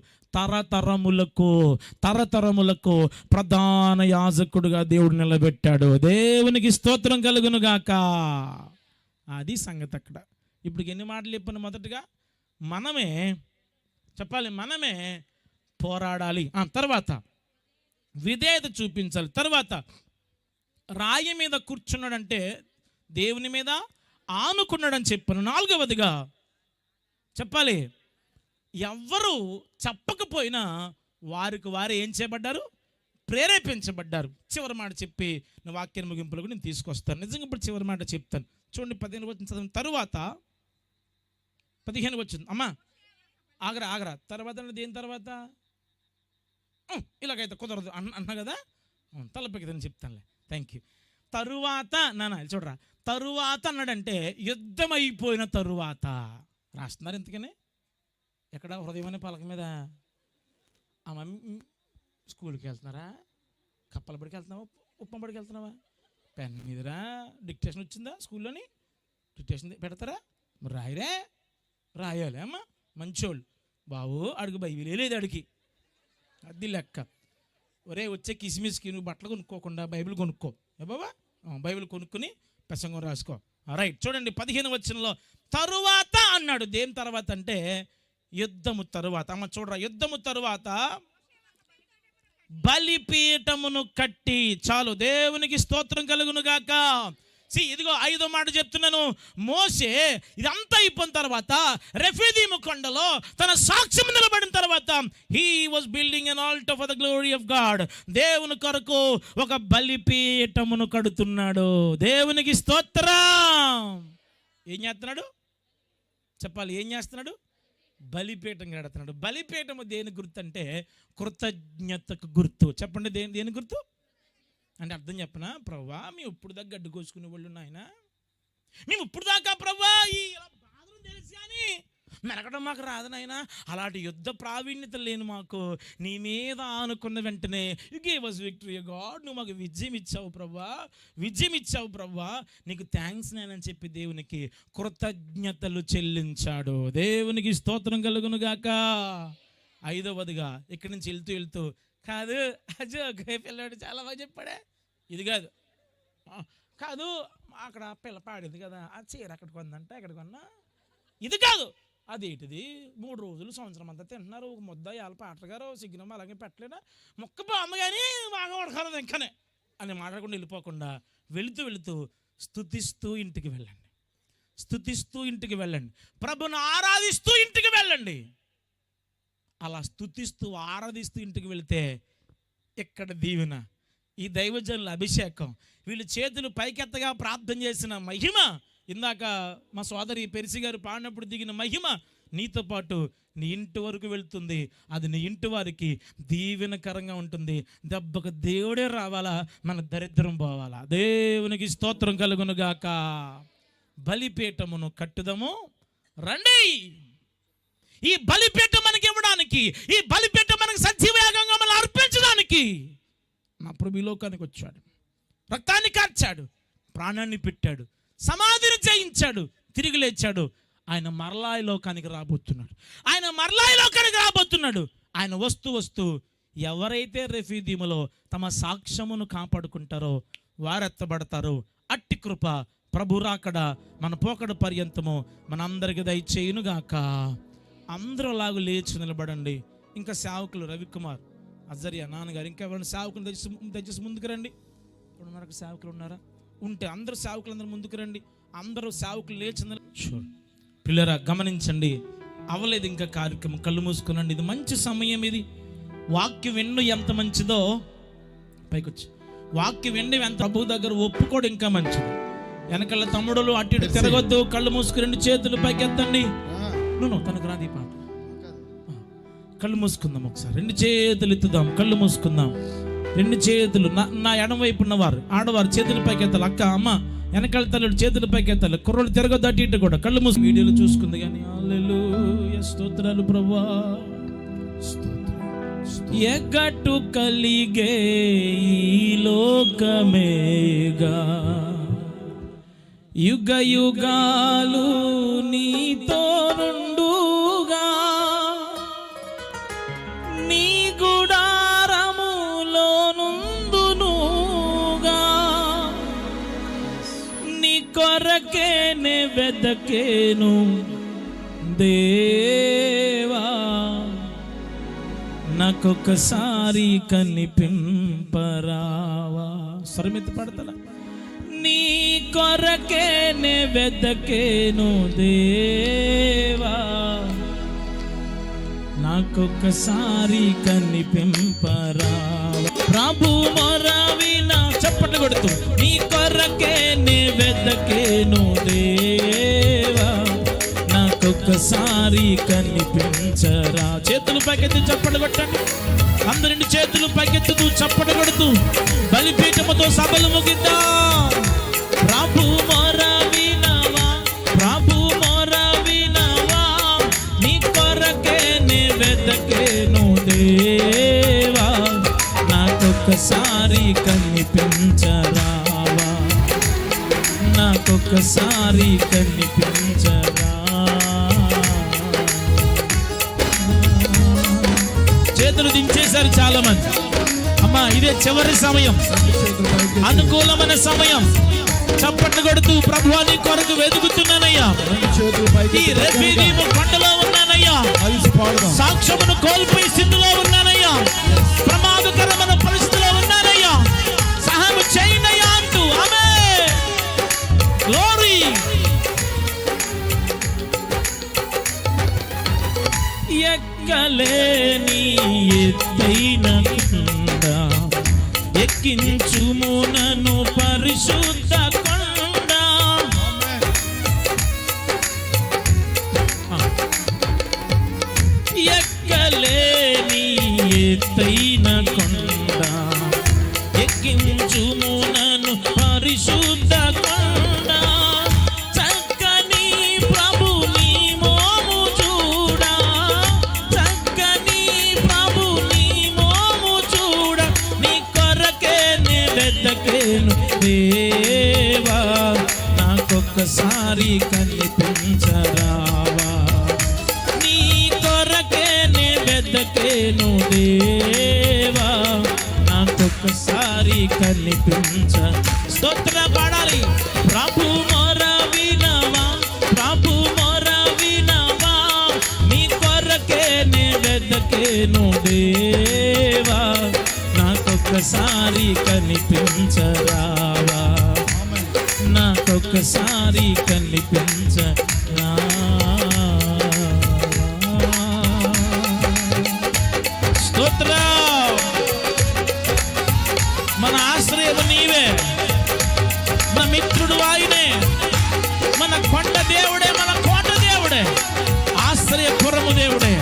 తరతరములకు ప్రధాన యాజకుడుగా దేవుడు నిలబెట్టాడు. దేవునికి స్తోత్రం కలుగును గాక. అది సంగతి అక్కడ. ఇప్పుడు ఎన్ని మాటలు చెప్పిన, మొదటగా మనమే చెప్పాలి, మనమే పోరాడాలి, తర్వాత విధేయత చూపించాలి, తర్వాత రాయి మీద కూర్చున్నాడంటే దేవుని మీద ఆనుకున్నాడని చెప్పాను. 4వదిగా చెప్పాలి, ఎవ్వరు చెప్పకపోయినా వారికి వారు ఏం చేయబడ్డారు, ప్రేరేపించబడ్డారు. చివరి మాట చెప్పి నా వాక్య ముగింపులకు నేను తీసుకొస్తాను. నిజంగా ఇప్పుడు చివరి మాట చెప్తాను. చూడండి 15 వచ్చిన చదివిన తరువాత 15 వచ్చింది. అమ్మా ఆగరా తర్వాత దేని తర్వాత ఇలాగైతే కుదరదు అన్నా కదా, తలపెక్కిదని చెప్తానులే. Thank you. తరువాత చూడరా, తరువాత అన్నాడంటే యుద్ధం అయిపోయిన తరువాత రాస్తున్నారు. ఎందుకని ఎక్కడ హృదయం అనే పలక మీద స్కూల్కి వెళ్తున్నారా, కప్పల బడికి వెళ్తున్నావా, ఉప్మా బడికి వెళ్తున్నావా, పెన్ మీదరా డిక్టేషన్ వచ్చిందా, స్కూల్లోని డిక్టేషన్ పెడతారా, మరి రాయాలి అమ్మా. మంచోళ్ళు బాబు, అడుగు బైబిలే లేదు అడిగి, అది లెక్క. ఒరే వచ్చే కిస్మిస్కి నువ్వు బట్టలు కొనుక్కోకుండా బైబిల్ కొనుక్కో బాబా, బైబిల్ కొనుక్కుని ప్రసంగం రాసుకో. రైట్. చూడండి 15 వచనంలో తరువాత అన్నాడు. దేని తర్వాత అంటే యుద్ధము తరువాత. అమ్మ చూడరా, యుద్ధము తరువాత బలిపీఠమును కట్టి, చాలు దేవునికి స్తోత్రం కలుగును గాక. ఇదిగో 5వ మాట చెప్తున్నాను. మోషే ఇదంతా అయిపోయిన తర్వాత రెఫీదీము కొండలో తన సాక్ష్యం నిలబడిన తర్వాత he was building an altar for the glory of God. దేవుని కొరకు ఒక బలిపీఠమును కడుతున్నాడు. దేవునికి స్తోత్రం. ఏం చేస్తున్నాడు చెప్పాలి, ఏం చేస్తున్నాడు? బలిపీఠం కడుతున్నాడు. బలిపీఠము దేని గుర్తు అంటే కృతజ్ఞతకు గుర్తు. చెప్పండి, దేని గుర్తు అంటే అర్థం చెప్పనా? ప్రవ్వా మేము ఇప్పుడు దాకా గడ్డు కోసుకునే వాళ్ళు నాయన, మేము ఇప్పుడు దాకా ప్రవ్వా ఈ బాధలు తెలిసి అని మెరగడం మాకు రాదు నాయన, అలాంటి యుద్ధ ప్రావీణ్యత లేని మాకు నీ మీద ఆనుకున్న వెంటనే you gave us victory God, నువ్వు మాకు విజయం ఇచ్చావు ప్రవ్వా, నీకు థ్యాంక్స్ నేనని చెప్పి దేవునికి కృతజ్ఞతలు చెల్లించాడు. దేవునికి స్తోత్రం కలుగును గాక. 5వదిగా ఇక్కడి నుంచి వెళ్తూ కాదు అజో పిల్లాడు చాలా బాగా చెప్పాడే, ఇది కాదు అక్కడ పిల్ల పాడింది కదా, ఆ చీర అక్కడికి కొందంటే ఎక్కడికి కొన్నా, ఇది కాదు అదేంటిది 3 రోజులు సంవత్సరం అంతా తింటున్నారు, ఒక ముద్ద ఇవాళ పాటలు గారు సిగ్నమ్మ అలాగే పెట్టలేదా, మొక్క బామ్మ కానీ బాగా పడకలేదు ఇంకానే అని మాట్లాడకుండా వెళ్ళిపోకుండా వెళుతూ స్తుతిస్తూ ఇంటికి వెళ్ళండి, ప్రభుని ఆరాధిస్తూ ఇంటికి వెళ్ళండి. అలా స్తుతిస్తూ ఆరాధిస్తూ ఇంటికి వెళితే ఇక్కడ దీవెన, ఈ దైవజనుల అభిషేకం, వీళ్ళు చేతులు పైకెత్తగా ప్రార్థన చేసిన మహిమ, ఇందాక మా సోదరి పెరిసి గారు పాడినప్పుడు దిగిన మహిమ నీతో పాటు నీ ఇంటి వరకు వెళ్తుంది. అది నీ ఇంటి వారికి దీవెనకరంగా ఉంటుంది. దెబ్బకు దేవుడే రావాలా, మన దరిద్రం పోవాలా. దేవునికి స్తోత్రం కలుగును గాక. బలిపీఠమును కట్టుదము రండి. ఈ బలిపీఠం మనకి ఇవ్వడానికి, ఈ బలిపీఠం మనకి సజీవయాగంగా మనం అర్పించడానికి నా ప్రభు ఈ లోకానికి వచ్చాడు, రక్తాన్ని కార్చాడు, ప్రాణాన్ని పెట్టాడు, సమాధిని జయించాడు, తిరిగి లేచాడు. ఆయన మరలా ఈ లోకానికి రాబోతున్నాడు. ఆయన వస్తూ ఎవరైతే రెఫీదీములో తమ సాక్ష్యమును కాపాడుకుంటారో వారెత్తబడతారు. అట్టి కృప ప్రభు రాకడ మన పోకడ పర్యంతము మనందరికి దయచేయునుగాక. అందరూ లాగు లేచి నిలబడండి. ఇంకా సేవకులు రవికుమార్, అజరియా నాన్నగారు, ఇంకా ఎవరైనా సేవకులు దయచేసి ముందుకు రండి. ఇప్పుడు మనకు సేవకులు ఉన్నారా? ఉంటే అందరూ సేవకులందరూ ముందుకు రండి. అందరూ సేవకులు లేచి పిల్లరా గమనించండి, అవ్వలేదు ఇంకా కార్యక్రమం, కళ్ళు మూసుకునండి. ఇది మంచి సమయం, ఇది వాక్యం విన్ను ఎంత మంచిదో పైకొచ్చి వాక్యం వెండి ఎంత ప్రభు దగ్గర ఒప్పుకోడు ఇంకా మంచిది. వెనకాల తమ్ముడులు అటు ఇటు తిరగొద్దు, కళ్ళు మూసుకు 2 చేతులు పైకెత్తండి. నువ్వు తనకు రాది పాట. కళ్ళు మూసుకుందాం ఒకసారి, 2 చేతులు ఎత్తుదాం, కళ్ళు మూసుకుందాం. 2 చేతులు నా ఎడమ వైపు ఉన్నవారు ఆడవారు చేతుల పైకెత్తాలి. అక్క అమ్మ వెనకాల తల్లుడు చేతుల పైకెత్తాలి. కుర్రోళ్ళు తిరగొద్దు అటు ఇటు కూడా, కళ్ళు మూసుకు. వీడియోలు చూసుకుంది కానీ హల్లెలూయా స్తోత్రాలు ప్రభువా. ఎగటు కలిగే ఈ లోకమేగా, యుగ యుగాలు నీతో నుండుగా, నీ గుడారములో నుందునుగా, నీ కొరకే నే వెదకేను దేవా, నాకొకసారి కనిపింపరావా. స్వరమెత్తి పడతల. నీ కొరకే నే వెదకేను దేవా, నాకొకసారి కనిపింపరావా. ప్రభు మొరవినా చప్పట్లు కొడుతూ, నీ కొరకే నే వెదకేను దేవా, నాకొకసారి కనిపించరా. చేతులు పైకెత్తి చప్పట్లు కొట్టండి అందరు. 2 చేతులు పైకెత్తుతూ చప్పట్లు కొడుతూ బలిపీఠముతో సభలు ముగిద్దాం. ప్రభు మొరవినవా, ప్రభు మొరవినవా, నీ కొరకే నే వెదకేను దేవా, నాకొకసారి కనిపించరావా, నాకొకసారి కనిపించరా. చేతులు దించేశారు చాలా మంది. అమ్మా ఇదే చివరి సమయం, అనుకూలమైన సమయం. చప్పట్లు కొడుతూ ప్రభువా నీ కొరకు వెతుకుతున్నానయ్యా, ఈ రెఫీదీము కొండలో ఉన్నానయ్యా, సాక్ష్యమును కోల్పోయి స్థితిలో ఉన్నానయ్యా, ప్రమాదకరమైన పరిస్థితిలో ఉన్నానయ్యా, సహాయం చేయనయ్యా అంటూ ఆమేన్ గ్లోరీ. ఎక్కలేని ఎత్తైన కొండ ఎక్కించుము నన్ను పరిశుద్ధ కొండ, ఎక్కలేని ఎత్తైన కొండ ఎక్కించుము నన్ను పరిశుద్ధ కొండ, చక్కని ప్రభు నీ మోము చూడ, చక్కని ప్రభు నీ మోము చూడ, నీ కొరకే నే వెదకేను దేవా, నాకొకసారి కనిపించరావా, నీ కొరకే నే వెదకేను దేవా, నాకొకసారి కనిపించ. స్తోత్ర పాడాలి. ప్రభు మొరవినవా, ప్రభు మొరవినవా, నీ కొరకే నే వెదకేను దేవా, నాకొకసారి కనిపించరావా, నాకొకసారి కనిపించరా. స్తోత్రం. మన ఆశ్రయము నీవే, మన మిత్రుడు ఆయనే, మన కొండ దేవుడే, మన కోట దేవుడే, ఆశ్రయపురము దేవుడే.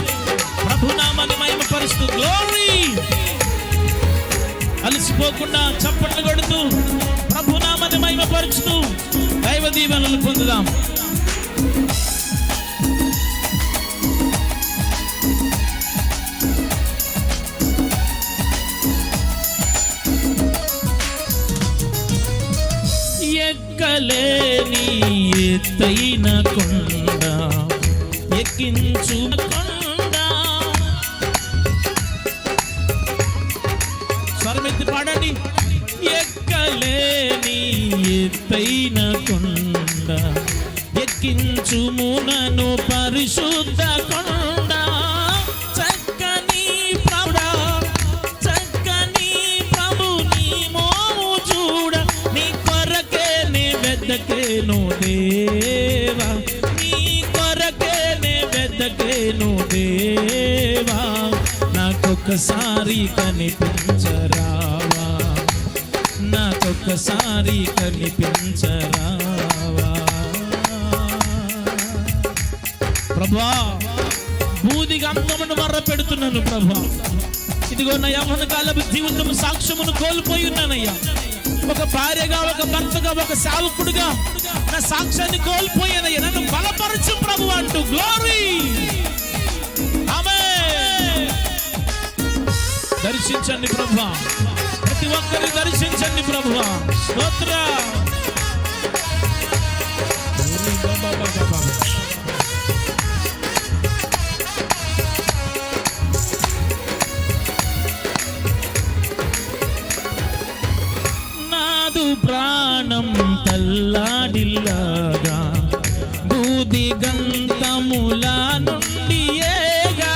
ప్రభునామాన్ని మహిమపరుస్తూ గ్లోరీ. అలసిపోకుండా చప్పట్లు కొడుతూ ప్రభునామాన్ని మహిమపరుచుతూ దైవ దీవెనలు పొందుదాం. ఎక్కలేని ఎత్తైన కొండ ఎక్కించు కొండ. స్వరమెత్తి పాడండి. ఎక్కలేని ఎత్తైన కొండ ఎక్కించుము నన్ను పరిశుద్ధ కొండ, చక్కని ప్రభుడా, చక్కని ప్రభు నీ మోము చూడ, నీ కొరకే నే వెదకేను దేవా, నీ కొరకే నే వెదకేను దేవా, నాకొకసారి కనిపించరావా, నాకొక్కసారి కనిపించరావా ప్రభువా. బూదిగా అంతమును మర్ర పెడుతున్నాను ప్రభా. ఇదిగో నా యవ్వన కాలపు జీవితం సాక్ష్యమును కోల్పోయి ఉన్నానయ్యా. ఒక భార్యగా, ఒక భర్తగా, ఒక సేవకుడిగా నా సాక్ష్యాన్ని కోల్పోయానయ్యా. నన్ను బలపరచు ప్రభు అంటూ గ్లోరీ. ఆమేన్. దర్శించండి ప్రభువా, ప్రతి ఒక్కరిని దర్శించండి ప్రభువా. స్తోత్రం. ప్రాణం తల్లాడిల్లాగా బూది గంతముల నుండి ఏగా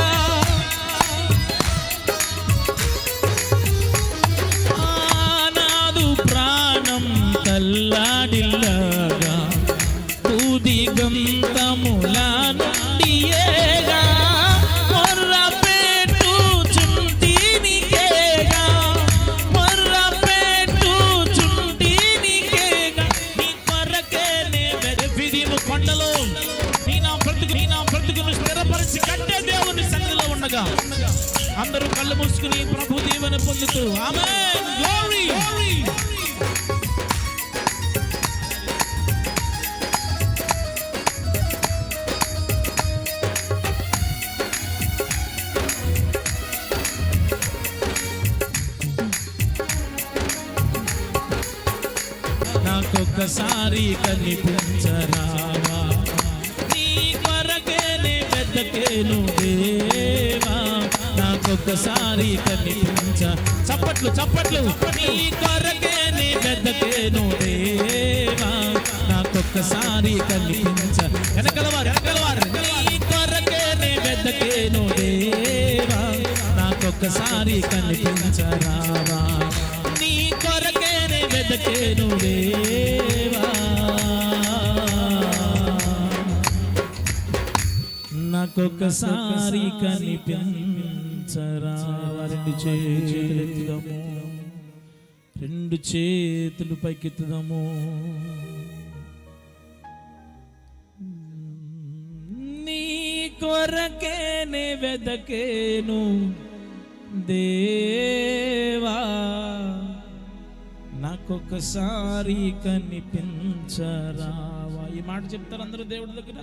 నాదు ప్రాణం తల్లాడిల్లాగా బూది గంతముల నుండి ఏగా అందరూ కళ్ళు మూసుకుని ప్రభు దీవెన పొందుతూ ఆమేన్. గ్లోరీ. నాకొక్కసారి కనిపించరావా, నీ కొరకేనే వెతకేను దేవా. నాకొక్కసారి కనిపించ. చప్పట్లు చప్పట్లు. నీ కొరకేనే వెతకేను దేవా. నాకొక్కసారి కనిపించ. వెనకలవారు నీ కొరకేనే వెతకేను దేవా. నాకొక్కసారి కనిపించరావా, నీ కొరకేనే వెతకేను దేవా. నాకొక్కసారి కనిపించరావా. రెండు చేతులు ఎత్తుదాము, రెండు చేతులు పైకెత్తుదాము. నీ కొరకేనే వెదకేను దేవా. నాకొక్కసారి కనిపించరావా. ఈ మాట చెప్తారు అందరూ దేవుడి దగ్గర.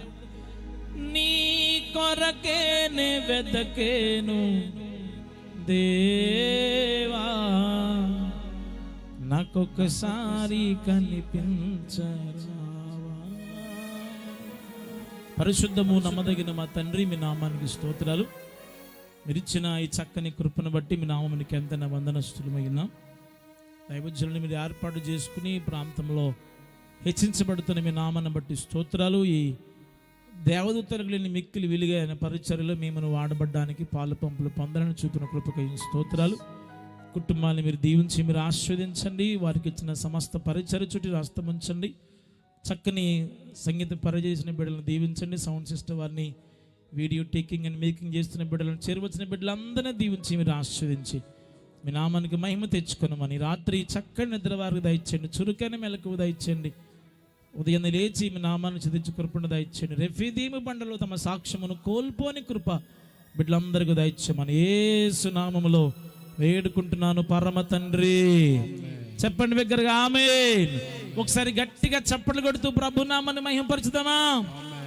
నీ కొరకేనే వెదకేను దేవా. నాకొక్కసారి కనిపించరావా. పరిశుద్ధము నమ్మదగిన మా తండ్రి, మీ నామానికి స్తోత్రాలు. మీరిచ్చిన ఈ చక్కని కృపను బట్టి మీ నామానికి ఎంత వందనస్తులమైనాం. దైవజనులను మీరు ఏర్పాటు చేసుకుని ప్రాంతంలో హెచ్చించబడుతున్న మీ నామాన్ని బట్టి స్తోత్రాలు. ఈ దేవదూతలకు లేని మిక్కిలి విలుగైన పరిచర్యలో మేమును వాడబడ్డానికి పాలు పంపులు పొందాలని చూపిన కృపకు స్తోత్రాలు. కుటుంబాన్ని మీరు దీవించి మీరు ఆస్వాదించండి. వారికి ఇచ్చిన సమస్త పరిచర్య చుట్టూ హస్తముంచండి. చక్కని సంగీత పరిచేసిన బిడ్డలను దీవించండి. సౌండ్ సిస్టమ్ వారిని వీడియో టేకింగ్ అండ్ మేకింగ్ చేస్తున్న బిడ్డలను, చేరువచ్చిన బిడ్డలందరినీ దీవించి మీరు ఆస్వాదించి మీ నామానికి మహిమ తెచ్చుకున్నామని రాత్రి చక్కని నిద్ర వారికి దయచేయండి. చురుకైన మెలకువ దయచేయండి. ఉదయం లేచి మీ నామాన్ని చదివించి కృపను దయచేయండి. రెఫీదీము బండలో తమ సాక్ష్యమును కోల్పోని కృప బిడ్డలందరికీ దయచేయమని యేసు నామములో వేడుకుంటున్నాను పరమ తండ్రి. చెప్పండి బిగ్గరగా ఆమేన్. ఒకసారి గట్టిగా చప్పట్లు కొడుతూ ప్రభు నామాన్ని మహిమపరచుదామా.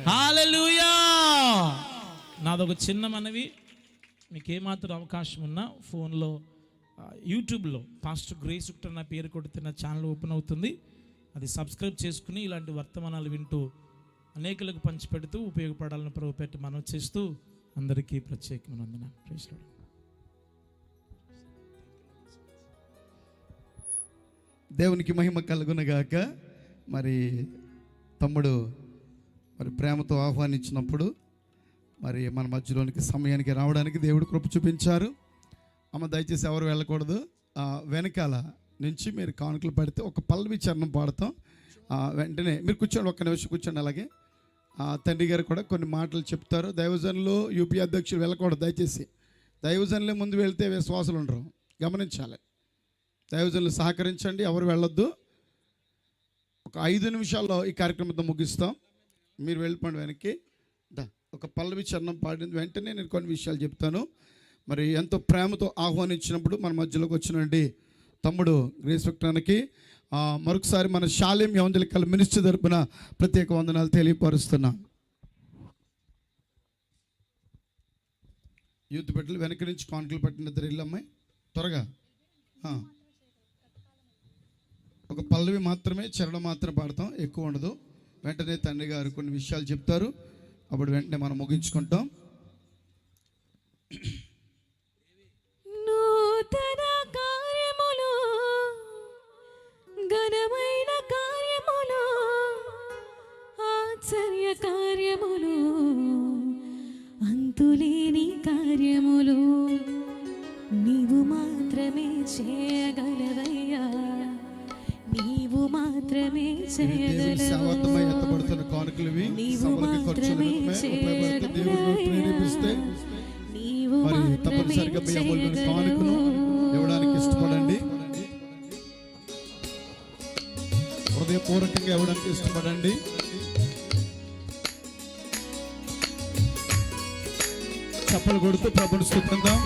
హల్లెలూయా. నాదొక చిన్న మనవి, మీకేమాత్రం అవకాశం ఉన్నా ఫోన్లో యూట్యూబ్లో పాస్టర్ గ్రేస్ విక్టర్ నా పేరు కొడితే నా ఛానల్ ఓపెన్ అవుతుంది. అది సబ్స్క్రైబ్ చేసుకుని ఇలాంటి వర్తమానాలు వింటూ అనేకులకు పంచిపెడుతూ ఉపయోగపడాలని ప్రభు పెట్టి మనం చేస్తూ అందరికీ ప్రత్యేకమైన వందనాలు. Praise Lord. దేవునికి మహిమ కలుగునగాక. మరి తమ్ముడు మరి ప్రేమతో ఆహ్వానించినప్పుడు మరి మన మధ్యలోనికి సమయానికి రావడానికి దేవుడు కృప చూపించారు. అమ్మ దయచేసి ఎవరు వెళ్ళకూడదు. వెనకాల నుంచి మీరు కానుకలు పడితే ఒక పల్లవి చరణం పాడతాం. వెంటనే మీరు కూర్చోండి, ఒక్క నిమిషం కూర్చోండి. అలాగే తండ్రి గారు కూడా కొన్ని మాటలు చెప్తారు. దైవజనులు యూపీ అధ్యక్షులు వెళ్ళకూడదు దయచేసి. దైవజనులే ముందు వెళ్తే విశ్వాసులు ఉండరు, గమనించాలి. దైవజనులు సహకరించండి, ఎవరు వెళ్ళొద్దు. ఒక 5 నిమిషాల్లో ఈ కార్యక్రమంతో ముగిస్తాం. మీరు వెళ్ళిపోండి వెనక్కి. ఒక పల్లవి చరణం పాడిన వెంటనే నేను కొన్ని విషయాలు చెప్తాను. మరి ఎంతో ప్రేమతో ఆహ్వానించినప్పుడు మన మధ్యలోకి వచ్చినండి తమ్ముడు గ్రేస్ విక్టర్కి మరొకసారి మన శాలేం ఎవెంజలికల్ మినిస్ట్రీ తరపున ప్రత్యేక వందనాలు తెలియపరుస్తున్నాం. యూత్ బిడ్డలు వెనక నుంచి కానుకలు పట్టిన ఇద్దరు ఇల్లమ్మాయి త్వరగా. ఒక పల్లవి మాత్రమే, చరణం మాత్రం పాడతాం, ఎక్కువ ఉండదు. వెంటనే తండ్రి గారు కొన్ని విషయాలు చెప్తారు, అప్పుడు వెంటనే మనం ముగించుకుంటాం. నూతన కార్యములు, ఘనమైన కార్యములు, ఆశ్చర్య కార్యములు, అంతులేని కార్యములు నీవు మాత్రమే చేయగలవయ్యా, నీవు మాత్రమే చేయగలవు, ఎత్తబడుతున్న కానుకలు నీవు మాత్రమే ప్రేరేపిస్తే నీవు మరి తప్పనిసరిగా మీ అమూల్యమైన కానుకను ఇవ్వడానికి ఇష్టపడండి. హృదయపూర్వకంగా ఇవ్వడానికి ఇష్టపడండి. చప్పలు కొడుతూ ప్రభుని స్తుతిద్దాం.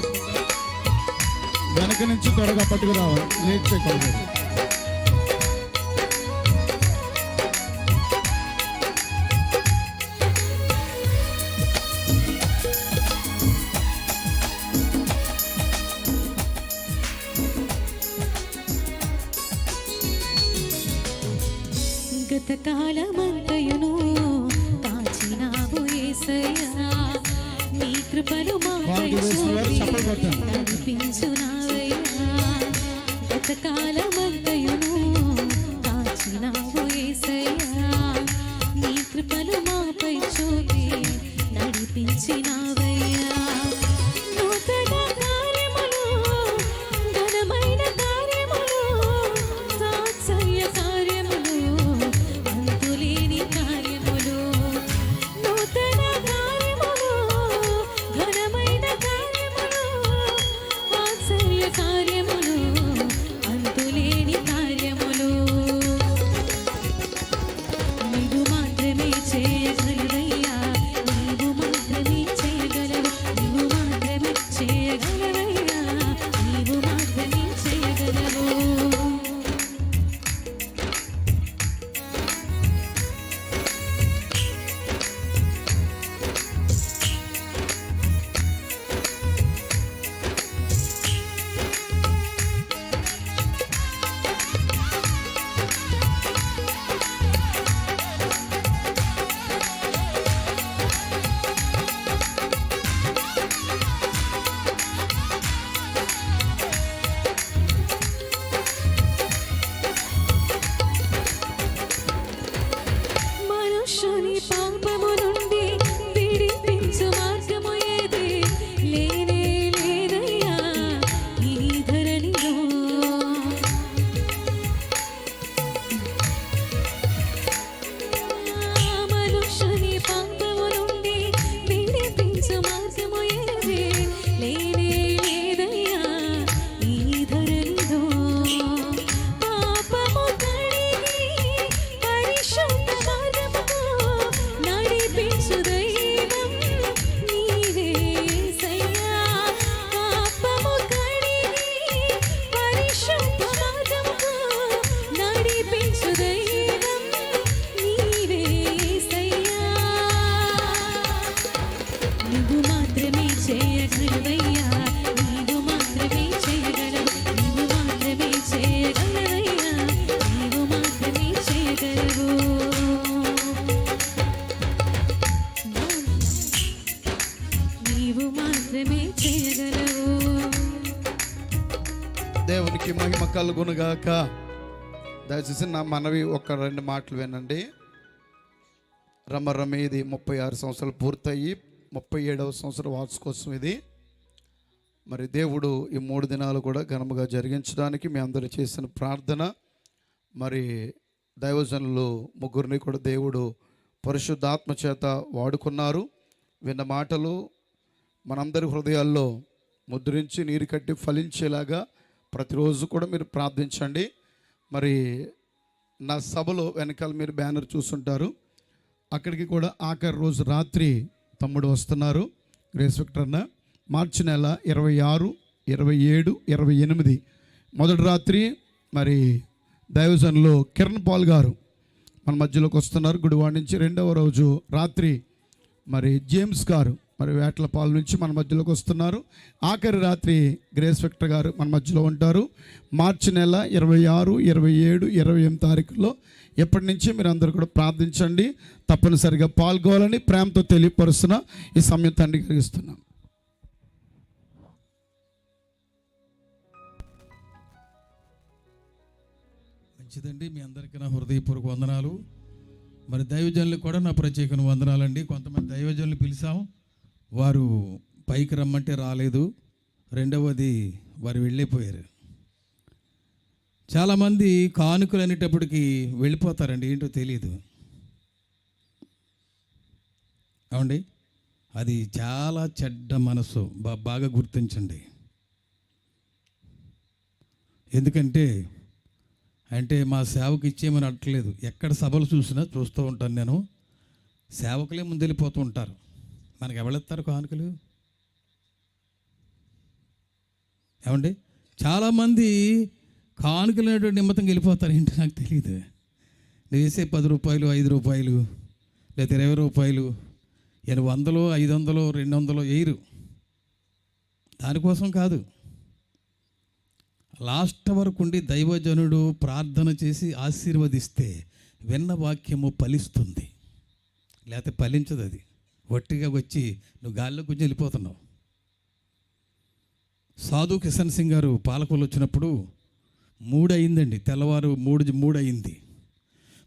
వెనక నుంచి త్వరగా పట్టుకు రావాలి, లేట్ చేయకూడదు. గతకాలమంతయును కాచినావు యేసయ్యా, నీ కృపను మాపై చూపి నడిపించునావయ్యా. గతకాలమంతయును కాచినావు యేసయ్యా, నీ కృపను మాపై చూపి నడిపించినావయ్యా. నూతన కార్యములు, ఘనమైన కార్యములు, ఆశ్చర్య కార్యములు, అంతులేని కార్యములు, నూతన కార్యములు, ఘనమైన కార్యములు, ఆశ్చర్య కార్యములు, అంతులేని కార్యములు నీవు మాత్రమే చేయగలవయ్యా, నీవు మాత్రమే చేయగలవు, నీవు మాత్రమే చేయగలవయ్యా, నీవు మాత్రమే చేయగలవు. మనుష్యుని పాపము నుండి విడిపించు మార్గము ఏది లేనే లేదయ్యా ఈ ధరణిలో. మనుష్యుని పాపము నుండి విడిపించు మార్గము ఏది లేనే లేదయ్యా ఈ ధరణిలో. పాపము కడిగి పరిశుద్ధ మార్గముకు నడిపించు దైవం నీవే యేసయ్యా. పాపము కడిగి పరిశుద్ధ మార్గముకు నడిపించు దైవం నీవే యేసయ్యా. నీవు మాత్రమే చేయగలవయ్యా, నీవు మాత్రమే చేయగలవు, నీవు మాత్రమే చేయగలవయ్యా, నీవు మాత్రమే చేయగలవు. నీవు మాత్రమే చేయగలవు. దేవునికి మహిమ కలుగునుగాక. దయచేసి నా మనవి ఒక 2 మాటలు వినండి. రమ ఇది 36 సంవత్సరాలు పూర్తయి 37వ సంవత్సరం వార్షికోత్సవం ఇది. మరి దేవుడు ఈ 3 దినాలు కూడా ఘనముగా జరిగించడానికి మీ అందరూ చేసిన ప్రార్థన, మరి దైవజనులు ముగ్గురిని కూడా దేవుడు పరిశుద్ధాత్మ చేత వాడుకున్నారు. విన్న మాటలు మనందరి హృదయాల్లో ముద్రించి నీరు కట్టి ఫలించేలాగా ప్రతిరోజు కూడా మీరు ప్రార్థించండి. మరి నా సభలో వెనకాల మీరు బ్యానర్ చూస్తుంటారు, అక్కడికి కూడా ఆఖరి రోజు రాత్రి తమ్ముడు వస్తున్నారు, గ్రేస్ విక్టర్ అన్న. మార్చి నెల 26, 27, 28 మొదటి రాత్రి మరి దైవజనులు కిరణ్ పాల్ గారు మన మధ్యలోకి వస్తున్నారు గుడివాడ నుంచి. రెండవ రోజు రాత్రి మరి జేమ్స్ గారు మరి వేటలపాల నుంచి మన మధ్యలోకి వస్తున్నారు. ఆఖరి రాత్రి గ్రేస్ విక్టర్ గారు మన మధ్యలో ఉంటారు. మార్చి నెల 26, 27, 28 తారీఖుల్లో ఎప్పటి నుంచి మీరు అందరూ కూడా ప్రార్థించండి, తప్పనిసరిగా పాల్గొవాలని ప్రేమతో తెలియపరుస్తున్నా ఈ సమయం తండ్రి కలిగిస్తున్నాం. మంచిదండి, మీ అందరికీ నా హృదయపూర్వక వందనాలు. మరి దైవజనులకు కూడా నా ప్రత్యేక వందనాలండి. కొంతమంది దైవజనులు పిలిచాం, వారు పైకి రమ్మంటే రాలేదు. రెండవది వారు వెళ్ళిపోయారు. చాలామంది కానుకలు అనేటప్పటికి వెళ్ళిపోతారండి, ఏంటో తెలియదు. అవండి, అది చాలా చెడ్డ మనసు, బాగా గుర్తించండి. ఎందుకంటే మా సేవకు ఇచ్చేయమని అడగలేదు. ఎక్కడ సభలు చూసినా చూస్తూ ఉంటాను నేను, సేవకులే ముందు వెళ్ళిపోతూ ఉంటారు. మనకు ఎవరెత్తారు కానుకలు? ఏమండి, చాలామంది కానుకలు అనేటువంటి నిమిత్తంగా వెళ్ళిపోతారు. ఏంటో నాకు తెలియదు. నువ్వు వేసే 10 రూపాయలు, 5 రూపాయలు, లేదా 20 రూపాయలు, 100, 500, 200 వేయరు. దానికోసం కాదు, లాస్ట్ వరకు ఉండి దైవజనుడు ప్రార్థన చేసి ఆశీర్వదిస్తే విన్న వాక్యము ఫలిస్తుంది, లేకపోతే ఫలించదు. అది వట్టిగా వచ్చి నువ్వు గాల్లో గురించి వెళ్ళిపోతున్నావు. సాధు కిషన్ సింగ్ గారు పాలకొల్లు వచ్చినప్పుడు 3 అయిందండి, తెల్లవారు 3 అయింది.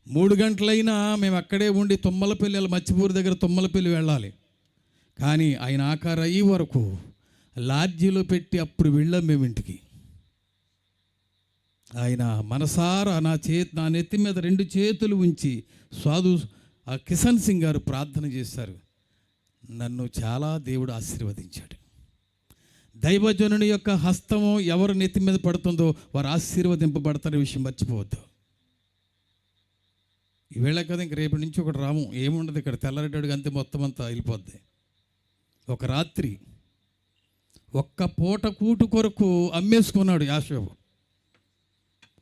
3 గంటలైనా మేము అక్కడే ఉండి తుమ్మలపల్లి, మచ్చిపూరి దగ్గర తుమ్మలపల్లి వెళ్ళాలి. కానీ ఆయన ఆఖరి అయ్యే వరకు లాడ్జీలో పెట్టి అప్పుడు వెళ్ళాం మేము ఇంటికి. ఆయన మనసారా నా నెత్తి మీద 2 చేతులు ఉంచి సాధు కిషన్ సింగ్ గారు ప్రార్థన చేశారు. నన్ను చాలా దేవుడు ఆశీర్వదించాడు. దైవజనుని యొక్క హస్తము ఎవరు నెత్తి మీద పడుతుందో వారు ఆశీర్వదింపబడతారనే విషయం మర్చిపోవద్దు. ఈవేళ కదా ఇంక రేపటి నుంచి ఒకటి రాము, ఏముండదు ఇక్కడ. తెల్లరెడ్డికి అంతే, మొత్తం అంతా వెళ్ళిపోద్ది. ఒక రాత్రి ఒక్క పూట కూటు కొరకు అమ్మేసుకున్నాడు యాషోబు.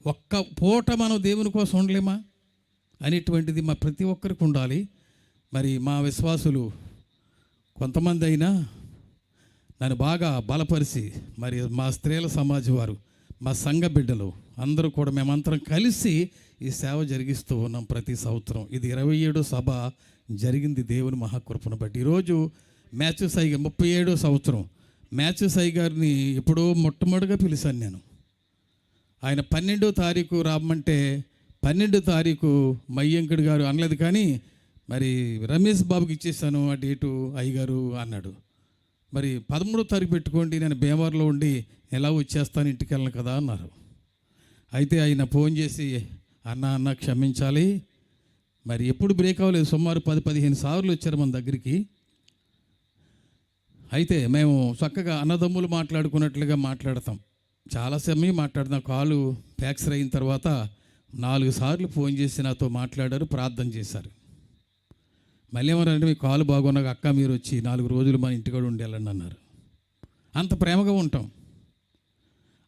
ఒక్క పూట మనం దేవుని కోసం ఉండలేమా అనేటువంటిది మా ప్రతి ఒక్కరికి ఉండాలి. మరి మా విశ్వాసులు కొంతమంది అయినా నన్ను బాగా బలపరిచి, మరి మా స్త్రీల సమాజం వారు, మా సంఘ బిడ్డలు అందరూ కూడా మేమంతరం కలిసి ఈ సేవ జరిగిస్తూ ఉన్నాం ప్రతి సంవత్సరం. ఇది 27వ సభ జరిగింది దేవుని మహాకృపను బట్టి. ఈరోజు మ్యాథ్యూ సాయి 37వ సంవత్సరం. మ్యాథ్యూ సాయి గారిని ఎప్పుడో మొట్టమొదటిగా పిలిచాను నేను. ఆయన 12వ తారీఖు రామ్మంటే 12వ తారీఖు మయ్యంకుడు గారు అనలేదు, కానీ మరి రమేష్ బాబుకి ఇచ్చేసాను ఆ డేటు అయ్యగారు అన్నాడు. మరి 13వ తారీఖు పెట్టుకోండి, నేను భీమవరంలో ఉండి ఎలా వచ్చేస్తాను, ఇంటికి వెళ్ళను కదా అన్నారు. అయితే ఆయన ఫోన్ చేసి, అన్న క్షమించాలి, మరి ఎప్పుడు బ్రేక్ అవ్వలేదు, సుమారు 10-15 సార్లు వచ్చారు మన దగ్గరికి. అయితే చక్కగా అన్నదమ్ములు మాట్లాడుకున్నట్లుగా మాట్లాడతాం, చాలా సమయం మాట్లాడిన. కాలు ఫ్యాక్చర్ అయిన తర్వాత 4 సార్లు ఫోన్ చేసి నాతో మాట్లాడారు, ప్రార్థన చేశారు. మళ్ళీ ఏమన్నారంటే, మీ కాలు బాగున్నాక అక్క మీరు వచ్చి 4 రోజులు మన ఇంటికాడ ఉండేయాలని అన్నారు. అంత ప్రేమగా ఉంటాం.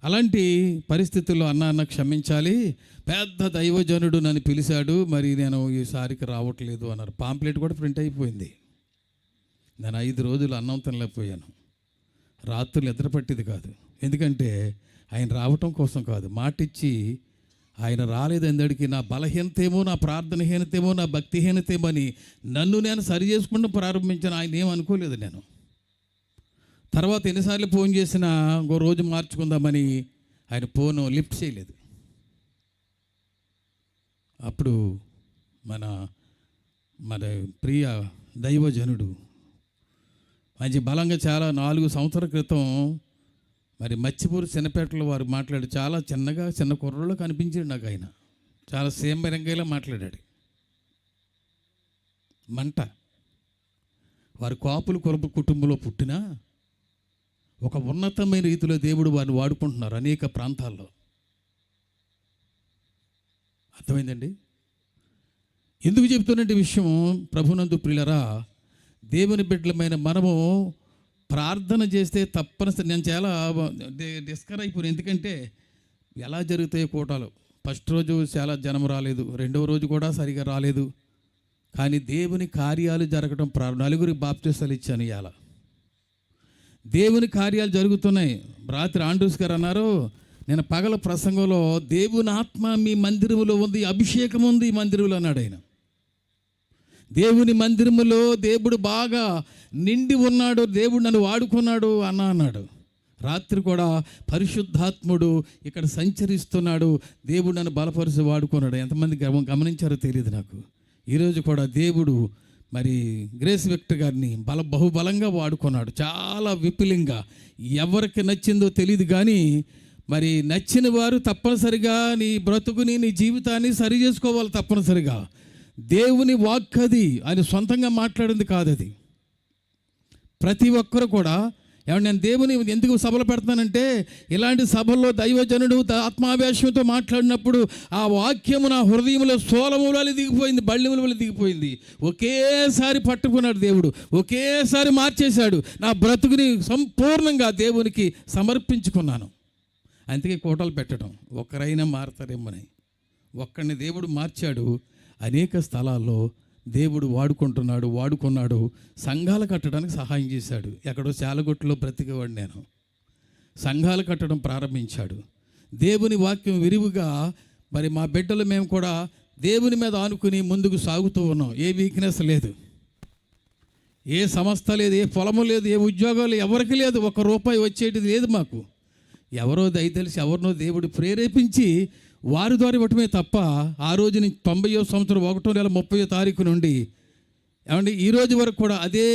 అలాంటి పరిస్థితుల్లో అన్న క్షమించాలి, పెద్ద దైవజనుడు నన్ను పిలిచాడు, మరి నేను ఈసారికి రావట్లేదు అన్నారు. పాంప్లెట్ కూడా ప్రింట్ అయిపోయింది. నేను 5 రోజులు అన్నం తినలేకపోయాను. రాత్రులు నిద్ర పట్టేది కాదు. ఎందుకంటే ఆయన రావటం కోసం కాదు, మాటిచ్చి ఆయన రాలేదు. అందడికి నా బలహీనతేమో, నా ప్రార్థనహీనతేమో, నా భక్తిహీనతేమో అని నన్ను నేను సరి చేసుకుంటూ ప్రారంభించాను. ఆయన ఏమనుకోలేదు. నేను తర్వాత ఎన్నిసార్లు ఫోన్ చేసినా ఇంకో రోజు మార్చుకుందామని ఆయన ఫోన్ లిఫ్ట్ చేయలేదు. అప్పుడు మన ప్రియ దైవజనుడు మంచి బలంగా చాలా 4 సంవత్సరాల క్రితం మరి మచ్చిపూరి చిన్నపేటలో వారు మాట్లాడి, చాలా చిన్న కుర్రలో కనిపించాడు నాకు. ఆయన చాలా సేంబరంగా మాట్లాడాడు. మంట. వారు కాపులు కొరపు కుటుంబంలో పుట్టినా ఒక ఉన్నతమైన రీతిలో దేవుడు వారిని వాడుకుంటున్నారు అనేక ప్రాంతాల్లో. అర్థమైందండి? ఎందుకు చెప్తున్నట్టు విషయం? ప్రభునందు ప్రియులరా, దేవుని బిడ్డలమైన మనము ప్రార్థన చేస్తే తప్పనిసరి, నేను చాలా డిస్కర్ అయిపోయాను. ఎందుకంటే ఎలా జరుగుతాయి కూటాలు. ఫస్ట్ రోజు చాలా జనం రాలేదు, రెండవ రోజు కూడా సరిగా రాలేదు. కానీ దేవుని కార్యాలు జరగడం నలుగురికి బాప్తిస్తాలు ఇచ్చాను. ఇవాళ దేవుని కార్యాలు జరుగుతున్నాయి. రాత్రి ఆండ్రూస్ గారు అన్నారు, నేను పగల ప్రసంగంలో దేవుని ఆత్మ మీ మందిరములో ఉంది, అభిషేకం ఉంది ఈ మందిరంలో అన్నాడు ఆయన. దేవుని మందిరములో దేవుడు బాగా నిండి ఉన్నాడు, దేవుడు నన్ను వాడుకున్నాడు అన్నాడు. రాత్రి కూడా పరిశుద్ధాత్ముడు ఇక్కడ సంచరిస్తున్నాడు, దేవుడు నన్ను బలపరిచి వాడుకున్నాడు. ఎంతమంది గమనించారో తెలియదు నాకు. ఈరోజు కూడా దేవుడు మరి గ్రేస్ విక్టర్ గారిని బహుబలంగా వాడుకున్నాడు, చాలా విపులంగా. ఎవరికి నచ్చిందో తెలియదు కానీ మరి నచ్చిన వారు తప్పనిసరిగా నీ బ్రతుకుని, నీ జీవితాన్ని సరి చేసుకోవాలి. తప్పనిసరిగా దేవుని వాక్ అది, ఆయన సొంతంగా మాట్లాడింది కాదు అది. ప్రతి ఒక్కరు కూడా నేను దేవుని ఎందుకు సభలు పెడతానంటే, ఇలాంటి సభల్లో దైవజనుడు ఆత్మావేశంతో మాట్లాడినప్పుడు ఆ వాక్యము నా హృదయంలో సోలముల దిగిపోయింది, బళ్ళిముల దిగిపోయింది. ఒకేసారి పట్టుకున్నాడు దేవుడు, ఒకేసారి మార్చేశాడు. నా బ్రతుకుని సంపూర్ణంగా దేవునికి సమర్పించుకున్నాను. అందుకే కోటలు పెట్టడం, ఒక్కరైనా మారతారేమోని. ఒక్కడిని దేవుడు మార్చాడు. అనేక స్థలాల్లో దేవుడు వాడుకున్నాడు. సంఘాలు కట్టడానికి సహాయం చేశాడు. ఎక్కడో చాలగొట్టులో బ్రతికేవాడు నేను. సంఘాలు కట్టడం ప్రారంభించాడు. దేవుని వాక్యం విరివిగా మరి మా బిడ్డలు మేము కూడా దేవుని మీద ఆనుకుని ముందుకు సాగుతూ ఉన్నాం. ఏ వీక్నెస్ లేదు, ఏ సంస్థ లేదు, ఏ పొలము లేదు, ఏ ఉద్యోగాలు ఎవరికి లేదు, ₹1 వచ్చేటిది లేదు మాకు. ఎవరో దయతెలిసి ఎవరినో దేవుడు ప్రేరేపించి వారి ద్వారా ఇవ్వటమే తప్ప, ఆ రోజు నుంచి 90వ సంవత్సరం 1వ నెల 30వ తారీఖు నుండి ఏమండి ఈ రోజు వరకు కూడా అదే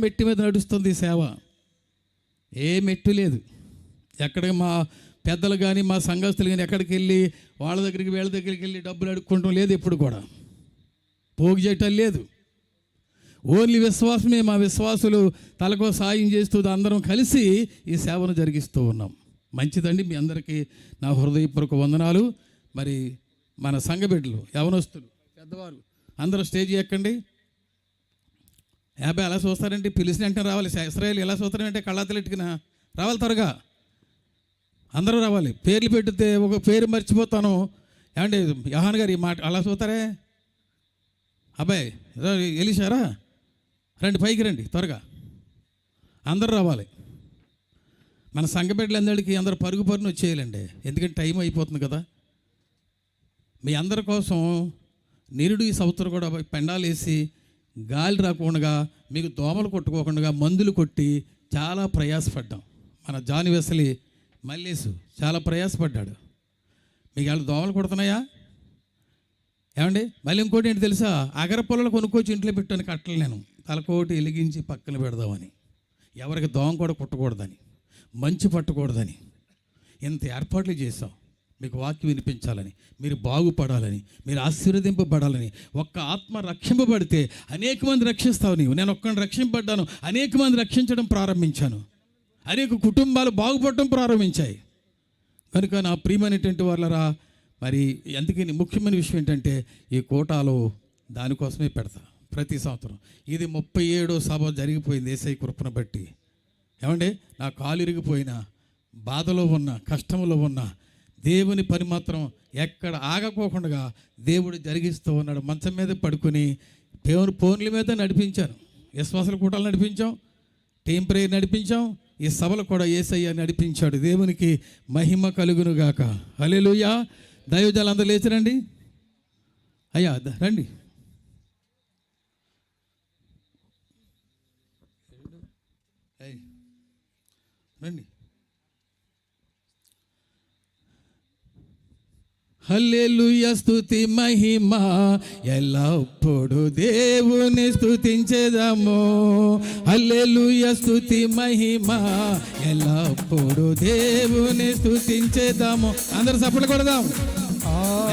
మెట్టి మీద నడుస్తుంది సేవ. ఏ మెట్టు లేదు. ఎక్కడికి మా పెద్దలు కానీ మా సంఘస్థులు కానీ ఎక్కడికి వెళ్ళి వాళ్ళ దగ్గరికి వీళ్ళ దగ్గరికి వెళ్ళి డబ్బులు అడుక్కోవటం లేదు. ఎప్పుడు కూడా పోగు చేయటం లేదు. ఓన్లీ విశ్వాసమే. మా విశ్వాసులు తలకో సాయం చేస్తూ అందరం కలిసి ఈ సేవను జరిగిస్తూ ఉన్నాం. మంచిదండి. మీ అందరికీ నా హృదయపూర్వక వందనాలు. మరి మన సంఘ బిడ్డలు, యవనస్తులు, పెద్దవారు అందరూ స్టేజ్ ఎక్కండి. 50 ఎలా చూస్తారంటే పిలిచిన వెంటనే రావాలి. ఇశ్రాయేలు ఎలా చూస్తారంటే కళ్ళాతలెట్టుకున రావాలి, త్వరగా అందరూ రావాలి. పేర్లు పెడితే ఒక పేరు మర్చిపోతాను. ఏమంటే యోహాన్ గారు ఈ మాట అలా చూస్తారే, అబ్బాయి ఎలిశారా రండి, పైకి రండి, త్వరగా అందరూ రావాలి. మన సంఘ బిడ్డలందరికీ అందరూ పరుగు వచ్చేయాలండి, ఎందుకంటే టైం అయిపోతుంది కదా. మీ అందరి కోసం నిరుడు ఈ సంవత్సరం కూడా పెండాలేసి గాలి రాకుండా, మీకు దోమలు కొట్టుకోకుండా మందులు కొట్టి చాలా ప్రయాసపడ్డాం. మన జాని వెసలి మల్లేసు చాలా ప్రయాసపడ్డాడు. మీకు వాళ్ళు దోమలు కొడుతున్నాయా ఏమండి? మళ్ళీ ఇంకోటి ఏంటి తెలుసా, అగర పొలాలు కొనుక్కొచ్చి ఇంట్లో పెట్టాను కట్టలు, నేను తలకోటి వెలిగించి పక్కన పెడదామని, ఎవరికి దోమ కూడా కుట్టకూడదని, మంచు పట్టకూడదని ఇంత ఏర్పాట్లు చేశాం. మీకు వాక్యం వినిపించాలని, మీరు బాగుపడాలని, మీరు ఆశీర్వదింపబడాలని. ఒక్క ఆత్మ రక్షింపబడితే అనేక మంది రక్షిస్తావు నీవు. నేను ఒక్కడిని రక్షింపబడ్డాను, అనేక మంది రక్షించడం ప్రారంభించాను, అనేక కుటుంబాలు బాగుపడటం ప్రారంభించాయి. కనుక నా ప్రియమైనటువంటి వాళ్ళరా, మరి అందుకని ముఖ్యమైన విషయం ఏంటంటే ఈ కోటాలో దానికోసమే పెడతా ప్రతి సంవత్సరం. ఇది 37వ సభ జరిగిపోయింది యేసయ్య కృపను బట్టి. ఏమండి, నా కాలు ఇరిగిపోయినా, బాధలో ఉన్న, కష్టంలో ఉన్న, దేవుని పని మాత్రం ఎక్కడ ఆగకోకుండా దేవుడు జరిగిస్తూ ఉన్నాడు. మంచం మీద పడుకుని దేవుని ఫోన్ల మీద నడిపించాను, విశ్వాసాల కూటాలు నడిపించాం, టీం ప్రేయర్ నడిపించాం, ఈ సభలు కూడా యేసయ్య నడిపించాడు. దేవునికి మహిమ కలుగునుగాక. హల్లెలూయా. దైవజనులు అందరూ లేచిరండి. అయ్యా రండి. రండి. హల్లెలూయా. స్తుతి మహిమ ఎల్లప్పుడు దేవుని స్తుతించెదము. హల్లెలూయా. స్తుతి మహిమ ఎల్లప్పుడు దేవుని స్తుతించెదము. అందరూ చప్పట్లు కొడదాం.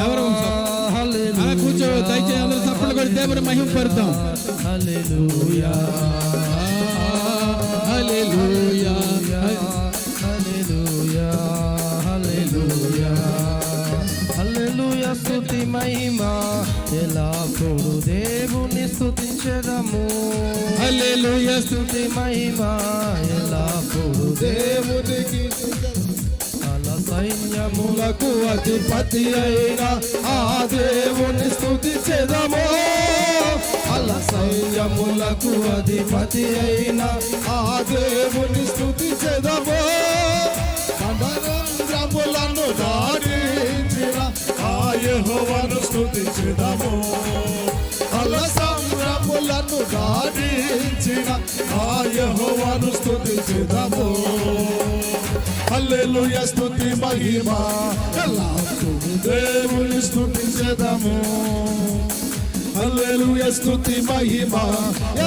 ఎవరు అలా కూర్చో, దయచేసి అందరూ చప్పట్లు కొడి దేవుని మహిమ పడతాం. హల్లెలూయా, హల్లెలూయా. స్తుతి మహిమ ఎల్లప్పుడూ దేవునికి. అలా సైన్యములకు అధిపతి అయిన ఆ దేవుని స్తుతించెదము. అలా సైన్యములకు అధిపతి అయిన ఆ దేవుని స్తుతించెదము. కండరములను దాటించిన ఆ యెహోవాను స్తుతించెదము. అలా సంగ్రములను దాటించిన ఆ యెహోవాను స్తుతించెదము. హల్లెలూయా స్తుతి మహిమ ఎల్లప్పుడూ దేవుని స్తుతించెదము. హల్లెలూయా స్తుతి మహిమ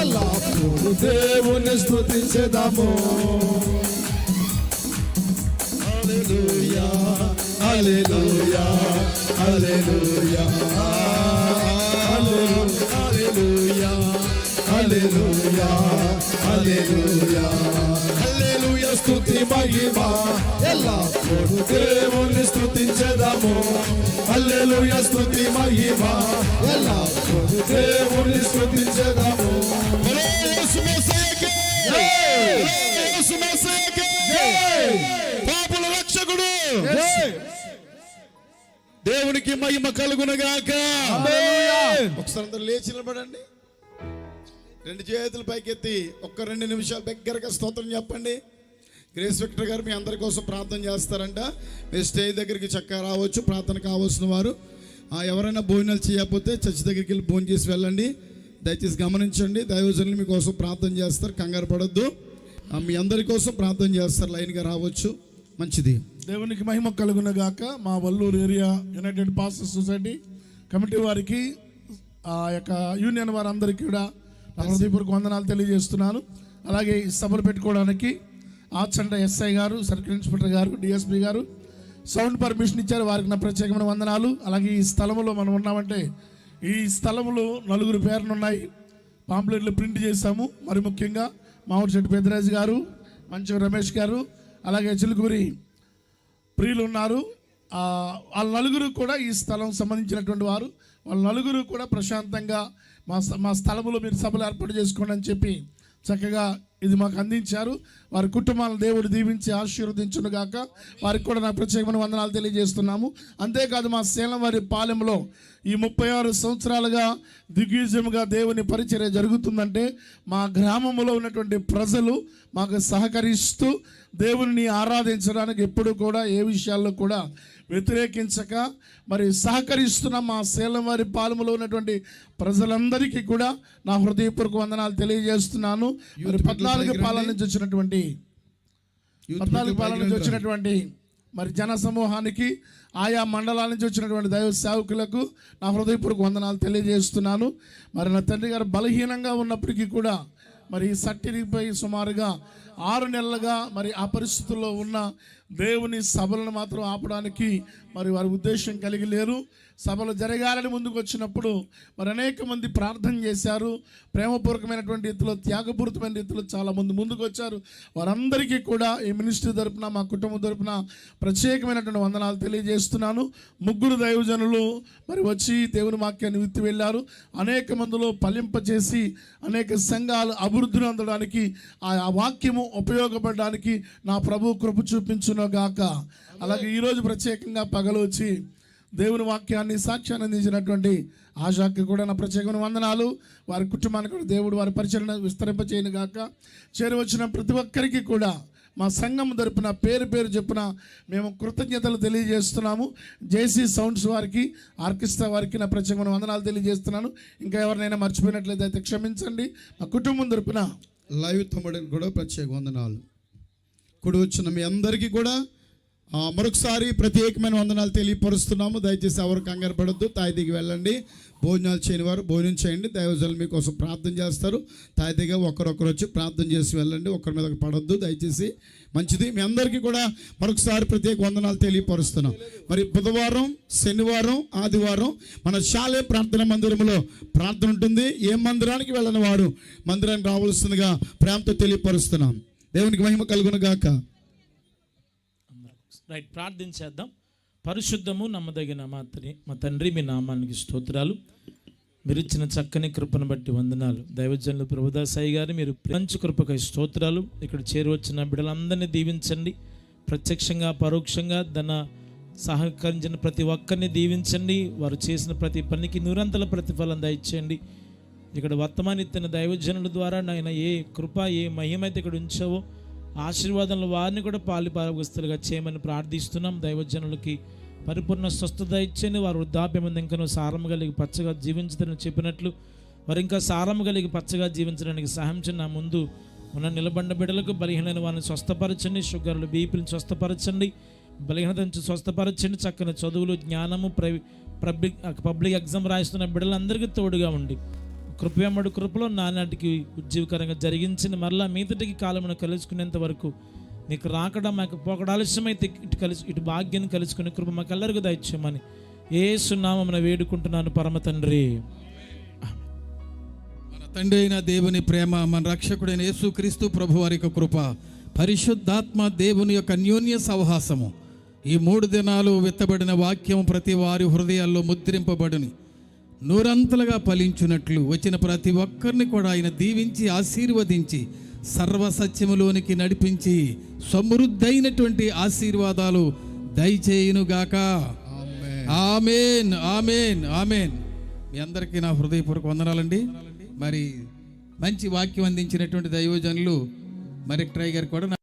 ఎల్లప్పుడూ దేవుని స్తుతించెదము. హల్లెలూయా హల్లెలూయా హల్లెలూయా హల్లెలూయా హల్లెలూయా హల్లెలూయా హల్లెలూయా స్తుతి మహిమ ఎల్లప్పుడూ దేవుని స్తుతించెదము. హల్లెలూయా స్తుతి మహిమ ఎల్లప్పుడూ దేవుని స్తుతించెదము. యేసు మెస్సీయకే జై, యేసు మెస్సీయకే జై, పాపుల రక్షకుడు దేవునికి మహిమ కలుగునగాక. ఒకసారి అందరూ లేచి నిలబడండి. రెండు చేతులు పైకెత్తి ఒక్క 2 నిమిషాలు దగ్గరగా స్తోత్రం చెప్పండి. గ్రేస్ విక్టర్ గారు మీ అందరి కోసం ప్రార్థన చేస్తారంట. మీరు స్టేజ్ దగ్గరికి చక్కగా రావచ్చు. ప్రార్థన కావాల్సిన వారు ఎవరైనా భోజనాలు చేయకపోతే చర్చి దగ్గరికి వెళ్ళి భోజనం చేసి వెళ్ళండి. దయచేసి గమనించండి. దైవజనులు మీకోసం ప్రార్థన చేస్తారు. కంగారు పడొద్దు. మీ అందరి కోసం ప్రార్థన చేస్తారు. లైన్గా రావచ్చు. మంచిది. దేవునికి మహిమ కలుగునగాక. మా Valluru area United pastors society committee వారికి ఆ యొక్క యూనియన్ వారందరికీ కూడా నా హృదయపూర్వక వందనాలు తెలియజేస్తున్నాను. అలాగే ఈ సభలు పెట్టుకోవడానికి ఆచండ ఎస్ఐ గారు, సర్కిల్ ఇన్స్పెక్టర్ గారు, డిఎస్పీ గారు సౌండ్ పర్మిషన్ ఇచ్చారు. వారికి నా ప్రత్యేకమైన వందనాలు. అలాగే ఈ స్థలంలో మనం ఉన్నామంటే ఈ స్థలంలో 4 పేర్లు ఉన్నాయి. పాంప్లెట్లు ప్రింట్ చేశాము. మరి ముఖ్యంగా మామిడి చెట్టు పెద్దరాజు గారు, మంచి రమేష్ గారు, అలాగే చిలుకూరి ప్రియులు ఉన్నారు. వాళ్ళ 4 కూడా ఈ స్థలం సంబంధించినటువంటి వారు. వాళ్ళ 4 కూడా ప్రశాంతంగా మా స్థలంలో మీరు సభలు ఏర్పాటు చేసుకోండి అని చెప్పి చక్కగా ఇది మాకు అందించారు. వారి కుటుంబాలను దేవుడు దీవించి ఆశీర్వదించును గాక. వారికి కూడా నా ప్రత్యేకమైన వందనాలు తెలియజేస్తున్నాము. అంతేకాదు మా సేలం వారి పాలెంలో ఈ 36 సంవత్సరాలుగా దిగ్విజయముగా దేవుని పరిచర్య జరుగుతుందంటే మా గ్రామంలో ఉన్నటువంటి ప్రజలు మాకు సహకరిస్తూ దేవుని ఆరాధించడానికి ఎప్పుడు కూడా ఏ విషయాల్లో కూడా వ్యతిరేకించక మరి సహకరిస్తున్న మా సేలం వారి పాలెంలో ఉన్నటువంటి ప్రజలందరికీ కూడా నా హృదయపూర్వక వందనాలు తెలియజేస్తున్నాను. మరి 14 పాలన నుంచి వచ్చినటువంటి మరి జన సమూహానికి, ఆయా మండలాల నుంచి వచ్చినటువంటి దైవ సేవకులకు నా హృదయపూర్వక వందనాలు తెలియజేస్తున్నాను. మరి నా తండ్రి గారు బలహీనంగా ఉన్నప్పటికీ కూడా మరి సట్టిరిపై సుమారుగా 6 నెలలుగా మరి ఆ పరిస్థితుల్లో ఉన్న దేవుని సభలను మాత్రం ఆపడానికి మరి వారి ఉద్దేశం కలిగి లేరు. సభలు జరగాలని ముందుకు వచ్చినప్పుడు మరి అనేక మంది ప్రార్థన చేశారు. ప్రేమపూర్వకమైనటువంటి రీతిలో, త్యాగపూరితమైన రీతిలో చాలామంది ముందుకు వచ్చారు. వారందరికీ కూడా ఈ మినిస్ట్రీ తరపున, మా కుటుంబం తరపున ప్రత్యేకమైనటువంటి వందనాలు తెలియజేస్తున్నాను. 3 దైవజనులు మరి వచ్చి దేవుని వాక్యాన్ని విత్తి వెళ్ళారు. అనేక మందిలో ఫలింపచేసి అనేక సంఘాలు అభివృద్ధిని అందడానికి ఆ వాక్యము ఉపయోగపడడానికి నా ప్రభు కృప చూపించును గాక. అలాగే ఈరోజు ప్రత్యేకంగా పగలు వచ్చి దేవుని వాక్యాన్ని సాక్ష్యాన్ని అందించినటువంటి ఆశాకి కూడా నా ప్రత్యేకమైన వందనాలు. వారి కుటుంబానికి కూడా దేవుడు వారి పరిచరణ విస్తరింపచేయను గాక. చేరువచ్చిన ప్రతి ఒక్కరికి కూడా మా సంఘం తరపున పేరు చెప్పున మేము కృతజ్ఞతలు తెలియజేస్తున్నాము. జేసీ సౌండ్స్ వారికి, ఆర్కెస్ట్రా వారికి నా ప్రత్యేకమైన వందనాలు తెలియజేస్తున్నాను. ఇంకా ఎవరినైనా మర్చిపోయినట్లయితే అయితే క్షమించండి. మా కుటుంబం తరపున లైవ్ తమ్ముడికి కూడా ప్రత్యేక వందనాలు. కూడి వచ్చిన మీ అందరికీ కూడా మరొకసారి ప్రత్యేకమైన వందనాలు తెలియపరుస్తున్నాము. దయచేసి ఎవరు కంగారు పడొద్దు. తాయిదికి వెళ్ళండి. భోజనాలు చేయని వారు భోజనం చేయండి. దైవజనులు మీకోసం ప్రార్థన చేస్తారు. తాయిదిగా ఒకరొకరు వచ్చి ప్రార్థన చేసి వెళ్ళండి. ఒకరి మీద పడొద్దు దయచేసి. మంచిది. మీ అందరికీ కూడా మరొకసారి ప్రత్యేక వందనాలు తెలియపరుస్తున్నాం. మరి బుధవారం, శనివారం, ఆదివారం మన శాలే ప్రార్థన మందిరంలో ప్రార్థన ఉంటుంది. ఏ మందిరానికి వెళ్ళని వారు మందిరానికి రావాల్సిందిగా ప్రేమతో తెలియపరుస్తున్నాం. దేవునికి మహిమ కలుగును గాక. రైట్, ప్రార్థించేద్దాం. పరిశుద్ధము నమ్మదగిన మా తండ్రి, మీ నామానికి స్తోత్రాలు. మీరు ఇచ్చిన చక్కని కృపను బట్టి వందనాలు. దైవజనులు ప్రభుదాసాయి గారు మీరు మంచి కృపకై స్తోత్రాలు. ఇక్కడ చేరువచ్చిన బిడ్డలందరినీ దీవించండి, ప్రత్యక్షంగా పరోక్షంగా తన సహకరించిన ప్రతి ఒక్కరిని దీవించండి. వారు చేసిన ప్రతి పనికి నూరంతల ప్రతిఫలం దయచేయండి. ఇక్కడ వర్తమానిస్తున్న దైవజనుల ద్వారా నాయన ఏ కృప ఏ మహిమైతే ఇక్కడ ఉంచావో ఆశీర్వాదంలో వారిని కూడా పాలిపాలగస్తులుగా చేయమని ప్రార్థిస్తున్నాం. దైవజనులకి పరిపూర్ణ స్వస్థత ఇచ్చేది. వారు వృద్ధాప్యం ఇంకా సారం కలిగి పచ్చగా జీవించదని చెప్పినట్లు వారు ఇంకా సారం కలిగి పచ్చగా జీవించడానికి సహాయం చేయండి. నా ముందు ఉన్న నిలబడిన బిడ్డలకు బలహీనమైన వారిని స్వస్థపరచండి, షుగర్లు బీపీని స్వస్థపరచండి, బలహీనత నుంచి స్వస్థపరచండి. చక్కని చదువులు జ్ఞానము పబ్లిక్ ఎగ్జామ్ రాయిస్తున్న బిడ్డలందరికీ తోడుగా ఉండి కృపయమ్మడు కృపలో నానాటికి ఉజ్జీవకరంగా జరిగించింది. మరలా మీదటికి కాలమును కలుసుకునేంత వరకు నీకు రాకడా మాకు పోకడ ఆలస్యమైతే ఇటు భాగ్యాన్ని కలుసుకునే కృప మాకు ಎಲ್ಲರಿಗೂ దయచేయమని యేసు నామమున వేడుకుంటున్నాను పరమ తండ్రి. మన తండ్రి అయిన దేవుని ప్రేమ, మన రక్షకుడైన యేసుక్రీస్తు ప్రభు వారి యొక్క కృప, పరిశుద్ధాత్మ దేవుని యొక్క అన్యోన్య సహవాసము ఈ 3 దినాలు విత్తబడిన వాక్యం ప్రతి వారి హృదయాల్లో ముద్రింపబడుని నూరంతలుగా ఫలించున్నట్లు వచ్చిన ప్రతి ఒక్కరిని కూడా ఆయన దీవించి ఆశీర్వదించి సర్వసత్యములోనికి నడిపించి సమృద్ధైనటువంటి ఆశీర్వాదాలు దయచేయునుగాక. ఆమేన్, ఆమేన్, ఆమేన్. మీ అందరికీ నా హృదయపూర్వక వందనాలండి. మరి మంచి వాక్యం అందించినటువంటి దైవజనులు మరి ట్రై గారు కూడా